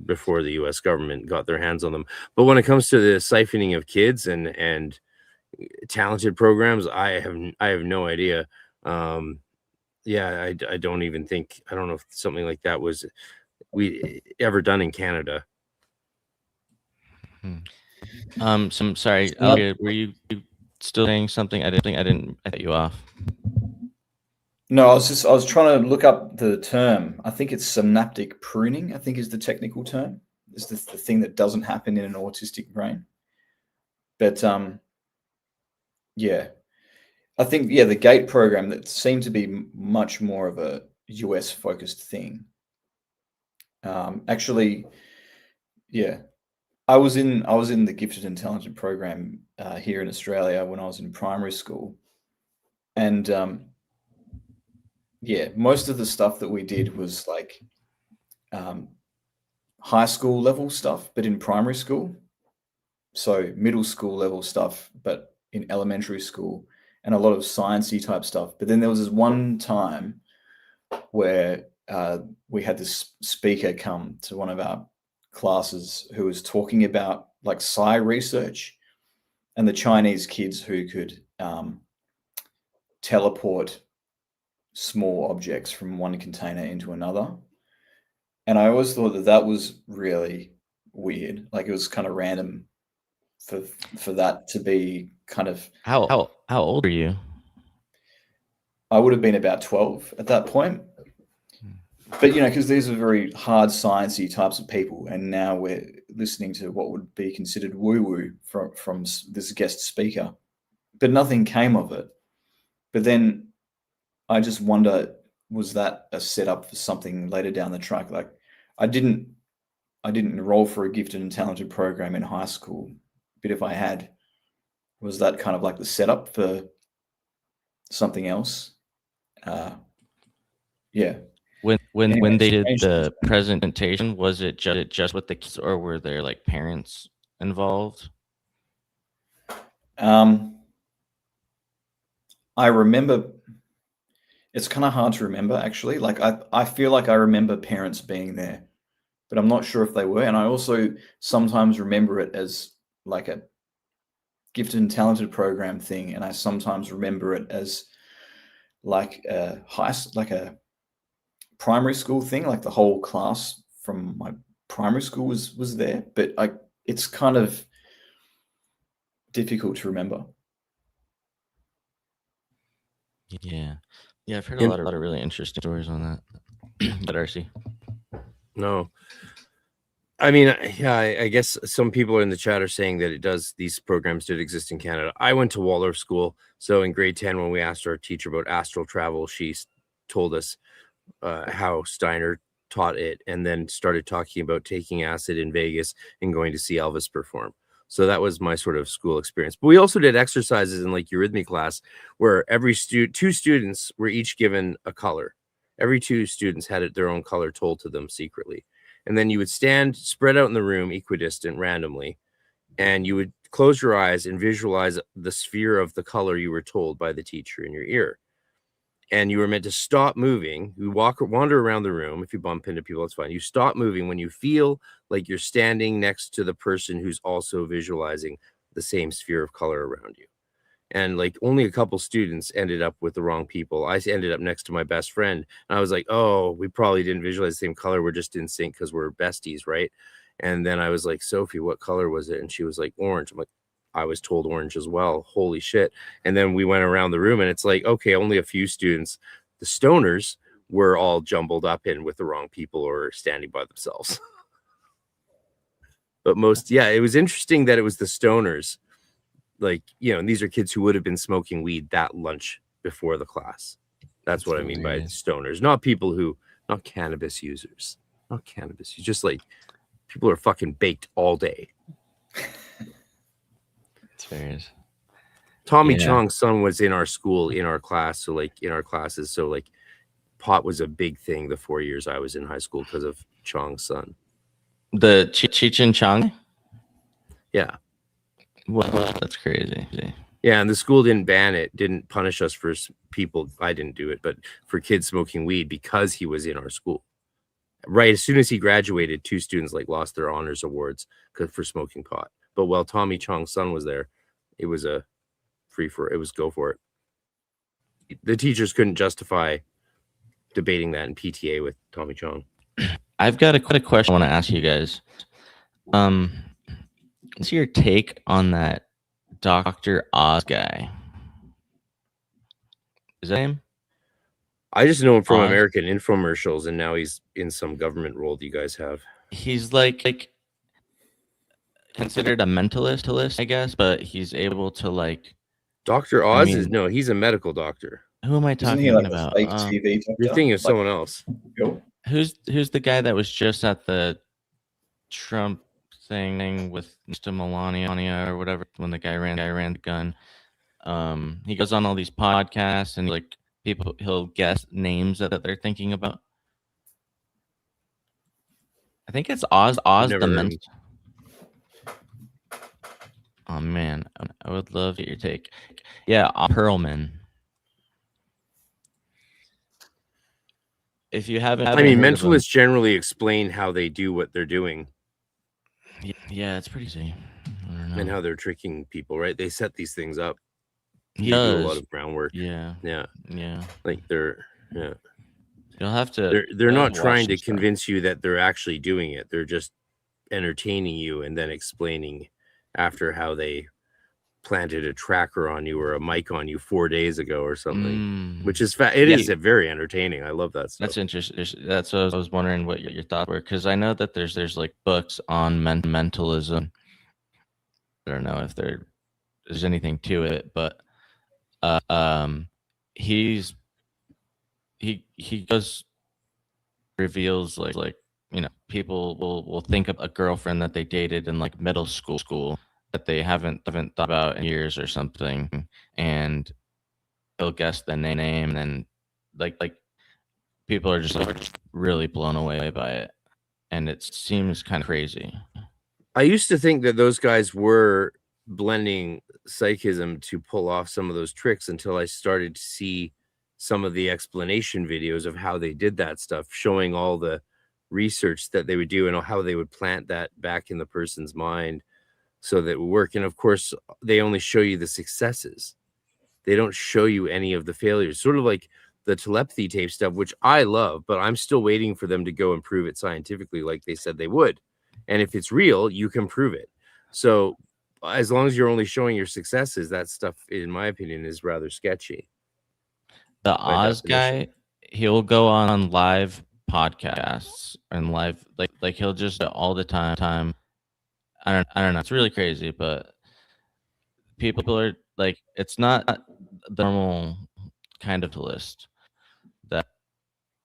before the U.S. government got their hands on them. But when it comes to the siphoning of kids and talented programs, I have no idea. I don't even think, I don't know if something like that was we ever done in Canada. So I'm sorry, Elliot, were you still saying something? I didn't cut you off. No, I was trying to look up the term. I think it's synaptic pruning, I think is the technical term. It's the thing that doesn't happen in an autistic brain. But yeah, I think, the GATE program, that seemed to be much more of a US focused thing. Actually, yeah, I was in the gifted and talented program here in Australia when I was in primary school. And yeah, most of the stuff that we did was like high school level stuff, but in primary school. So middle school level stuff, but in elementary school, and a lot of sciencey type stuff. But then there was this one time where we had this speaker come to one of our classes who was talking about like psi research and the Chinese kids who could teleport small objects from one container into another. And I always thought that was really weird. Like it was kind of random for that to be kind of. How old are you? I would have been about 12 at that point. But because these are very hard sciencey types of people, and now we're listening to what would be considered woo-woo from this guest speaker, but nothing came of it. But then I just wonder, was that a setup for something later down the track? Like I didn't enroll for a gifted and talented program in high school, but if I had, was that kind of like the setup for something else? Yeah. When they did the presentation, was it just with the kids, or were there like parents involved? I remember, it's kind of hard to remember actually. Like I feel like I remember parents being there, but I'm not sure if they were. And I also sometimes remember it as like a gifted and talented program thing, and I sometimes remember it as like a primary school thing, like the whole class from my primary school was there, but it's kind of difficult to remember. Yeah, I've heard a lot of really interesting stories on that. But RC, no, I mean, yeah, I guess some people in the chat are saying that these programs did exist in Canada. I went to Waldorf school, so in grade 10, when we asked our teacher about astral travel, she told us how Steiner taught it, and then started talking about taking acid in Vegas and going to see Elvis perform. So that was my sort of school experience. But we also did exercises in like eurythmy class where every two students were each given a color. Every two students had their own color told to them secretly. And then you would stand spread out in the room equidistant randomly, and you would close your eyes and visualize the sphere of the color you were told by the teacher in your ear. And you were meant to stop moving. You wander around the room. If you bump into people, that's fine. You stop moving when you feel like you're standing next to the person who's also visualizing the same sphere of color around you. And like only a couple students ended up with the wrong people. I ended up next to my best friend, and I was like, oh, we probably didn't visualize the same color. We're just in sync because we're besties, right? And then I was like, Sophie, what color was it? And she was like, orange. I'm like, I was told orange as well. Holy shit. And then we went around the room, and it's like, okay, only a few students. The stoners were all jumbled up in with the wrong people or standing by themselves. But it was interesting that it was the stoners. Like, and these are kids who would have been smoking weed that lunch before the class. That's what I mean by stoners. Not cannabis users. Not cannabis. Just like people who are fucking baked all day. Tommy Chong's son was in our school, in our class. So like in our classes. So like pot was a big thing the 4 years I was in high school because of Chong's son. The Cheech and Chong? Yeah. Well, that's crazy. Yeah, and the school didn't ban it, didn't punish us for people. I didn't do it, but for kids smoking weed because he was in our school. Right as soon as he graduated, 2 students like lost their honors awards for smoking pot. But while Tommy Chong's son was there, it was a go for it. The teachers couldn't justify debating that in PTA with Tommy Chong. I've got a question I want to ask you guys. What's your take on that Dr. Oz guy? Is that him? I just know him from Oz? American infomercials, and now he's in some government role that you guys have. He's like considered a mentalist, I guess, but he's able to like. Dr. Oz is no, he's a medical doctor. Who am I Isn't talking he like about? a fake TV doctor? You're thinking of Like, someone else. Who's the guy that was just at the Trump thing with Mr. Melania or whatever when the guy ran the gun? He goes on all these podcasts and like he'll guess names that they're thinking about. I think it's Oz the mental. Oh man, I would love to get your take. Yeah, Perlman. If you haven't, I mean, mentalists generally explain how they do what they're doing. Yeah, it's pretty easy. And how they're tricking people, right? They set these things up. He They does. do a lot of groundwork. Yeah. Like they're You'll have to. They're not trying to convince you that they're actually doing it. They're just entertaining you and then explaining after how they planted a tracker on you or a mic on you 4 days ago or something, which is it is very entertaining. I love that stuff. That's interesting. That's what I was wondering what your thoughts were, because I know that there's like books on mentalism. I don't know if there's anything to it, but he goes reveals like you know, people will think of a girlfriend that they dated in like middle school that they haven't thought about in years or something, and he'll guess the name, and like people are just like really blown away by it, and it seems kind of crazy. I used to think that those guys were blending psychism to pull off some of those tricks until I started to see some of the explanation videos of how they did that stuff, showing all the research that they would do and how they would plant that back in the person's mind so that it would work. And of course, they only show you the successes. They don't show you any of the failures, sort of like the telepathy tape stuff, which I love, but I'm still waiting for them to go and prove it scientifically like they said they would. And if it's real, you can prove it. So as long as you're only showing your successes, that stuff, in my opinion, is rather sketchy. The Oz guy, he'll go on live podcasts and live like he'll just all the time. I don't know. It's really crazy, but people are like, it's not the normal kind of list. That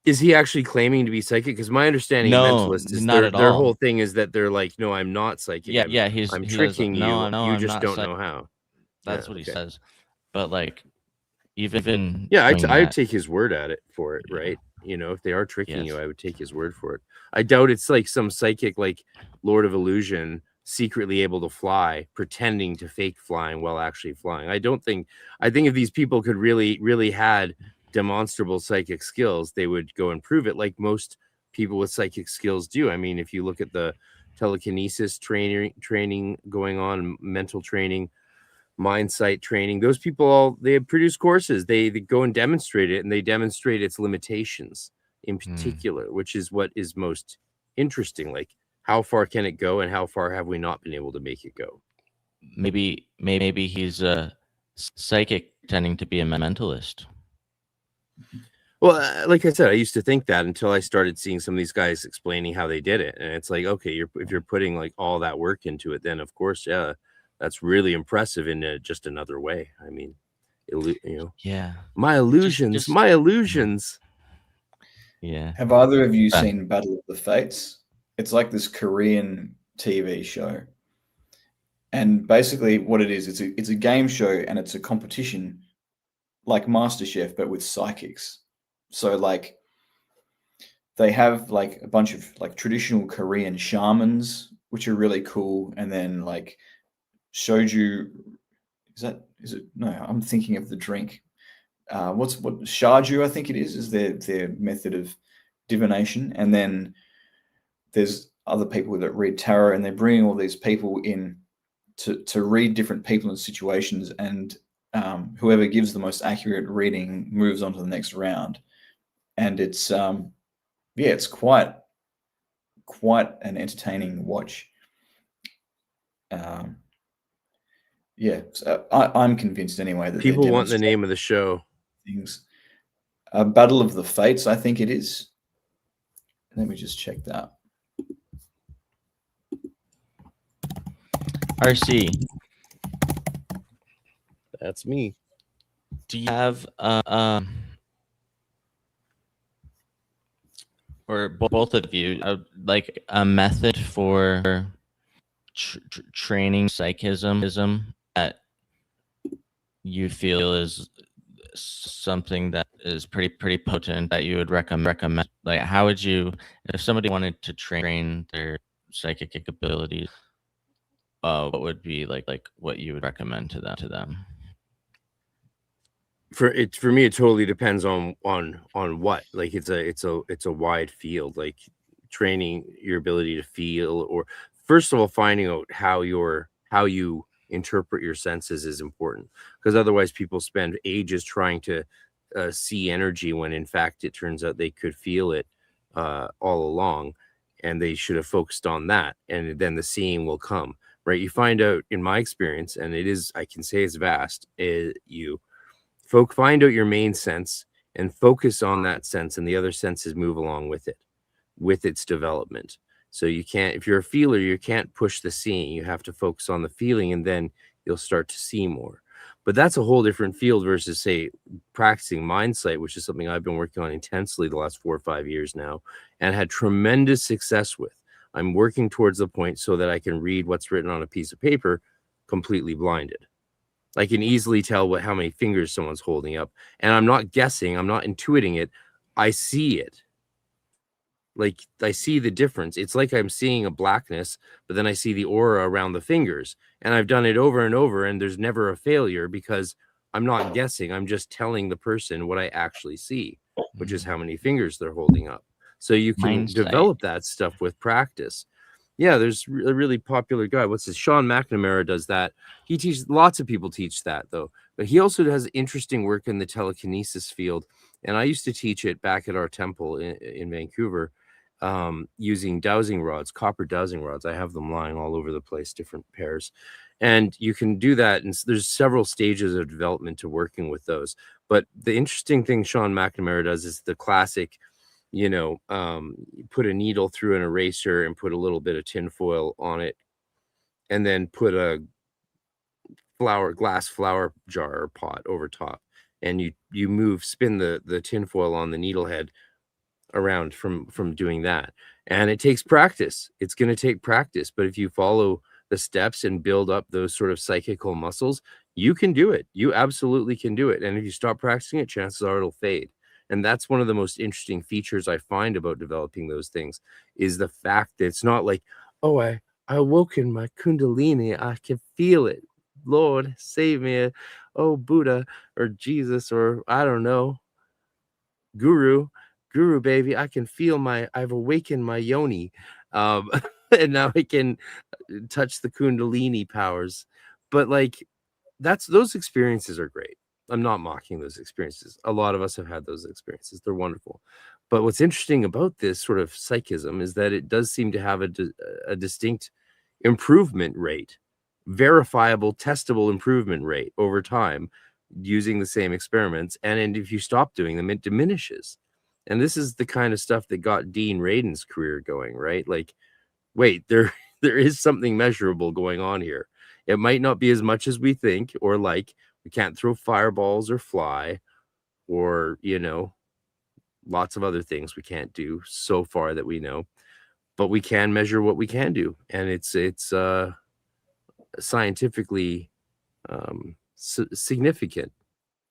is he actually claiming to be psychic? Because my understanding of mentalist is not at their all. whole thing is that they're like, no, I'm not psychic. I'm tricking you. You just don't know how. That's what he says. But like, even I would take his word at it for it, right? You know, if they are tricking you, I would take his word for it. I doubt it's like some psychic, like Lord of Illusion, secretly able to fly, pretending to fake flying while actually flying. I think if these people could really had demonstrable psychic skills, they would go and prove it, like most people with psychic skills do. I mean, if you look at the telekinesis training going on, mental training, mind sight training, those people they produce courses. They go and demonstrate it, and they demonstrate its limitations in particular, which is what is most interesting. Like, how far can it go, and how far have we not been able to make it go? Maybe he's a psychic pretending to be a mentalist. Well, like I said, I used to think that until I started seeing some of these guys explaining how they did it, and it's like, okay, if you're putting like all that work into it, then of course, yeah, that's really impressive in just another way. I mean, you know, my illusions, my illusions. Yeah. Have either of you seen Battle of the Fates? It's like this Korean TV show, and basically what it is, it's a game show, and it's a competition like MasterChef, but with psychics. So like they have like a bunch of like traditional Korean shamans, which are really cool, and then like shoju, no, I'm thinking of the drink. What shaju, I think it is their method of divination. And then there's other people that read tarot, and they're bringing all these people in to read different people and situations, and whoever gives the most accurate reading moves on to the next round. And it's it's quite quite an entertaining watch. Yeah, so I'm convinced anyway that people want the name of the show. Things. Battle of the Fates, I think it is. Let me just check that. RC. That's me. Do you have or both of you like a method for training psychism that you feel is something that is pretty potent that you would recommend? Like, how would you, if somebody wanted to train their psychic abilities, what would be like what you would recommend to them? For me, it totally depends on what. Like, it's a wide field. Like, training your ability to feel, or first of all, finding out how you interpret your senses is important, because otherwise people spend ages trying to see energy when in fact it turns out they could feel it all along, and they should have focused on that, and then the seeing will come, right? You find out, in my experience, and it is, I can say it's vast, you find out your main sense and focus on that sense, and the other senses move along with it, with its development. So you can't, if you're a feeler, you can't push the seeing. You have to focus on the feeling, and then you'll start to see more. But that's a whole different field versus, say, practicing mind sight, which is something I've been working on intensely the last 4 or 5 years now, and had tremendous success with. I'm working towards the point so that I can read what's written on a piece of paper completely blinded. I can easily tell how many fingers someone's holding up, and I'm not guessing, I'm not intuiting it. I see it. Like, I see the difference. It's like I'm seeing a blackness, but then I see the aura around the fingers, and I've done it over and over, and there's never a failure, because I'm not guessing. I'm just telling the person what I actually see, which is how many fingers they're holding up. So you can develop that stuff with practice. Yeah, there's a really popular guy. What's his? Sean McNamara does that. He teaches, lots of people teach that though, but he also does interesting work in the telekinesis field. And I used to teach it back at our temple in Vancouver, using dowsing rods, copper dowsing rods. I have them lying all over the place, different pairs. And you can do that. And there's several stages of development to working with those. But the interesting thing Sean McNamara does is the classic, you know, put a needle through an eraser and put a little bit of tinfoil on it, and then put a glass flower jar or pot over top, and you spin the tinfoil on the needle head around from doing that. And it takes practice. It's going to take practice, but if you follow the steps and build up those sort of psychical muscles, you can do it. You absolutely can do it. And if you stop practicing it, chances are it'll fade. And that's one of the most interesting features I find about developing those things, is the fact that it's not like, oh, I awoke in my kundalini, I can feel it. Lord, save me. Oh, Buddha or Jesus, or I don't know, Guru baby, I can feel I've awakened my yoni. And now I can touch the kundalini powers. But like, those experiences are great. I'm not mocking those experiences. A lot of us have had those experiences. They're wonderful. But what's interesting about this sort of psychism is that it does seem to have a distinct improvement rate, verifiable, testable improvement rate over time using the same experiments. And if you stop doing them, it diminishes. And this is the kind of stuff that got Dean Radin's career going, right? Like, wait, there is something measurable going on here. It might not be as much as we think, or like, we can't throw fireballs or fly, or, you know, lots of other things we can't do so far that we know, but we can measure what we can do. And it's scientifically significant,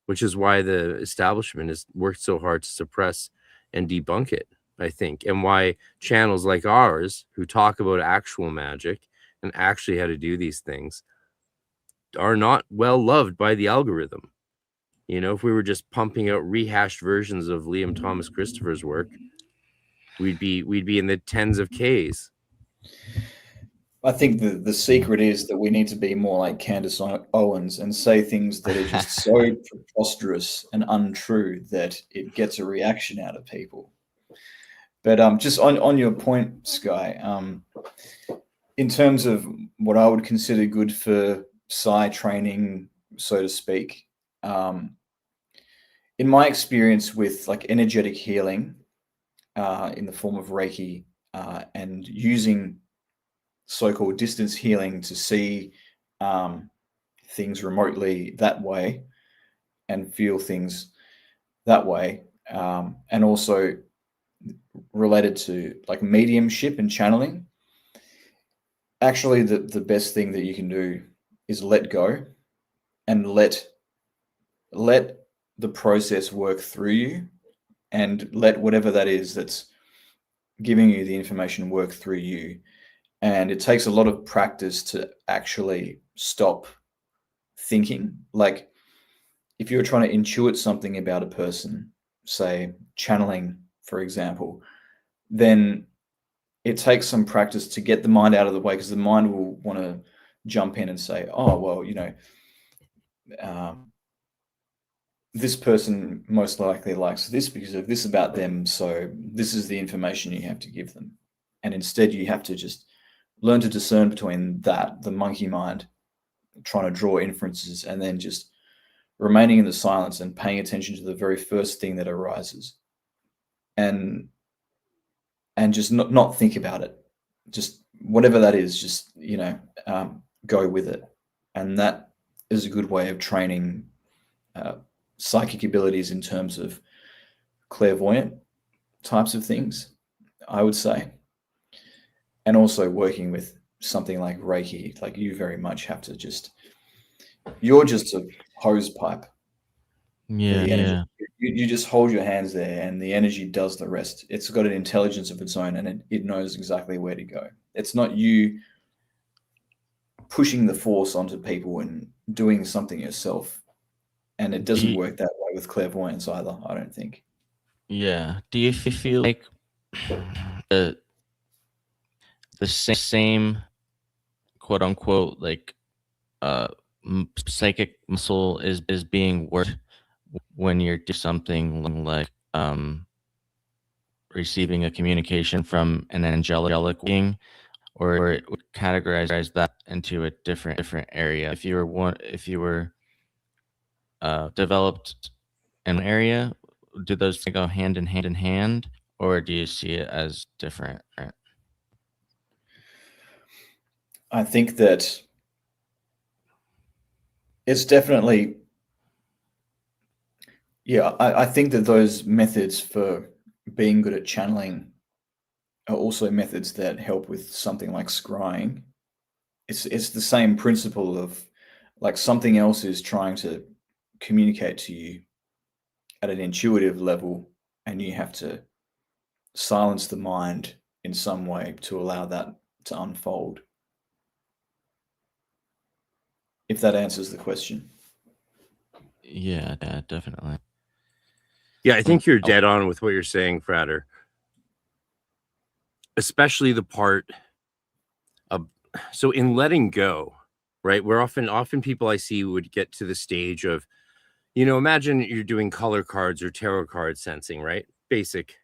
which is why the establishment has worked so hard to suppress and debunk it, I think, and why channels like ours, who talk about actual magic and actually how to do these things, are not well loved by the algorithm. You know, if we were just pumping out rehashed versions of Liam Thomas Christopher's work, we'd be in the tens of Ks. I think the secret is that we need to be more like Candace Owens and say things that are just so preposterous and untrue that it gets a reaction out of people. But just on your point, Sky, in terms of what I would consider good for psi training, so to speak, in my experience with like energetic healing in the form of Reiki and using so-called distance healing to see things remotely that way and feel things that way, and also related to like mediumship and channeling, actually the best thing that you can do is let go and let the process work through you, and let whatever that is that's giving you the information work through you. And it takes a lot of practice to actually stop thinking. Like if you're trying to intuit something about a person, say channeling, for example, then it takes some practice to get the mind out of the way, because the mind will want to jump in and say, oh, well, you know, this person most likely likes this because of this about them, so this is the information you have to give them. And instead you have to just learn to discern between that, the monkey mind trying to draw inferences, and then just remaining in the silence and paying attention to the very first thing that arises, and just not think about it. Just whatever that is, just, you know, go with it. And that is a good way of training psychic abilities in terms of clairvoyant types of things, I would say. And also working with something like Reiki, like you very much have to just, you're just a hose pipe. Yeah. You just hold your hands there and the energy does the rest. It's got an intelligence of its own, and it knows exactly where to go. It's not you pushing the force onto people and doing something yourself. And it doesn't work that way with clairvoyance either, I don't think. Yeah. Do you feel like the same quote unquote like psychic muscle is being worked when you're doing something like receiving a communication from an angelic being, or it would categorize that into a different area? If you were developed in an area, do those go hand in hand, or do you see it as different? I think that it's definitely, yeah, I think that those methods for being good at channeling are also methods that help with something like scrying. It's the same principle of like something else is trying to communicate to you at an intuitive level, and you have to silence the mind in some way to allow that to unfold. If that answers the question. Yeah, definitely. Yeah, I think you're dead on with what you're saying, Frater. Especially the part of, so in letting go, right? Where often people I see would get to the stage of, you know, imagine you're doing color cards or tarot card sensing, right? Basic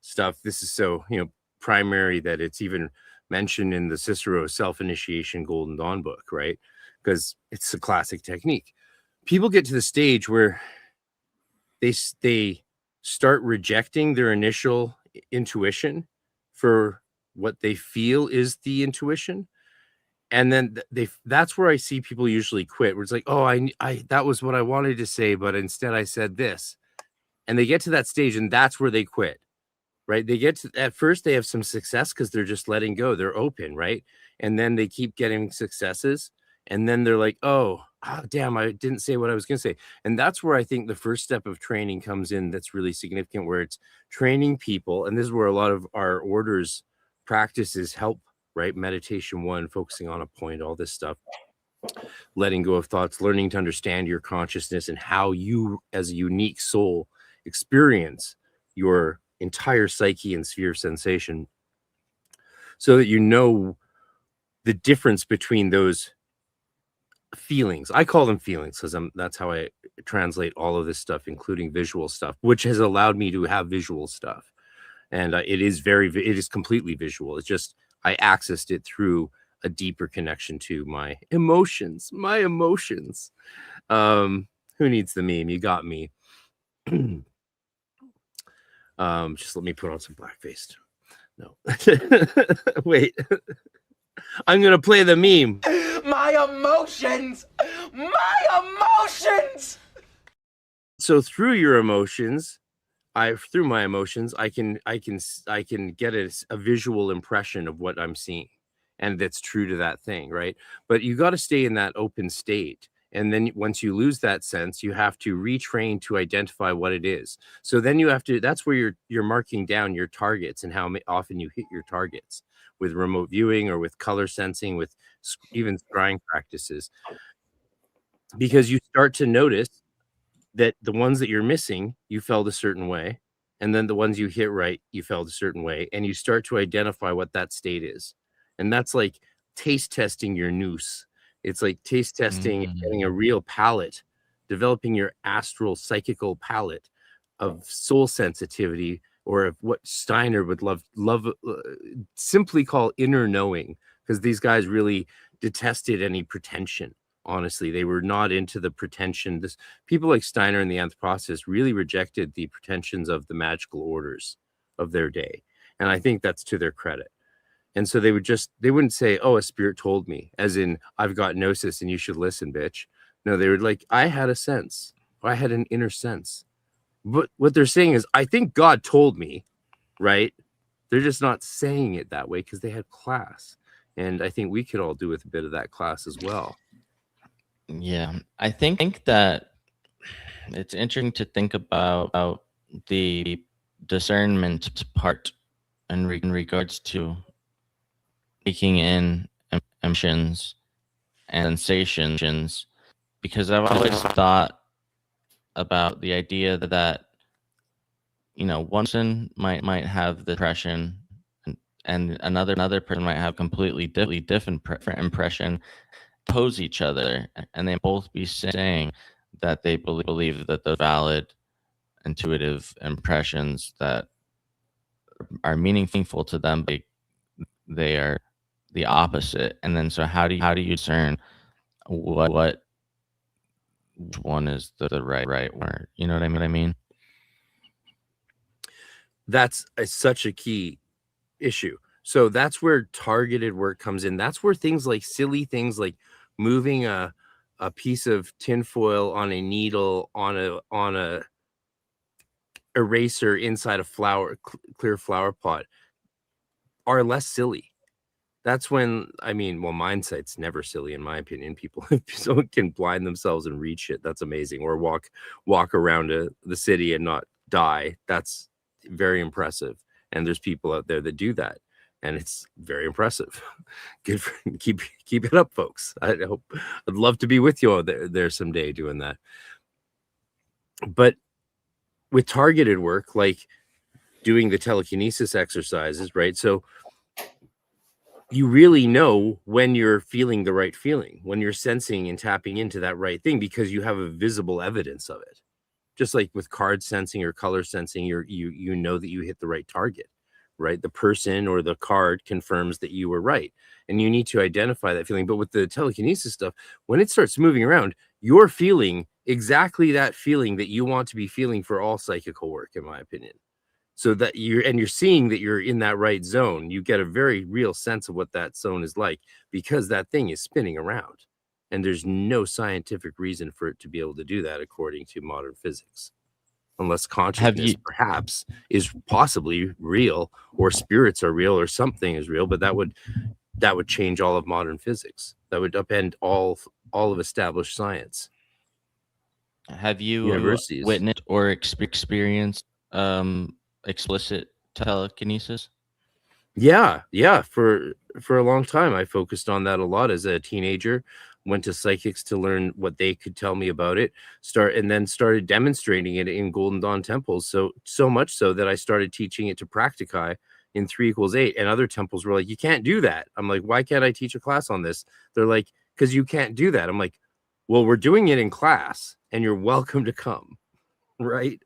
stuff. This is so, you know, primary that it's even mentioned in the Cicero Self-Initiation Golden Dawn book, right? Because it's a classic technique. People get to the stage where they start rejecting their initial intuition for what they feel is the intuition. And then that's where I see people usually quit, where it's like, oh, I that was what I wanted to say, but instead I said this. And they get to that stage, and that's where they quit, right? They get to, at first they have some success because they're just letting go, they're open, right? And then they keep getting successes, and then they're like, oh damn, I didn't say what I was going to say. And that's where I think the first step of training comes in. That's really significant, where it's training people. And this is where a lot of our orders practices help, right? Meditation 1, focusing on a point, all this stuff, letting go of thoughts, learning to understand your consciousness and how you as a unique soul experience your entire psyche and sphere of sensation, so that you know the difference between those feelings. I call them feelings because that's how I translate all of this stuff, including visual stuff, which has allowed me to have visual stuff. And it is completely visual. It's just I accessed it through a deeper connection to my emotions. Who needs the meme? You got me. Just let me put on some blackface. No. Wait. I'm gonna play the meme. My emotions! My emotions! So through your emotions, through my emotions, I can get a visual impression of what I'm seeing, and that's true to that thing, right? But you got to stay in that open state. And then once you lose that sense, you have to retrain to identify what it is. So then you have to, that's where you're marking down your targets and how often you hit your targets with remote viewing or with color sensing, with even scrying practices. Because you start to notice that the ones that you're missing, you felt a certain way. And then the ones you hit right, you felt a certain way. And you start to identify what that state is. And that's like taste testing your noose. It's like taste testing and getting a real palette, developing your astral psychical palette of soul sensitivity, or of what Steiner would love simply call inner knowing, because these guys really detested any pretension. Honestly, they were not into the pretension. People like Steiner and the Anthropocists really rejected the pretensions of the magical orders of their day. And I think that's to their credit. And so they wouldn't say, oh, a spirit told me, as in, I've got gnosis and you should listen, bitch. No, they were like, I had a sense. I had an inner sense. But what they're saying is, I think God told me, right? They're just not saying it that way because they had class. And I think we could all do with a bit of that class as well. Yeah, I think that it's interesting to think about the discernment part in regards to taking in emotions and sensations, because I've always thought about the idea that one person might have the impression, and another person might have completely different impression, oppose each other, and they both be saying that they believe that the valid intuitive impressions that are meaningful to them, they are the opposite. And then so how do you discern what one is the right word? You know what I mean? That's such a key issue. So that's where targeted work comes in. That's where silly things like moving a piece of tinfoil on a needle on a eraser inside a clear flower pot are less silly. That's when, mindsight's never silly, in my opinion. People, if someone can blind themselves and read shit, that's amazing. Or walk around the city and not die. That's very impressive. And there's people out there that do that, and it's very impressive. Good for, keep it up, folks. I'd love to be with you all there someday doing that. But with targeted work, like doing the telekinesis exercises, right? So you really know when you're feeling the right feeling, when you're sensing and tapping into that right thing, because you have a visible evidence of it. Just like with card sensing or color sensing, you know that you hit the right target, right? The person or the card confirms that you were right, and you need to identify that feeling. But with the telekinesis stuff, when it starts moving around, you're feeling exactly that feeling that you want to be feeling for all psychical work, in my opinion. So that you're seeing that you're in that right zone. You get a very real sense of what that zone is like, because that thing is spinning around, and there's no scientific reason for it to be able to do that according to modern physics, unless consciousness perhaps is possibly real, or spirits are real, or something is real. But that would change all of modern physics. That would upend all of established science. Have you Universities witnessed or experienced explicit telekinesis? Yeah. For a long time, I focused on that a lot as a teenager. Went to psychics to learn what they could tell me about it. Started demonstrating it in Golden Dawn temples. So much so that I started teaching it to practici in 3=8, and other temples were like, "You can't do that." I'm like, "Why can't I teach a class on this?" They're like, "Because you can't do that." I'm like, "Well, we're doing it in class, and you're welcome to come." Right.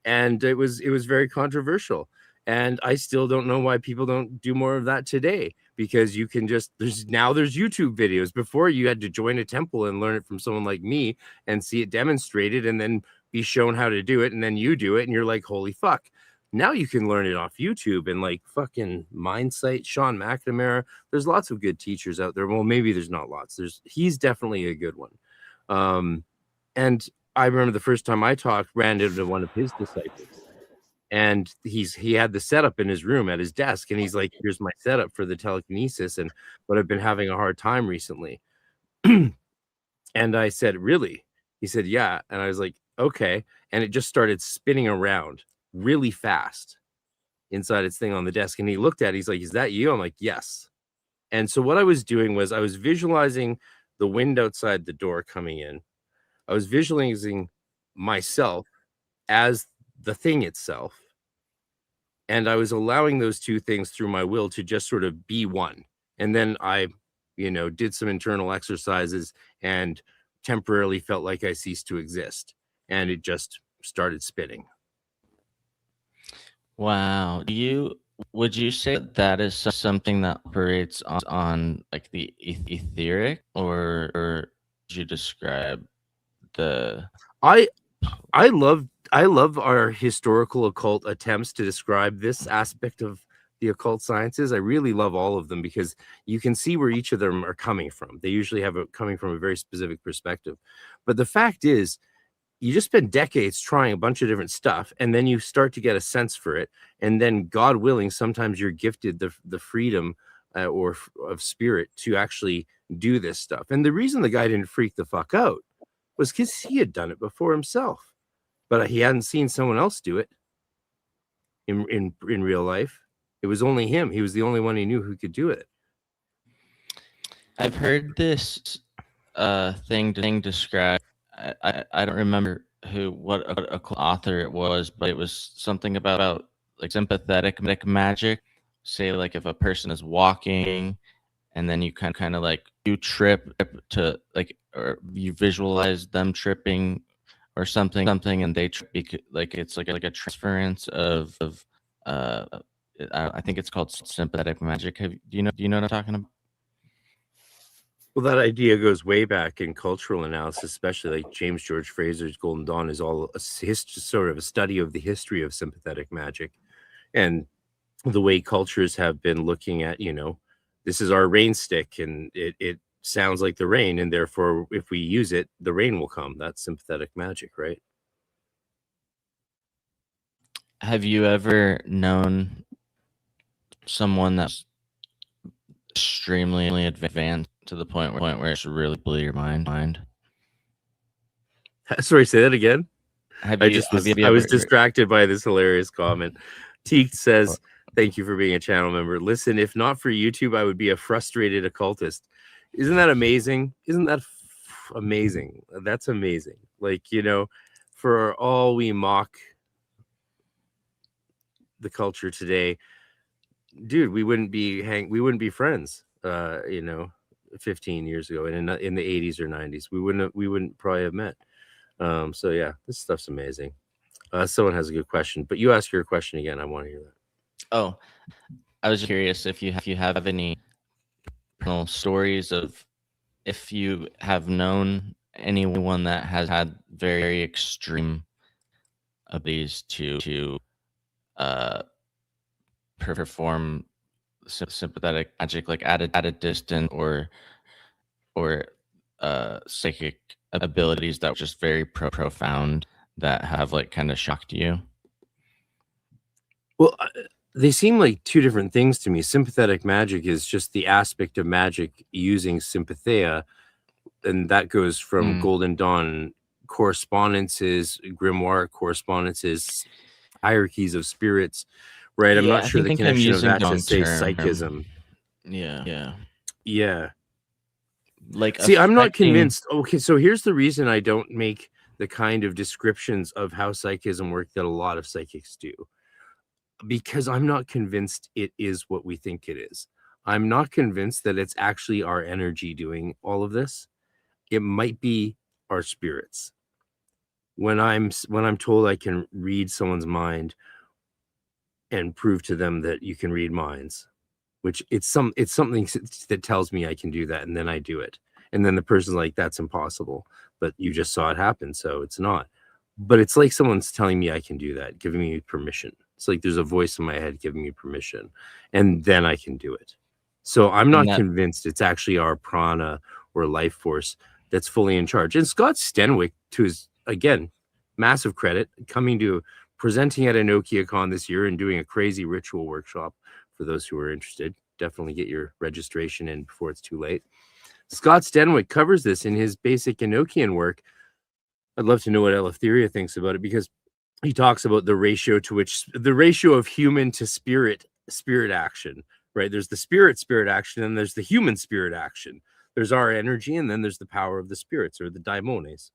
And it was very controversial. And I still don't know why people don't do more of that today, because you can just, there's YouTube videos. Before, you had to join a temple and learn it from someone like me and see it demonstrated and then be shown how to do it. And then you do it and you're like, holy fuck. Now you can learn it off YouTube and like fucking Mindsight, Sean McNamara. There's lots of good teachers out there. Well, maybe there's not lots. He's definitely a good one. And I remember the first time I ran into one of his disciples. And he had the setup in his room at his desk, and he's like, here's my setup for the telekinesis, but I've been having a hard time recently. And I said, really? He said, yeah. And I was like, okay. And it just started spinning around really fast inside its thing on the desk. And he looked at it, he's like, is that you? I'm like, yes. And so what I was doing was I was visualizing the wind outside the door coming in. I was visualizing myself as the thing itself. And I was allowing those two things through my will to just sort of be one. And then I, did some internal exercises and temporarily felt like I ceased to exist. And it just started spinning. Wow. Would you say that is something that operates on like the etheric, or would you describe the... I love our historical occult attempts to describe this aspect of the occult sciences. I really love all of them because you can see where each of them are coming from. They usually have coming from a very specific perspective. But the fact is, you just spend decades trying a bunch of different stuff, and then you start to get a sense for it. And then, God willing, sometimes you're gifted the freedom or of spirit to actually do this stuff. And the reason the guy didn't freak the fuck out was because he had done it before himself. But he hadn't seen someone else do it in real life. It was only him. He was the only one he knew who could do it. I've heard this thing described. I don't remember what author it was, but it was something about like sympathetic magic. Say like if a person is walking, and then you kind of like you trip to like, or you visualize them tripping or something, and they like it's like a transference of I think it's called sympathetic magic. Do you know what I'm talking about? Well, that idea goes way back in cultural analysis, especially like James George Fraser's Golden Dawn is all sort of a study of the history of sympathetic magic and the way cultures have been looking at, this is our rain stick and it sounds like the rain, and therefore if we use it, the rain will come. That's sympathetic magic, right? Have you ever known someone that's extremely advanced to the point where it's really blew your mind? Sorry, say that again. I was distracted by this hilarious comment. Teek says, thank you for being a channel member. Listen, if not for YouTube, I would be a frustrated occultist. Isn't that amazing? Isn't that amazing? That's amazing. Like, for all we mock the culture today, dude, we wouldn't be friends 15 years ago, and in the 80s or 90s we wouldn't probably have met. So yeah, this stuff's amazing. Someone has a good question, but you ask your question again. I want to hear that. Oh, I was curious if you have any personal stories of if you have known anyone that has had very extreme abilities to perform sympathetic magic, like at a distance, or psychic abilities that were just very profound that have like kind of shocked you. Well, they seem like two different things to me. Sympathetic magic is just the aspect of magic using sympatheia, and that goes from Golden Dawn correspondences, grimoire correspondences, hierarchies of spirits, right? I'm not sure the connection of that to say psychism. Yeah. Like, see, I'm not convinced. Okay, so here's the reason I don't make the kind of descriptions of how psychism works that a lot of psychics do. Because I'm not convinced it is what we think it is. I'm not convinced that it's actually our energy doing all of this. It might be our spirits. When I'm told I can read someone's mind and prove to them that you can read minds, which it's something that tells me I can do that, and then I do it. And then the person's like, that's impossible, but you just saw it happen, so it's not. But it's like someone's telling me I can do that, giving me permission. It's like there's a voice in my head giving me permission, and then I can do it. So I'm not convinced it's actually our prana or life force that's fully in charge. And Scott Stenwick, to his, again, massive credit, presenting at EnokiaCon this year and doing a crazy ritual workshop for those who are interested. Definitely get your registration in before it's too late. Scott Stenwick covers this in his basic Enochian work. I'd love to know what Eleftheria thinks about it, because he talks about the ratio of human to spirit action, right? There's the spirit action, and there's the human spirit action. There's our energy, and then there's the power of the spirits, or the daimones.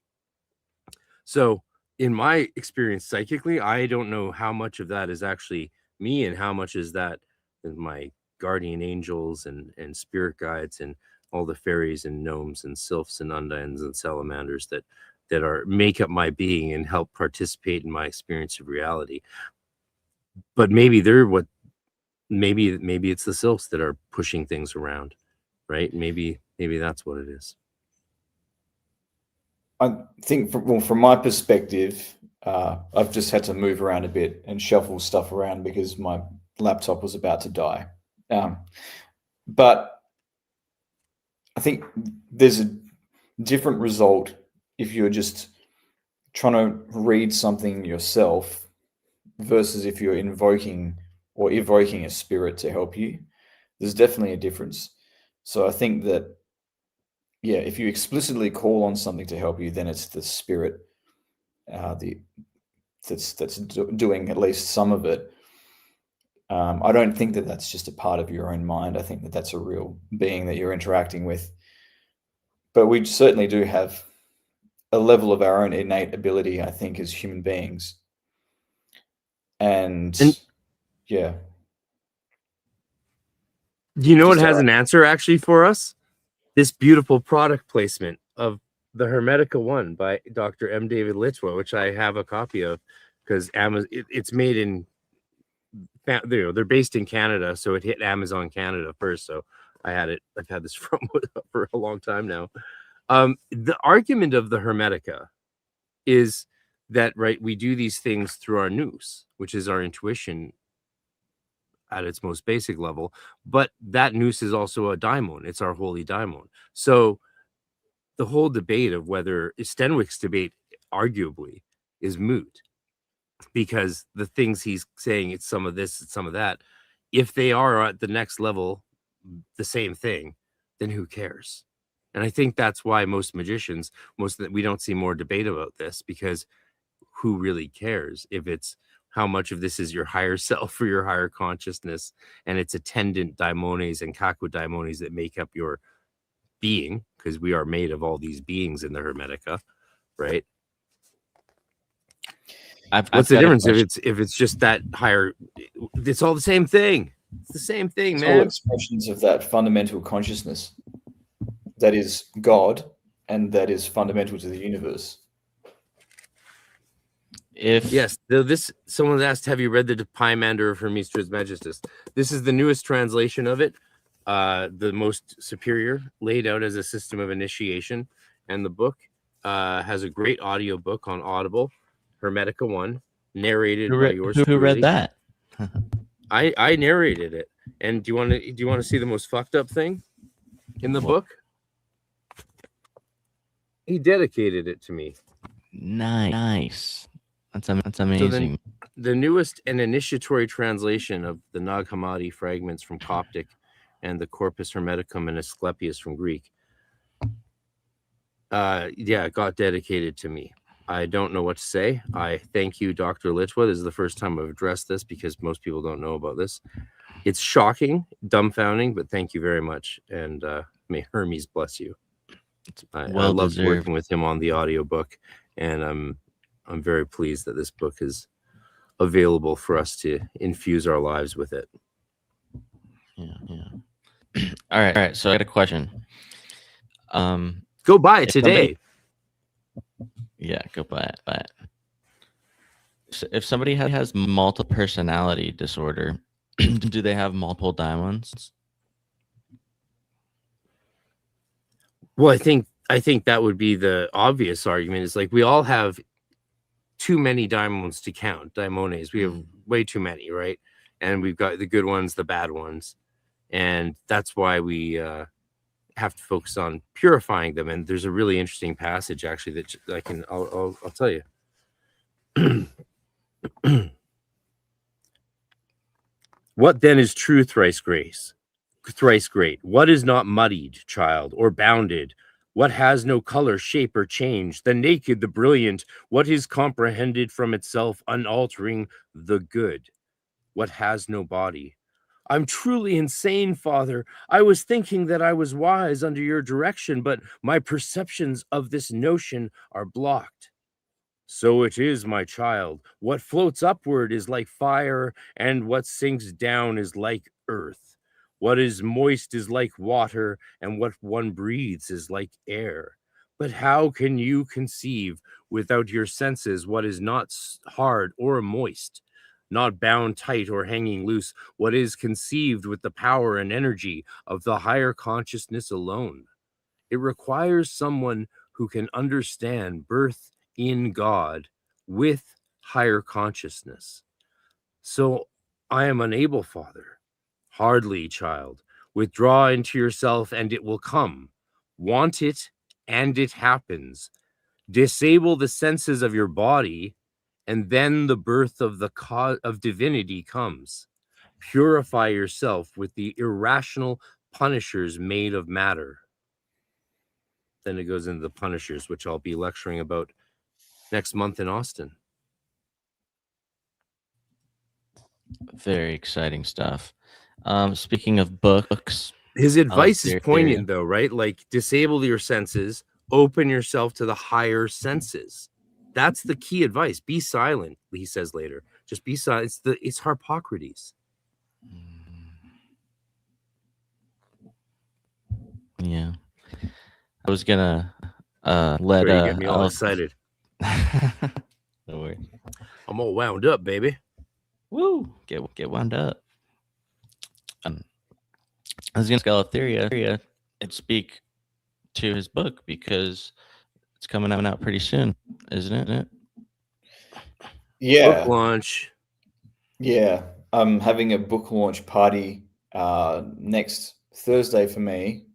So in my experience psychically, I don't know how much of that is actually me and how much is that is my guardian angels and spirit guides and all the fairies and gnomes and sylphs and undines and salamanders that make up my being and help participate in my experience of reality. But maybe maybe it's the sylphs that are pushing things around, right? Maybe that's what it is. I think from my perspective, I've just had to move around a bit and shuffle stuff around because my laptop was about to die. But I think there's a different result if you're just trying to read something yourself versus if you're evoking a spirit to help you. There's definitely a difference. So I think that, yeah, if you explicitly call on something to help you, then it's the spirit that's doing at least some of it. I don't think that that's just a part of your own mind. I think that that's a real being that you're interacting with. But we certainly do have a level of our own innate ability, I think, as human beings. And yeah. Do you know what has an answer actually for us? This beautiful product placement of the Hermetica 1 by Dr. M. David Litwa, which I have a copy of because it's made in, they're based in Canada, so it hit Amazon Canada first. So I've had this for a long time now. The argument of the Hermetica is that, right, we do these things through our nous, which is our intuition at its most basic level, but that nous is also a daimon. It's our holy daimon. So the whole debate of whether Stenwick's debate arguably is moot, because the things he's saying, it's some of this, it's some of that. If they are at the next level, the same thing, then who cares? And I think that's why most magicians, we don't see more debate about this, because who really cares if it's how much of this is your higher self or your higher consciousness and its attendant daimones and kakudaimones that make up your being, because we are made of all these beings in the Hermetica, right? What's the difference if it's just that higher? It's all the same thing. It's the same thing, it's man. all expressions of that fundamental consciousness that is God and that is fundamental to the universe. Someone asked, have you read the Pymander of Hermes Trismegistus? This is the newest translation of it, the most superior, laid out as a system of initiation. And the book has a great audio book on Audible, Hermetica 1, narrated by yours truly. Who read that? I narrated it. And do you want to see the most fucked up thing in the book? He dedicated it to me. Nice. That's amazing. So the newest and initiatory translation of the Nag Hammadi fragments from Coptic and the Corpus Hermeticum and Asclepius from Greek, it got dedicated to me. I don't know what to say. I thank you, Dr. Litwa. This is the first time I've addressed this because most people don't know about this. It's shocking, dumbfounding, but thank you very much. And may Hermes bless you. I love working with him on the audiobook, and I'm very pleased that this book is available for us to infuse our lives with it. Yeah. All right. So I got a question. Go buy it today. Yeah, go buy it. If somebody has multiple personality disorder, do they have multiple diamonds? Well, I think that would be the obvious argument. Is like we all have too many diamonds to count. Daimones, we have way too many, right? And we've got the good ones, the bad ones, and that's why we have to focus on purifying them. And there's a really interesting passage actually that I'll tell you. What then is true thrice great? What is not muddied, child, or bounded? What has no color, shape, or change? The naked, the brilliant, what is comprehended from itself, unaltering, the good? What has no body? I'm truly insane, Father. I was thinking that I was wise under your direction, but my perceptions of this notion are blocked. So it is, my child. What floats upward is like fire, and what sinks down is like earth. What is moist is like water, and what one breathes is like air. But how can you conceive without your senses what is not hard or moist, not bound tight or hanging loose, what is conceived with the power and energy of the higher consciousness alone? It requires someone who can understand birth in God with higher consciousness. So I am unable, Father. Hardly, child. Withdraw into yourself and it will come. Want it and it happens. Disable the senses of your body and then the birth of the cause of divinity comes. Purify yourself with the irrational punishers made of matter. Then it goes into the punishers, which I'll be lecturing about next month in Austin. Very exciting stuff. Speaking of books, his advice is poignant though, right? Like disable your senses, open yourself to the higher senses. That's the key advice. Be silent, he says later. Just be silent. It's Harpocrates. Yeah. I was gonna let you get me all excited. No worries. I'm all wound up, baby. Woo! Get wound up. I was gonna Eleftheria and speak to his book because it's coming out pretty soon, isn't it? Yeah. Book launch. Yeah. I'm having a book launch party next Thursday for me.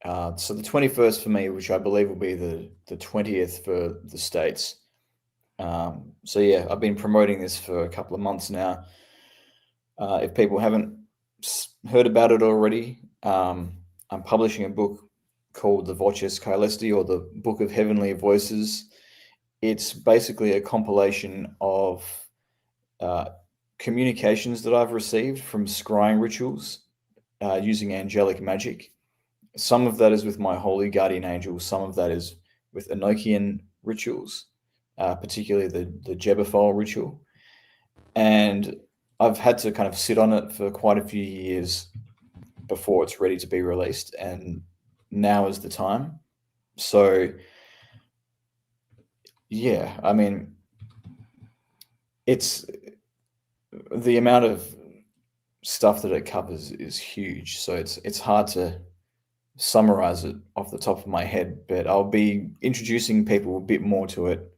So the 21st for me, which I believe will be the 20th for the States. So yeah, I've been promoting this for a couple of months now. If people haven't heard about it already, I'm publishing a book called The Voces Caelesti, or the Book of Heavenly Voices. It's basically a compilation of communications that I've received from scrying rituals using angelic magic. Some of that is with my holy guardian angel. Some of that is with Enochian rituals, particularly the Jebaphol ritual. And I've had to kind of sit on it for quite a few years before it's ready to be released. And now is the time. So, yeah, I mean, it's the amount of stuff that it covers is huge. So it's hard to summarize it off the top of my head, but I'll be introducing people a bit more to it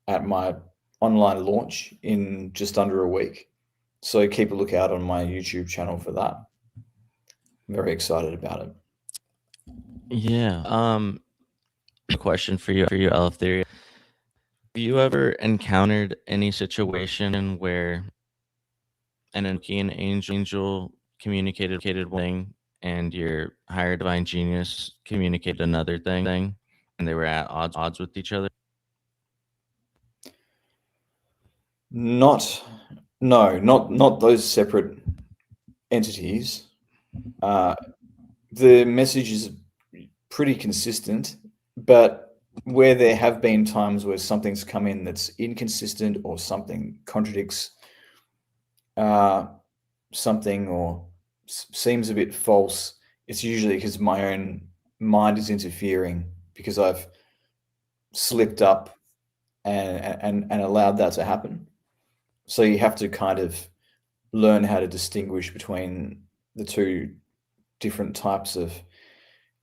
at my online launch in just under a week. So keep a lookout on my YouTube channel for that. I'm very excited about it. Yeah. A question for you, Eleftheria. Have you ever encountered any situation where an Enochian angel communicated one thing and your higher divine genius communicated another thing, and they were at odds with each other? Not those separate entities. The message is pretty consistent, but where there have been times where something's come in that's inconsistent or something contradicts something or seems a bit false, it's usually because my own mind is interfering, because I've slipped up and allowed that to happen. So you have to kind of learn how to distinguish between the two different types of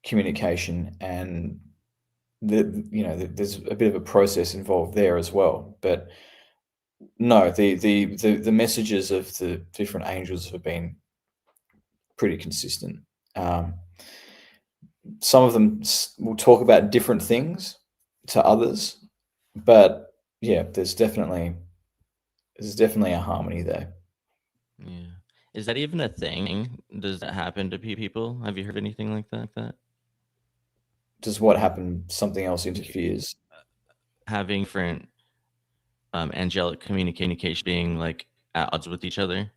communication, and there's a bit of a process involved there as well. But no, the messages of the different angels have been pretty consistent. Some of them will talk about different things to others, but yeah, there's definitely a harmony there. Yeah. Is that even a thing? Does that happen to people? Have you heard anything like that? Does what happen? Something else interferes? Having different angelic communication being like at odds with each other?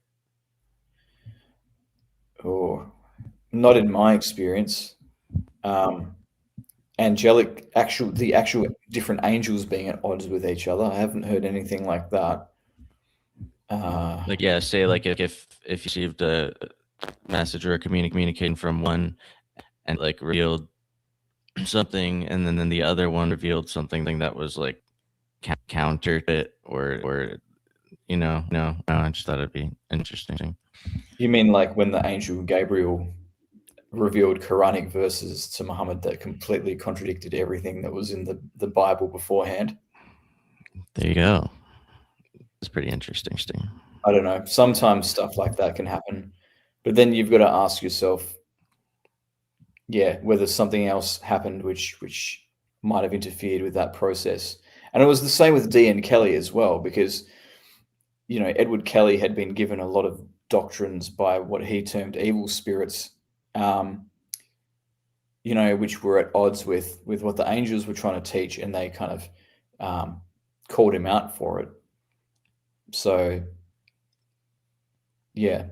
Oh, not in my experience. Angelic, the actual different angels being at odds with each other, I haven't heard anything like that. Like, yeah, say like if you received a message or a communication from one and like revealed something, and then the other one revealed something that was like counter it, or no, I just thought it'd be interesting. You mean like when the angel Gabriel revealed Quranic verses to Muhammad that completely contradicted everything that was in the Bible beforehand? There you go. It's pretty interesting. I don't know. Sometimes stuff like that can happen, but then you've got to ask yourself, whether something else happened which might have interfered with that process. And it was the same with D. N. Kelly as well, because Edward Kelly had been given a lot of doctrines by what he termed evil spirits, which were at odds with what the angels were trying to teach, and they kind of called him out for it. So yeah,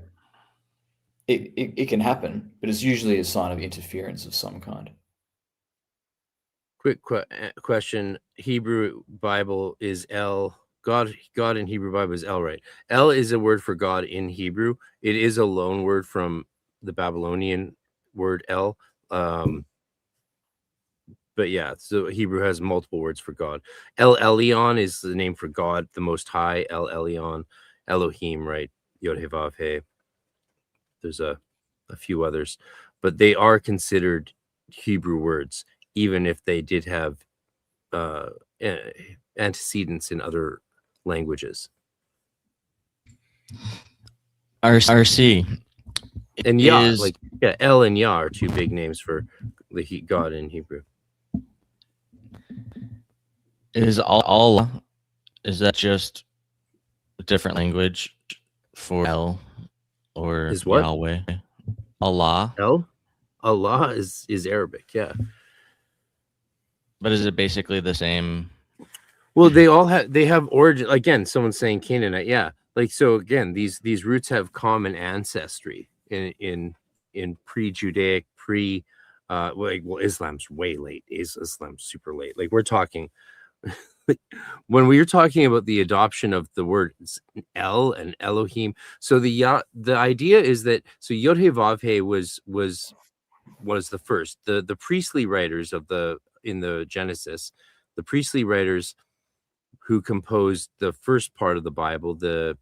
it can happen, but it's usually a sign of interference of some kind. Quick question: Hebrew Bible is El. God in Hebrew Bible is El, right? El is a word for God in Hebrew. It is a loan word from the Babylonian word El. But yeah, so Hebrew has multiple words for God. El Elyon is the name for God, the Most High. El Elyon, Elohim, right? Yod He Vav He. There's a few others, but they are considered Hebrew words, even if they did have antecedents in other languages. RC and Yah, El and Yah are two big names for the God in Hebrew. Is Allah, is that just a different language for El or Is what? Yahweh? Allah. Allah is Arabic, yeah. But is it basically the same? Well, they have origin. Again, someone's saying Canaanite, yeah. Like, so again, these roots have common ancestry in pre-Judaic, Islam's way late. Islam's super late. Like, we're talking when we were talking about the adoption of the words El and Elohim. So the idea is that Yod He Vav He was the first. The priestly writers in the Genesis, the priestly writers who composed the first part of the Bible, the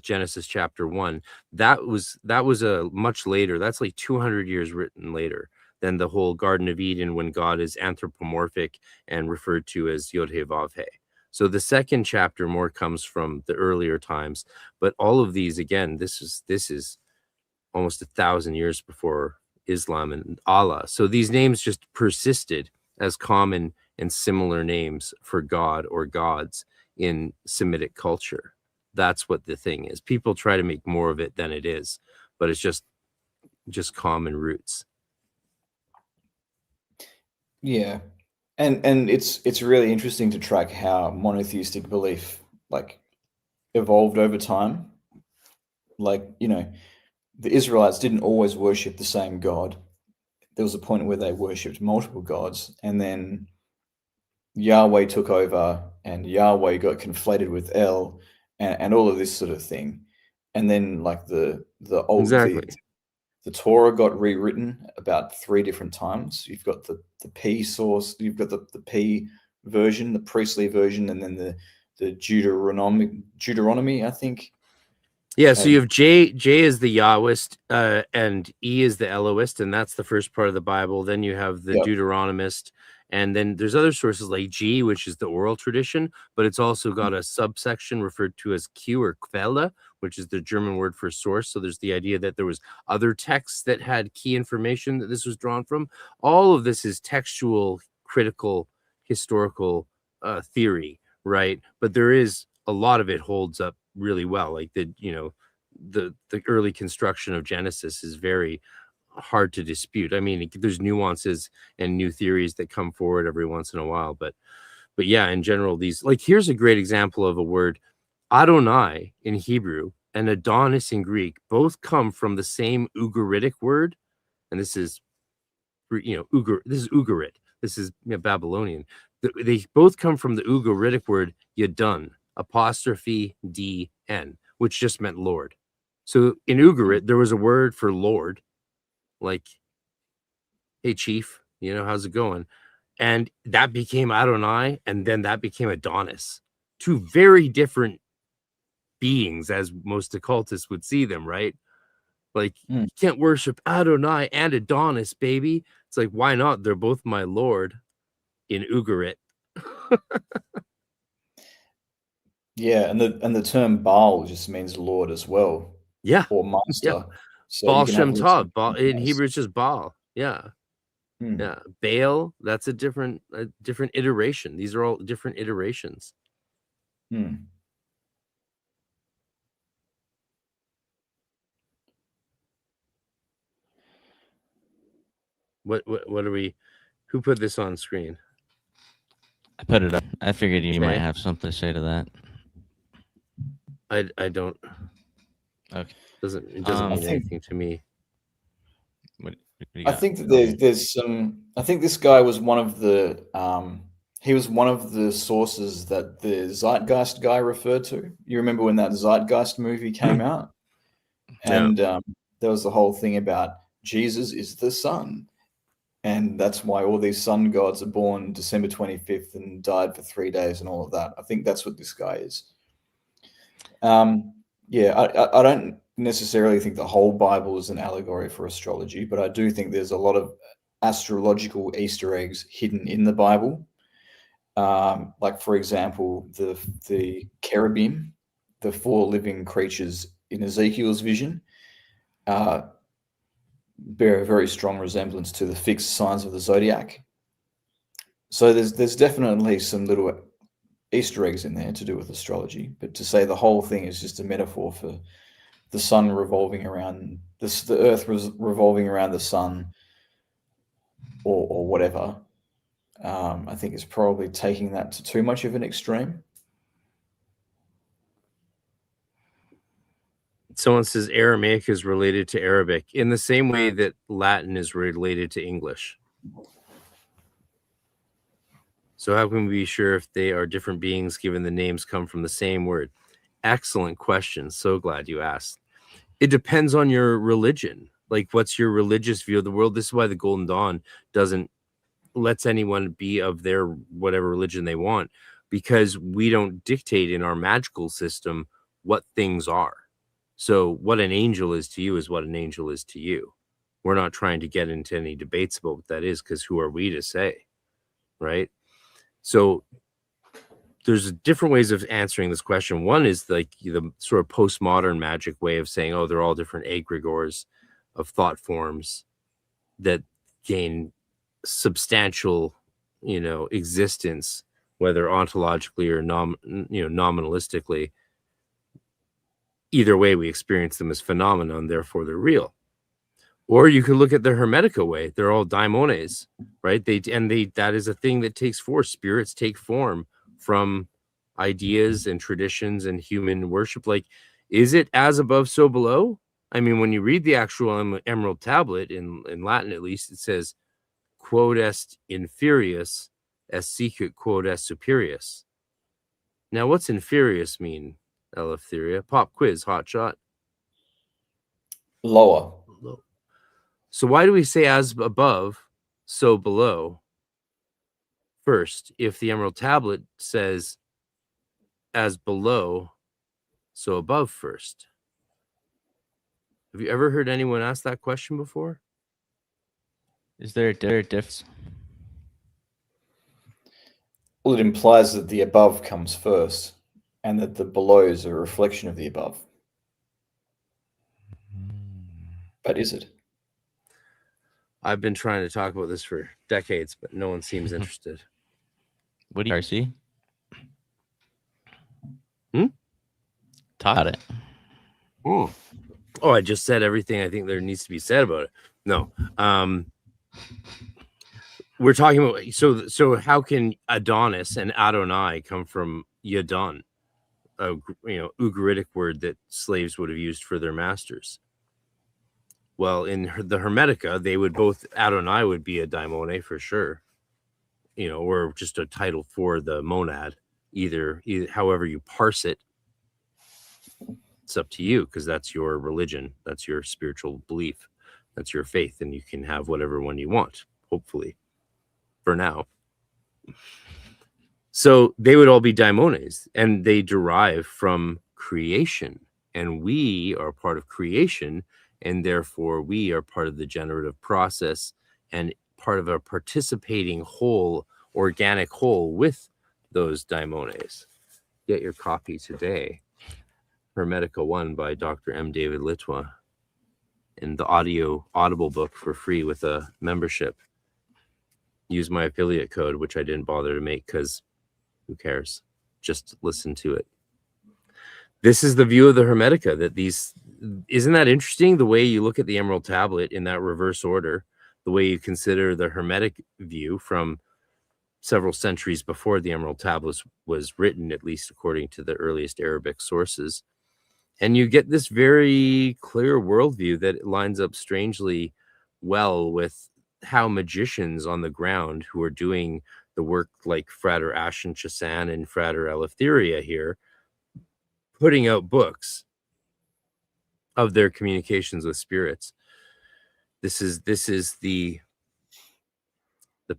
Genesis chapter 1, that was a much later. That's like 200 years written later than the whole Garden of Eden, when God is anthropomorphic and referred to as Yod He Vav He. So the second chapter more comes from the earlier times, but all of these, again, this is almost 1,000 years before Islam and Allah. So these names just persisted as common and similar names for God or gods in Semitic culture. That's what the thing is. People try to make more of it than it is, but it's just common roots. Yeah, and it's really interesting to track how monotheistic belief evolved over time. The Israelites didn't always worship the same God. There was a point where they worshipped multiple gods, and then Yahweh took over, and Yahweh got conflated with El, and all of this sort of thing. And then the old exactly. The Torah got rewritten about 3 different times. You've got the P source, you've got the P version, the priestly version, and then the Deuteronomy, I think. Yeah, so you have J is the Yahwist, and E is the Elohist, and that's the first part of the Bible. Then you have the Deuteronomist, and then there's other sources like G, which is the oral tradition, but it's also got a subsection referred to as Q or Quelle, which is the German word for source. So there's the idea that there was other texts that had key information that this was drawn from. All of this is textual, critical, historical theory, right? But there is a lot of it holds up really well. Like the early construction of Genesis is very hard to dispute. I mean, there's nuances and new theories that come forward every once in a while, but yeah, in general, these, like, here's a great example of a word. Adonai in Hebrew and Adonis in Greek both come from the same Ugaritic word, and this is Ugarit. This is Babylonian. They both come from the Ugaritic word Yadun, apostrophe D-N, which just meant Lord. So in Ugarit, there was a word for Lord, like, hey, chief, how's it going? And that became Adonai, and then that became Adonis. Two very different beings, as most occultists would see them, right? Like, you can't worship Adonai and Adonis, baby. It's like, why not? They're both my Lord in Ugarit. Yeah, and the term Baal just means Lord as well. Yeah. Or master. Yeah. So Baal Shem Tov. In Hebrew, it's just Baal. Yeah. Hmm. Yeah. Baal, that's a different iteration. These are all different iterations. Hmm. What are we? Who put this on screen? I put it up. I figured you might have something to say to that. I don't. Okay. It doesn't mean anything to me. I think that there's some. I think this guy was one of the. He was one of the sources that the Zeitgeist guy referred to. You remember when that Zeitgeist movie came out, and there was the whole thing about Jesus is the sun, and that's why all these sun gods are born December 25th and died for 3 days and all of that. I think that's what this guy is. Yeah, I don't necessarily think the whole Bible is an allegory for astrology, but I do think there's a lot of astrological Easter eggs hidden in the Bible. Like, for example, the cherubim, the 4 living creatures in Ezekiel's vision, bear a very strong resemblance to the fixed signs of the zodiac. So there's definitely some little Easter eggs in there to do with astrology, but to say the whole thing is just a metaphor for the sun revolving around the earth revolving around the sun, or whatever, I think is probably taking that to too much of an extreme. Someone says Aramaic is related to Arabic in the same way that Latin is related to English. So how can we be sure if they are different beings given the names come from the same word? Excellent question. So glad you asked. It depends on your religion. Like, what's your religious view of the world? This is why the Golden Dawn lets anyone be of their whatever religion they want, because we don't dictate in our magical system what things are. So what an angel is to you is what an angel is to you. We're not trying to get into any debates about what that is, because who are we to say, right? So there's different ways of answering this question. One is like the sort of postmodern magic way of saying, oh, they're all different egregores of thought forms that gain substantial, existence, whether ontologically or nominalistically. Either way, we experience them as phenomenon, therefore they're real. Or you could look at the Hermetica way. They're all daimones, right? That is a thing that takes force. Spirits take form from ideas and traditions and human worship. Like, is it as above, so below? I mean, when you read the actual Emerald Tablet, in Latin at least, it says, quod est inferius, est sicut quod est superius. Now, what's inferius mean, Eleftheria? Pop quiz, hot shot. Lower. So why do we say as above, so below first if the Emerald Tablet says as below, so above first? Have you ever heard anyone ask that question before? Is there a difference? Well, it implies that the above comes first and that the below is a reflection of the above. But is it? I've been trying to talk about this for decades, but no one seems interested. What do you RC? Talk about it. Oh, I just said everything I think there needs to be said about it. No. We're talking about so how can Adonis and Adonai come from Yadon, a Ugaritic word that slaves would have used for their masters? Well, in the Hermetica, they would both, Adonai would be a daimone for sure, or just a title for the monad, either however you parse it. It's up to you, because that's your religion, that's your spiritual belief, that's your faith, and you can have whatever one you want, hopefully, for now. So they would all be daimones, and they derive from creation, and we are part of creation, and therefore we are part of the generative process and part of a participating whole, organic whole with those daimones. Get your copy today. Hermetica 1 by Dr. M. David Litwa, in the Audible book for free with a membership. Use my affiliate code, which I didn't bother to make because who cares? Just listen to it. This is the view of the Hermetica, that isn't that interesting? The way you look at the Emerald Tablet in that reverse order, the way you consider the Hermetic view from several centuries before the Emerald Tablet was written, at least according to the earliest Arabic sources. And you get this very clear worldview that lines up strangely well with how magicians on the ground who are doing the work like Frater Ashen Chasan and Frater Eleftheria here, putting out books of their communications with spirits. This is the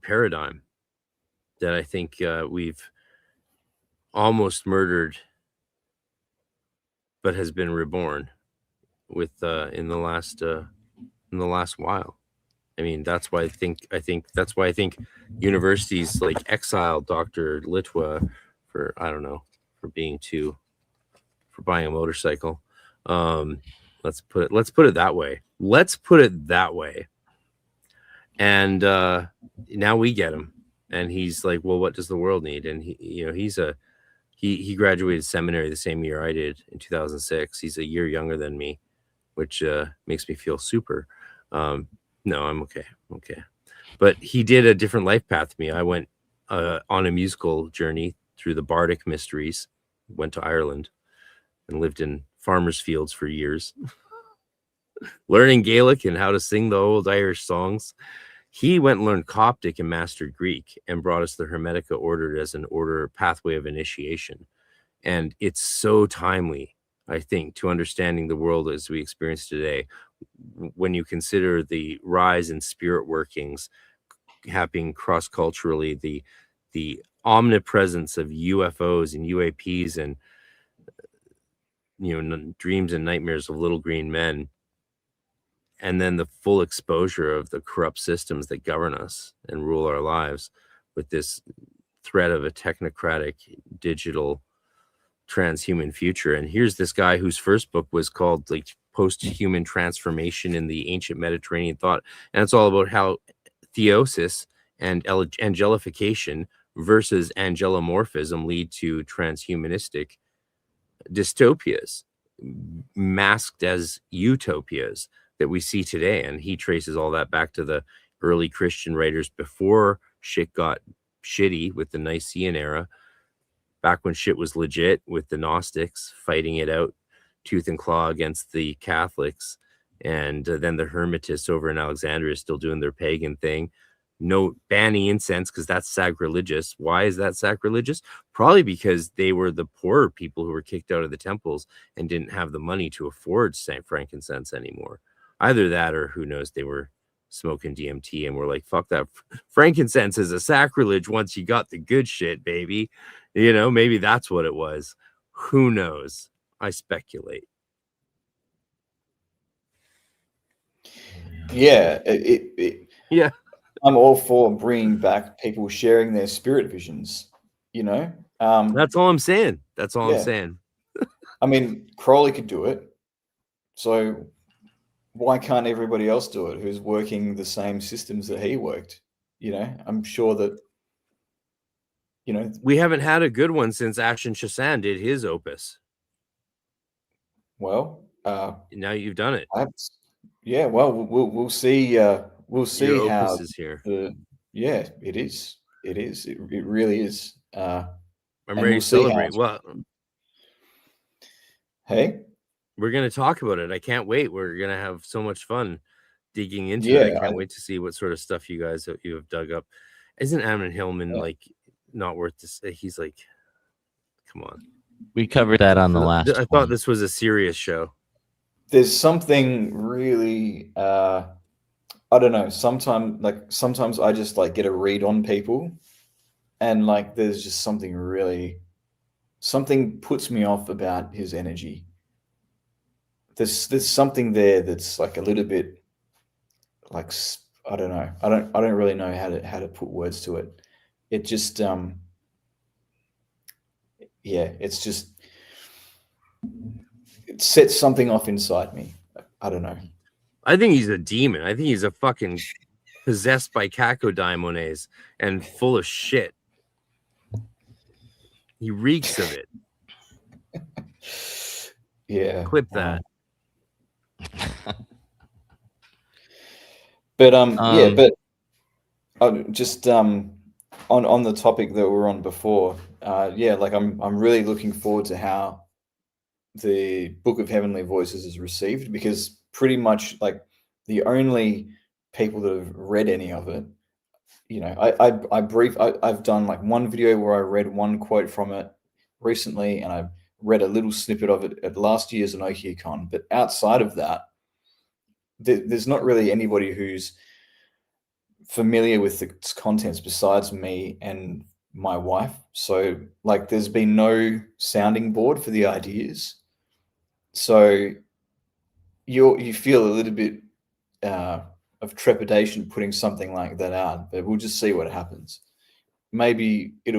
paradigm that I think we've almost murdered, but has been reborn with in the last while. I mean, that's why I think universities like exiled Dr. Litwa for, I don't know, for buying a motorcycle. Let's put it that way. And now we get him, and he's like, well, what does the world need? And he graduated seminary the same year I did in 2006. He's a year younger than me, which makes me feel super. No, I'm okay. But he did a different life path to me. I went on a musical journey through the Bardic mysteries, went to Ireland and lived in farmers' fields for years, learning Gaelic and how to sing the old Irish songs. He went and learned Coptic and mastered Greek and brought us the Hermetica ordered as an order pathway of initiation. And it's so timely, I think, to understanding the world as we experience today, when you consider the rise in spirit workings happening cross-culturally, the omnipresence of UFOs and UAPs and dreams and nightmares of little green men, and then the full exposure of the corrupt systems that govern us and rule our lives with this threat of a technocratic digital transhuman future. And here's this guy whose first book was called like Post-Human Transformation in the Ancient Mediterranean Thought, and it's all about how theosis and angelification versus angelomorphism lead to transhumanistic dystopias masked as utopias that we see today. And he traces all that back to the early Christian writers before shit got shitty with the Nicene era, back when shit was legit with the Gnostics fighting it out tooth and claw against the Catholics, and then the Hermetists over in Alexandria still doing their pagan thing. No banning incense because that's sacrilegious. Why is that sacrilegious? Probably because they were the poorer people who were kicked out of the temples and didn't have the money to afford frankincense anymore. Either that, or who knows, they were smoking DMT, and we're like, fuck that. Frankincense is a sacrilege once you got the good shit, baby. You know, maybe that's what it was. Who knows? I speculate. Yeah, yeah. I'm all for bringing back people sharing their spirit visions. You know, that's all I'm saying. That's all I'm saying. I mean, Crowley could do it, so why can't everybody else do it who's working the same systems that he worked? You know, I'm sure that, you know, we haven't had a good one since Ashen Chassan did his opus. Well, now you've done it. Yeah, well, we'll see. We'll see Your how opus is here. Yeah, it is. It is. It really is. I'm ready to celebrate. Well, hey, we're gonna talk about it. I can't wait. We're gonna have so much fun digging into it. I can't wait to see what sort of stuff you guys you have dug up. Isn't Amon Hillman like not worth this? He's like, come on. We covered that on the last. I thought this was a serious show. There's something really. I don't know. Sometimes I just like get a read on people, and like there's just something puts me off about his energy. There's something there that's like a little bit like, I don't know. I don't really know how to put words to it. It just it's just, it sets something off inside me. I don't know. I think he's a demon. I think he's a fucking possessed by cacodaimonese and full of shit. He reeks of it. Yeah. Clip that. But just on the topic that we were on before, like I'm really looking forward to how the Book of Heavenly Voices is received, because pretty much like the only people that have read any of it, you know, I've done like one video where I read one quote from it recently, and I read a little snippet of it at last year's Enochiacon. But outside of that, there's not really anybody who's familiar with its contents besides me and my wife. So like there's been no sounding board for the ideas. So you feel a little bit of trepidation putting something like that out, but we'll just see what happens. Maybe it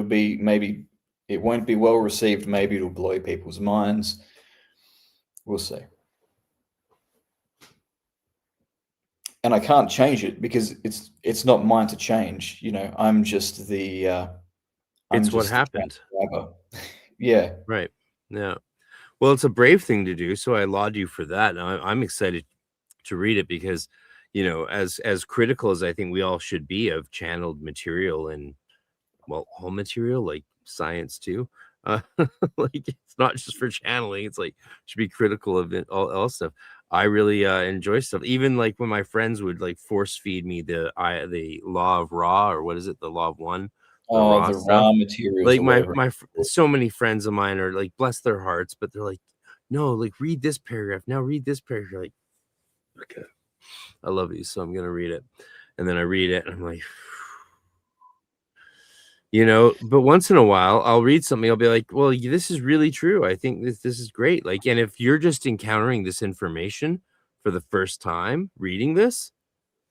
won't be well received. Maybe it'll blow people's minds. We'll see. And I can't change it because it's not mine to change. You know, I'm just the. It's what happened. Yeah. Right. Yeah. Well, it's a brave thing to do, so I laud you for that. And I'm excited to read it because, you know, as critical as I think we all should be of channeled material and, well, all material, like science too. Like it's not just for channeling. It's like should be critical of it, all stuff. I really enjoy stuff. Even like when my friends would like force feed me the law of Ra, or what is it, the law of one. The raw materials. Like so many friends of mine are like, bless their hearts, but they're like, no, like read this paragraph. Now read this paragraph. Like, okay, I love you, so I'm gonna read it. And then I read it and I'm like, you know, but once in a while I'll read something, I'll be like, well, this is really true. I think this is great. Like, and if you're just encountering this information for the first time reading this,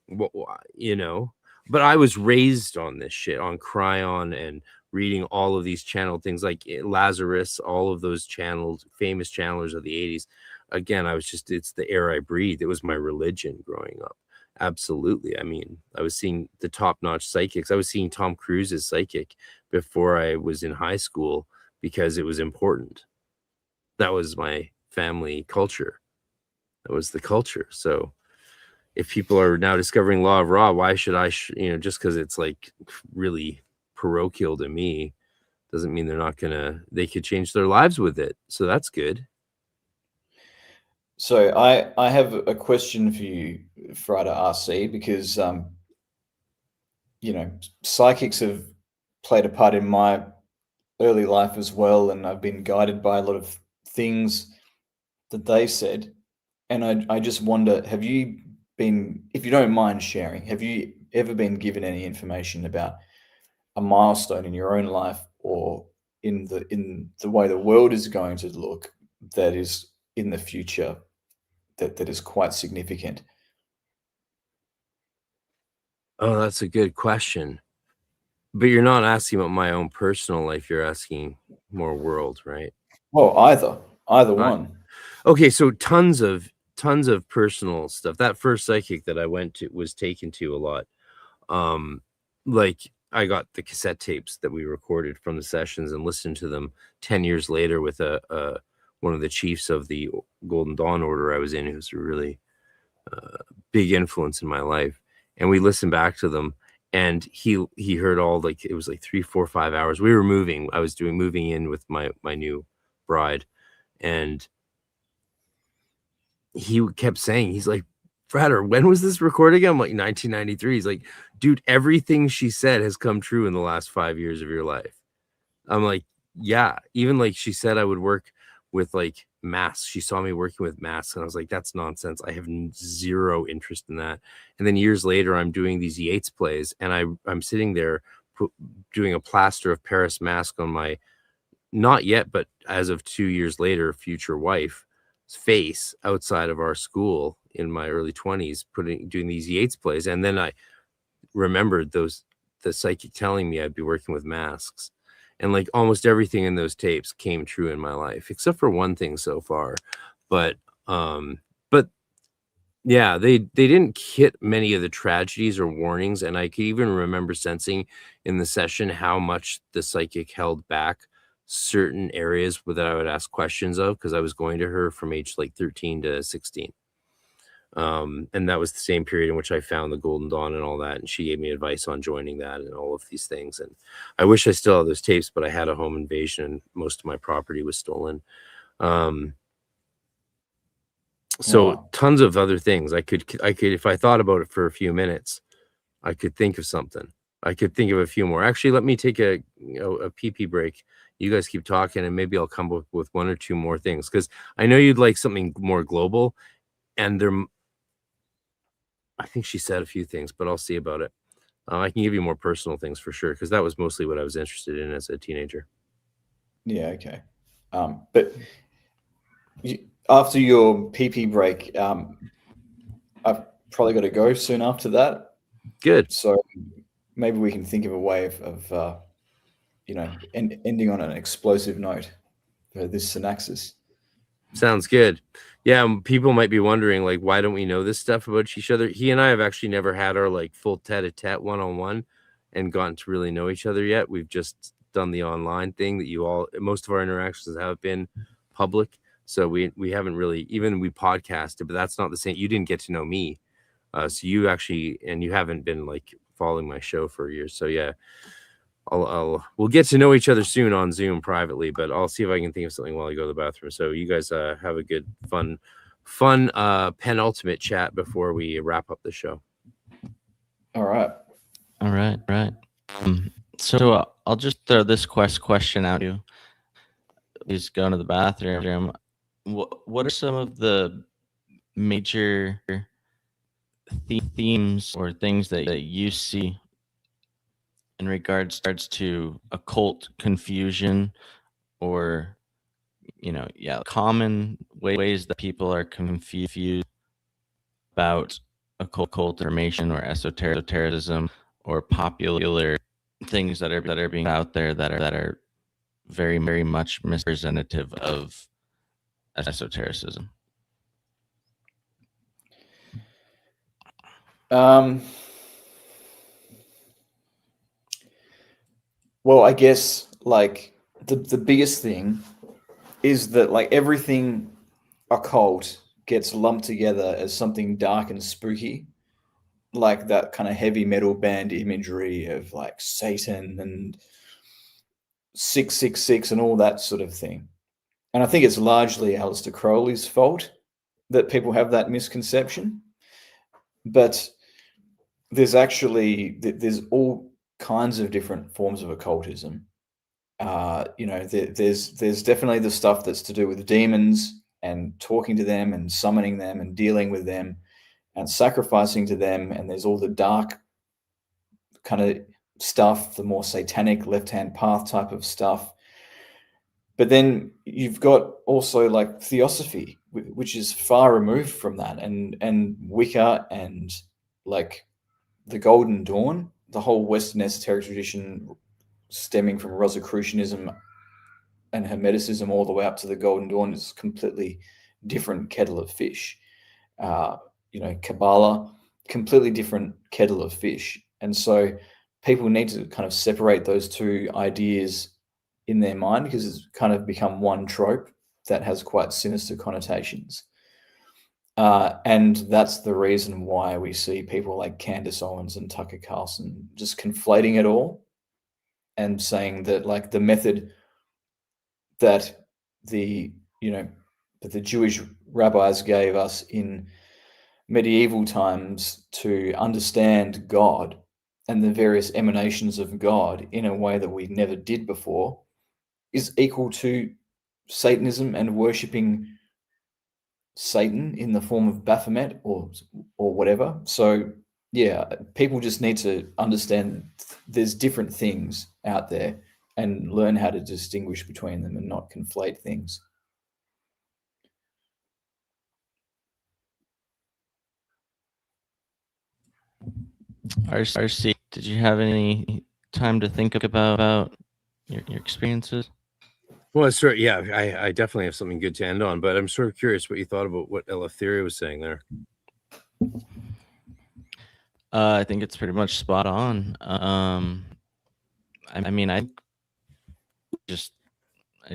well, you know, but I was raised on this shit, on Cryon and reading all of these channeled things like Lazarus, all of those channeled famous channelers of the 80s. Again, it's the air I breathed. It was my religion growing up. Absolutely. I mean, I was seeing the top-notch psychics. I was seeing Tom Cruise's psychic before I was in high school because it was important. That was my family culture. That was the culture. So if people are now discovering Law of Ra, why should I, you know, just because it's like really parochial to me, doesn't mean they're not they could change their lives with it. So that's good. So I have a question for you, Frater RC, because, you know, psychics have played a part in my early life as well. And I've been guided by a lot of things that they said. And I just wonder, have you if you don't mind sharing, have you ever been given any information about a milestone in your own life or in the way the world is going to look that is in the future that is quite significant? Oh, that's a good question. But you're not asking about my own personal life. You're asking more world, right? Well, either one. Okay, so tons of personal stuff. That first psychic that I went to was taken to a lot. Like I got the cassette tapes that we recorded from the sessions and listened to them 10 years later with one of the chiefs of the Golden Dawn Order I was in, who's a really big influence in my life. And we listened back to them, and he heard all, like, it was like 3, 4, 5 hours. We were moving. I was moving in with my new bride, and he kept saying, he's like, Frater, when was this recording? I'm like, 1993. He's like, dude, everything she said has come true in the last 5 years of your life. I'm like, yeah. Even like she said I would work with like masks. She saw me working with masks, and I was like, that's nonsense. I have zero interest in that. And then years later, I'm doing these Yeats plays, and I'm sitting there doing a plaster of Paris mask on my, not yet, but as of 2 years later, future wife's face outside of our school in my early 20s, doing these Yeats plays. And then I remembered the psychic telling me I'd be working with masks, and like almost everything in those tapes came true in my life, except for one thing so far. But yeah, they didn't hit many of the tragedies or warnings. And I could even remember sensing in the session how much the psychic held back certain areas that I would ask questions of, because I was going to her from age like 13 to 16. And that was the same period in which I found the Golden Dawn and all that. And she gave me advice on joining that and all of these things. And I wish I still had those tapes, but I had a home invasion and most of my property was stolen. So Wow. tons of other things. I could, if I thought about it for a few minutes, I could think of something. I could think of a few more. Actually, let me take a pee break. You guys keep talking, and maybe I'll come up with one or two more things, because I know you'd like something more global. And I think she said a few things, but I'll see about it. I can give you more personal things for sure, because that was mostly what I was interested in as a teenager. Yeah, okay. But after your pee break, I've probably got to go soon after that. Good. So maybe we can think of a way of ending on an explosive note for this SYNAXIS. Sounds good. Yeah, people might be wondering, like, why don't we know this stuff about each other? He and I have actually never had our like full tete-a-tete one-on-one and gotten to really know each other yet. We've just done the online thing that most of our interactions have been public. So we haven't really, even we podcasted, but that's not the same. You didn't get to know me. So you actually, and you haven't been like following my show for years. So yeah, we'll get to know each other soon on Zoom privately, but I'll see if I can think of something while I go to the bathroom. So you guys have a good, fun penultimate chat before we wrap up the show. All right. So I'll just throw this question out to you. Please go to the bathroom. What are some of the major themes or things that you see in regards to occult confusion, or common ways that people are confused about occult information or esotericism, or popular things that are being out there that are very, very much misrepresentative of esotericism? Well, I guess like the biggest thing is that like everything occult gets lumped together as something dark and spooky, like that kind of heavy metal band imagery of like Satan and 666 and all that sort of thing. And I think it's largely Aleister Crowley's fault that people have that misconception. But there's all kinds of different forms of occultism. There's definitely the stuff that's to do with demons and talking to them and summoning them and dealing with them. and sacrificing to them, and there's all the dark kind of stuff, the more satanic left-hand path type of stuff. But then you've got also like theosophy, which is far removed from that, and Wicca, and like the Golden Dawn, the whole Western esoteric tradition stemming from Rosicrucianism and Hermeticism all the way up to the Golden Dawn is a completely different kettle of fish. Kabbalah, completely different kettle of fish. And so people need to kind of separate those two ideas in their mind, because it's kind of become one trope that has quite sinister connotations. And that's the reason why we see people like Candace Owens and Tucker Carlson just conflating it all and saying that like the method that the Jewish rabbis gave us in medieval times to understand God and the various emanations of God in a way that we never did before is equal to Satanism and worshipping Satan in the form of Baphomet or whatever. So yeah, people just need to understand there's different things out there and learn how to distinguish between them and not conflate things. RC, did you have any time to think about your experiences? Well, yeah, I definitely have something good to end on, but I'm sort of curious what you thought about what Eleftheria was saying there. I think it's pretty much spot on. I mean, I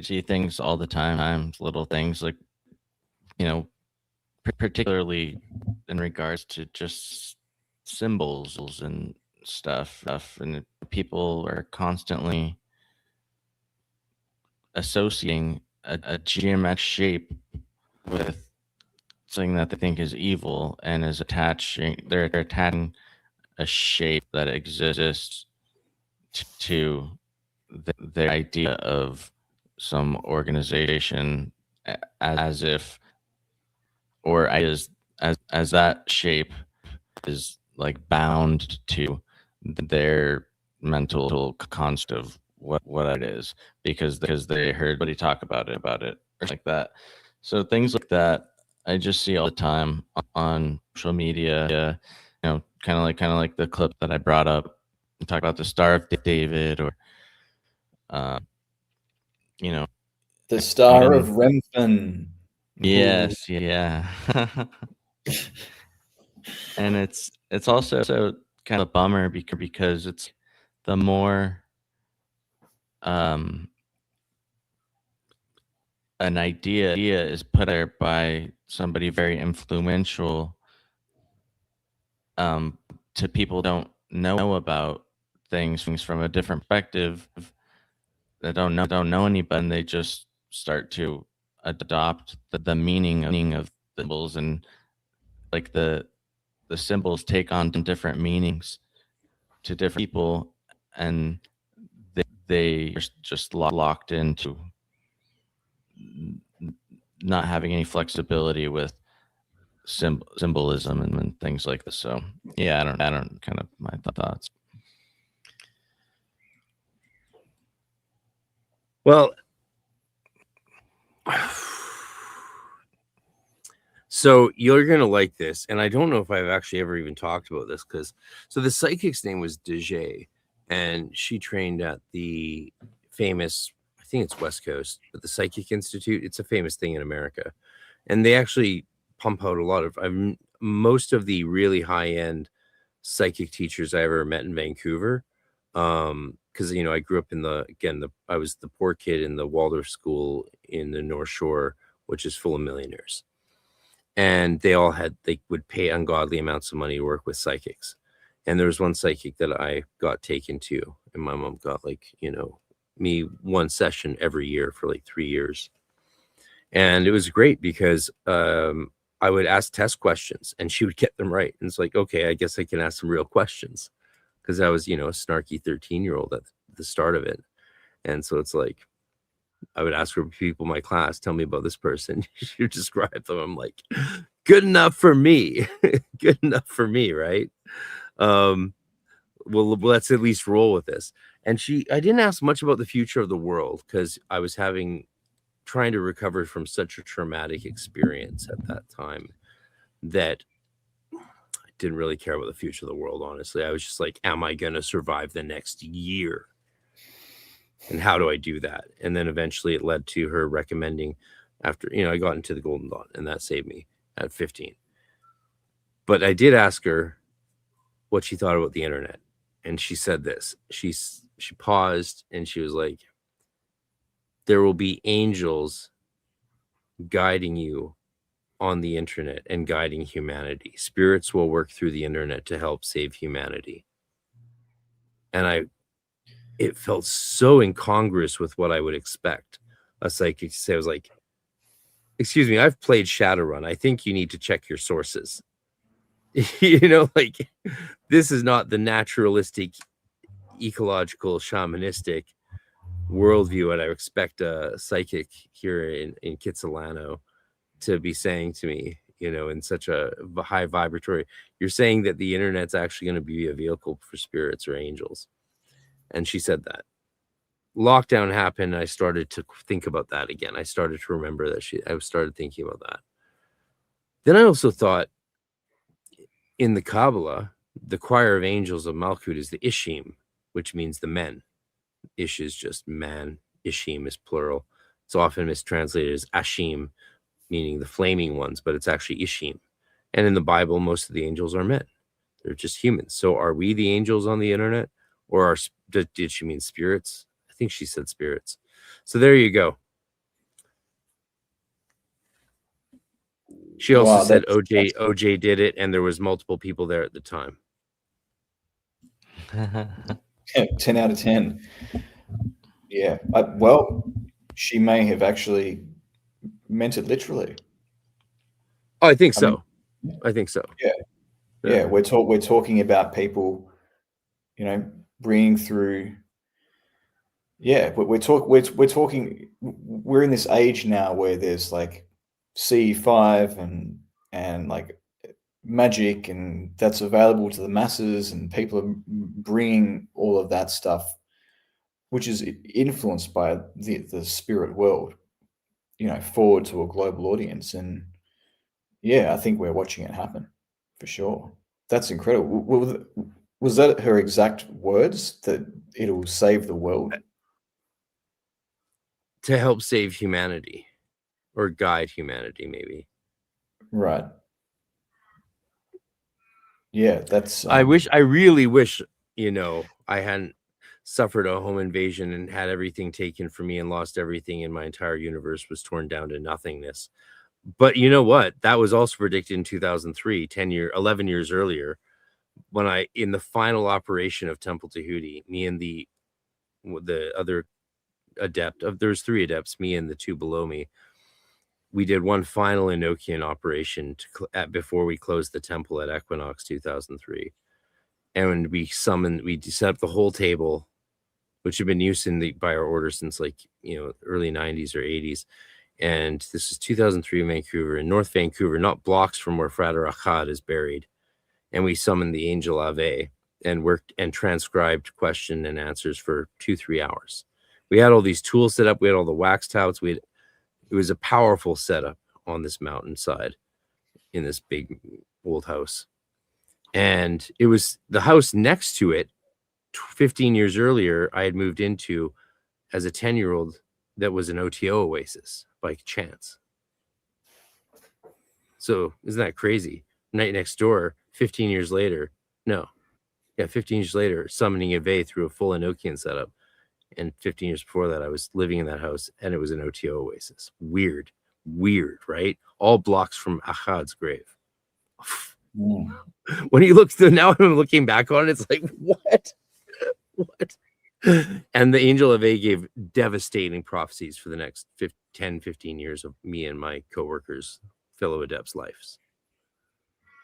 see things all the time, little things like, particularly in regards to just symbols and stuff, and people are constantly associating a geometric shape with something that they think is evil, and is they're attaching a shape that exists to their idea of some organization, as if, or as that shape is like bound to their mental construct of what it is, because they heard somebody talk about it or like that. So things like that I just see all the time on social media. Kind of like the clip that I brought up, talk about the Star of David, or the Star of Remphan. Yes, yeah. And it's also kind of a bummer because it's the more an idea is put there by somebody very influential, to people who don't know about things from a different perspective, that don't know anybody, and they just start to adopt the meaning of symbols, and like the symbols take on different meanings to different people, and they are just locked into not having any flexibility with symbolism and things like this. So yeah, I don't kind of my thoughts. Well, so you're going to like this, and I don't know if I've actually ever even talked about this, so the psychic's name was Dejay, and she trained at the famous, I think it's West Coast, but the Psychic Institute. It's a famous thing in America, and they actually pump out a lot of most of the really high-end psychic teachers I ever met in Vancouver. Because I grew up in I was the poor kid in the Waldorf school in the North Shore, which is full of millionaires, and they would pay ungodly amounts of money to work with psychics. And there was one psychic that I got taken to, and my mom got me one session every year for like 3 years, and it was great because I would ask test questions and she would get them right, and it's like, okay, I guess I can ask some real questions, because I was, a snarky 13-year-old at the start of it. And so it's like, I would ask for people in my class, tell me about this person. You describe them. I'm like, good enough for me. Good enough for me, right? Well, let's at least roll with this. And I didn't ask much about the future of the world because I was trying to recover from such a traumatic experience at that time that I didn't really care about the future of the world, honestly. I was just like, am I going to survive the next year? And how do I do that? And then eventually it led to her recommending after, I got into the Golden Dawn, and that saved me at 15. But I did ask her what she thought about the internet. And she said this. She paused and she was like, there will be angels guiding you on the internet and guiding humanity. Spirits will work through the internet to help save humanity. And it felt so incongruous with what I would expect a psychic to say. I was like, excuse me, I've played Shadowrun. I think you need to check your sources. Like, this is not the naturalistic, ecological, shamanistic worldview, and I expect a psychic here in Kitsilano to be saying to me, in such a high vibratory, you're saying that the internet's actually going to be a vehicle for spirits or angels. And she said that. Lockdown happened. I started to think about that again. I started to remember that I started thinking about that. Then I also thought, in the Kabbalah, the choir of angels of Malkut is the Ishim, which means the men. Ish is just man. Ishim is plural. It's often mistranslated as Ashim, meaning the flaming ones, but it's actually Ishim. And in the Bible, most of the angels are men. They're just humans. So are we the angels on the internet? Or did she mean spirits? I think she said spirits. So there you go. She also said OJ did it, and there was multiple people there at the time. 10 out of 10. Yeah. Well, she may have actually meant it literally. Oh, I think so. I think so. Yeah. We're talking about people, bringing through. Yeah, we're talking. We're in this age now where there's like C5 and like magic, and that's available to the masses, and people are bringing all of that stuff, which is influenced by the spirit world, forward to a global audience. And yeah, I think we're watching it happen for sure. That's incredible. Was that her exact words, that it'll save the world? To help save humanity or guide humanity, maybe. Right. Yeah, that's. I really wish, I hadn't suffered a home invasion and had everything taken from me and lost everything, and my entire universe was torn down to nothingness. But you know what? That was also predicted in 2003, 11 years earlier, when in the final operation of Temple Tahuti, me and the other adept, there's 3 adepts, me and the 2 below me, we did one final Enochian operation before we closed the temple at Equinox 2003. And we set up the whole table, which had been used by our order since early 90s or 80s. And this is 2003 in Vancouver, in North Vancouver, not blocks from where Frater Achad is buried. And we summoned the angel Ave and worked and transcribed question and answers for 2-3 hours. We had all these tools set up. We had all the wax touts. It was a powerful setup on this mountainside in this big old house. And it was the house next to it 15 years earlier I had moved into as a 10-year-old that was an OTO oasis by chance. So isn't that crazy? Night next door, 15 years later, 15 years later, summoning Ave through a full Enochian setup. And 15 years before that, I was living in that house, and it was an OTO oasis. Weird, right? All blocks from Achad's grave. When you look, now I'm looking back on it, it's like, what? And the angel of A gave devastating prophecies for the next 10-15 years of me and my coworkers, fellow adepts' lives.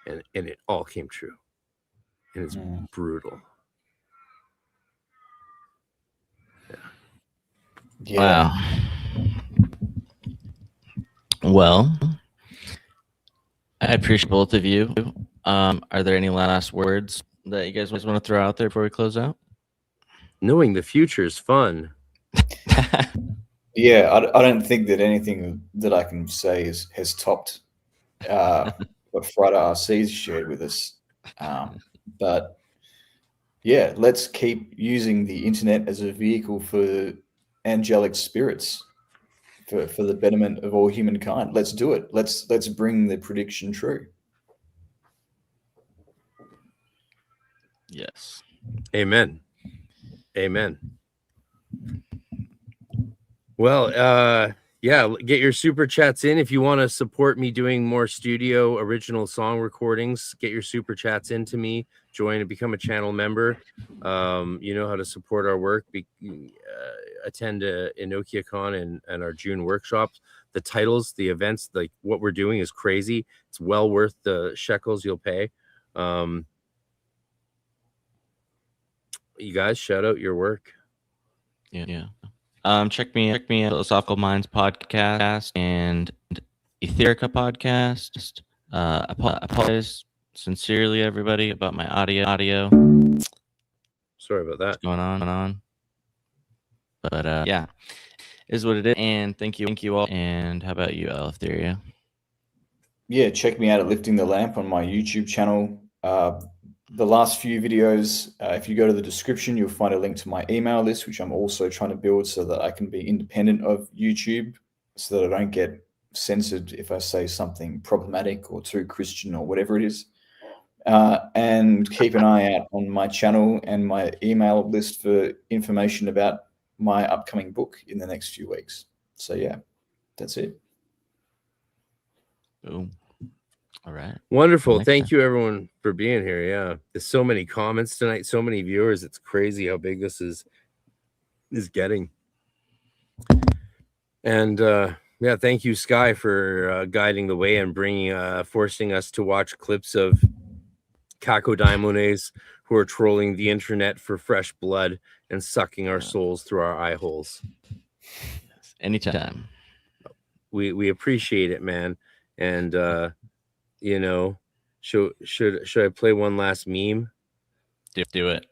And it all came true. And it's brutal. Wow. Well, I appreciate both of you. Are there any last words that you guys want to throw out there before we close out? Knowing the future is fun. Yeah, I don't think that anything that I can say has topped what Frater RC's shared with us. But yeah, let's keep using the internet as a vehicle for angelic spirits, for the betterment of all humankind. Let's do it. Let's bring the prediction true. Yes. Amen. Amen. Well, yeah, get your super chats in. If you want to support me doing more studio original song recordings, get your super chats into me. Join and become a channel member. You know how to support our work. Attend EnokiaCon and our June workshops. The titles, the events, like what we're doing is crazy. It's well worth the shekels you'll pay. You guys, shout out your work. Yeah. Check me at Philosophical Minds podcast and Etherica podcast. Apologize sincerely, everybody, about my audio. Sorry about that. What's going on? But yeah, is what it is. And thank you all. And how about you, Eleftheria? Yeah, check me out at Lifting the Lamp on my YouTube channel. The last few videos, if you go to the description, you'll find a link to my email list, which I'm also trying to build so that I can be independent of YouTube, so that I don't get censored if I say something problematic or too Christian or whatever it is. And keep an eye out on my channel and my email list for information about my upcoming book in the next few weeks. So yeah, that's it. Boom. All right. Wonderful. Thank you, everyone, for being here. Yeah, there's so many comments tonight, so many viewers. It's crazy how big this is getting. And yeah, thank you, Sky, for guiding the way and forcing us to watch clips of Kakodaimones who are trolling the internet for fresh blood and sucking our souls through our eye holes. Yes, anytime. We appreciate it, man. And you know, should I play one last meme? Do it.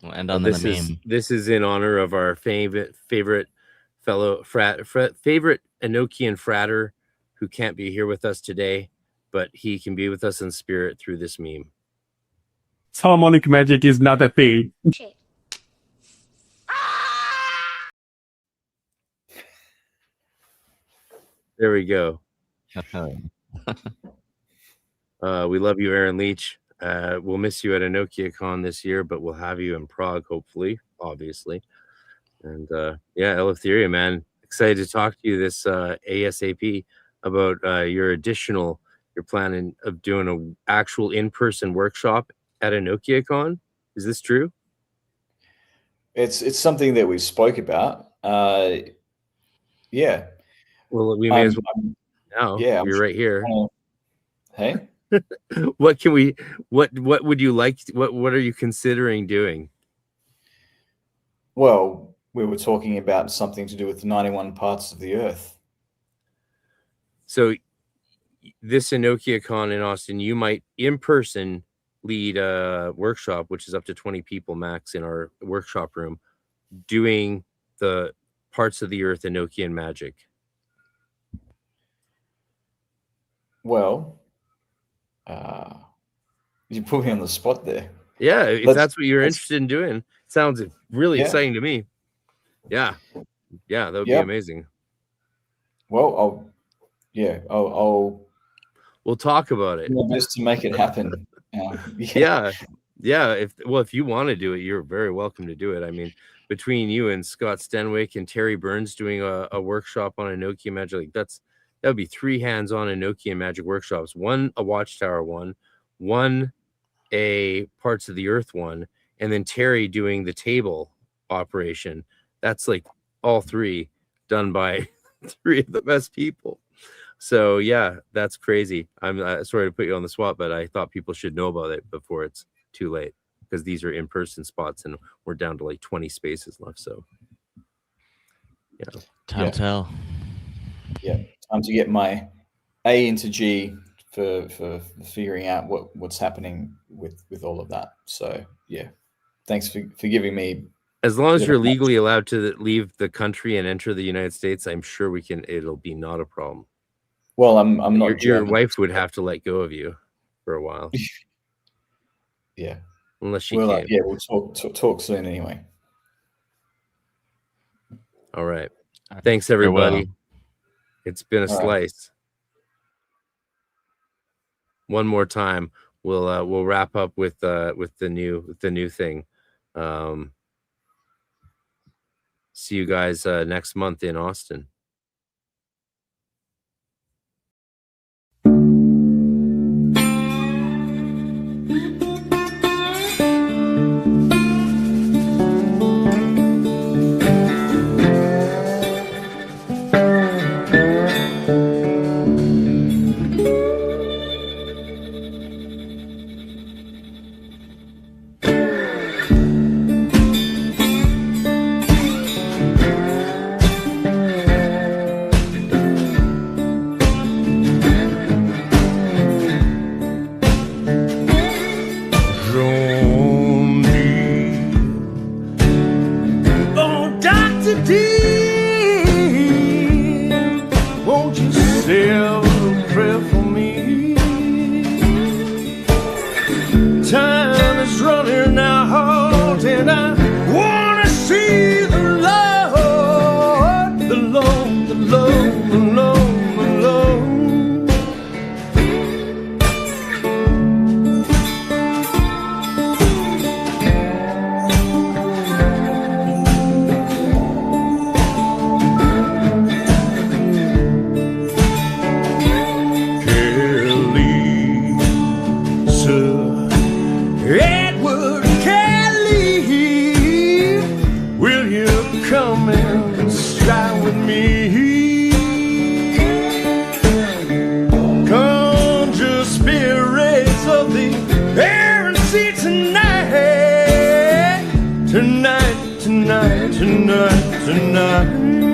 We'll end on the meme. This is in honor of our favorite fellow favorite Enochian Frater, who can't be here with us today, but he can be with us in spirit through this meme. Solomonic magic is not a thing. There we go. We love you, Aaron Leach. We'll miss you at EnokiaCon this year, but we'll have you in Prague, hopefully, obviously. And yeah, Eleftheria, man, excited to talk to you this ASAP about your planning of doing an actual in-person workshop at EnokiaCon. Is this true? It's something that we spoke about. Yeah. Well, we may as well now. Yeah, you're right here. Hey. What would you like? What are you considering doing? Well, we were talking about something to do with the 91 parts of the earth. So this EnokiaCon in Austin, you might in person lead a workshop, which is up to 20 people max in our workshop room, doing the parts of the earth Enochian magic. Well, you put me on the spot there. Yeah, if that's what you're interested in doing, sounds really exciting to me. Yeah, that would be amazing. Well, we'll talk about it. Do my best to make it happen. Yeah. If you want to do it, you're very welcome to do it. I mean, between you and Scott Stenwick and Terry Burns doing a workshop on Enochian magic, that would be 3 hands-on Enochian magic workshops. One a Watchtower one a Parts of the Earth one, and then Terry doing the table operation. That's like all 3 done by 3 of the best people. So yeah, that's crazy. I'm sorry to put you on the spot, but I thought people should know about it before it's too late, because these are in-person spots and we're down to like 20 spaces left. So time to tell. Yeah, time to get my A into G for figuring out what's happening with all of that. So yeah, thanks for giving me. As long as you're legally allowed to leave the country and enter the United States, I'm sure we can. It'll be not a problem. Well, I'm not. Your wife would have to let go of you for a while. Yeah. Unless she can. came. Yeah, we'll talk soon anyway. All right. Thanks, everybody. It's been a slice. One more time, we'll wrap up with the new thing. See you guys next month in Austin. Tonight.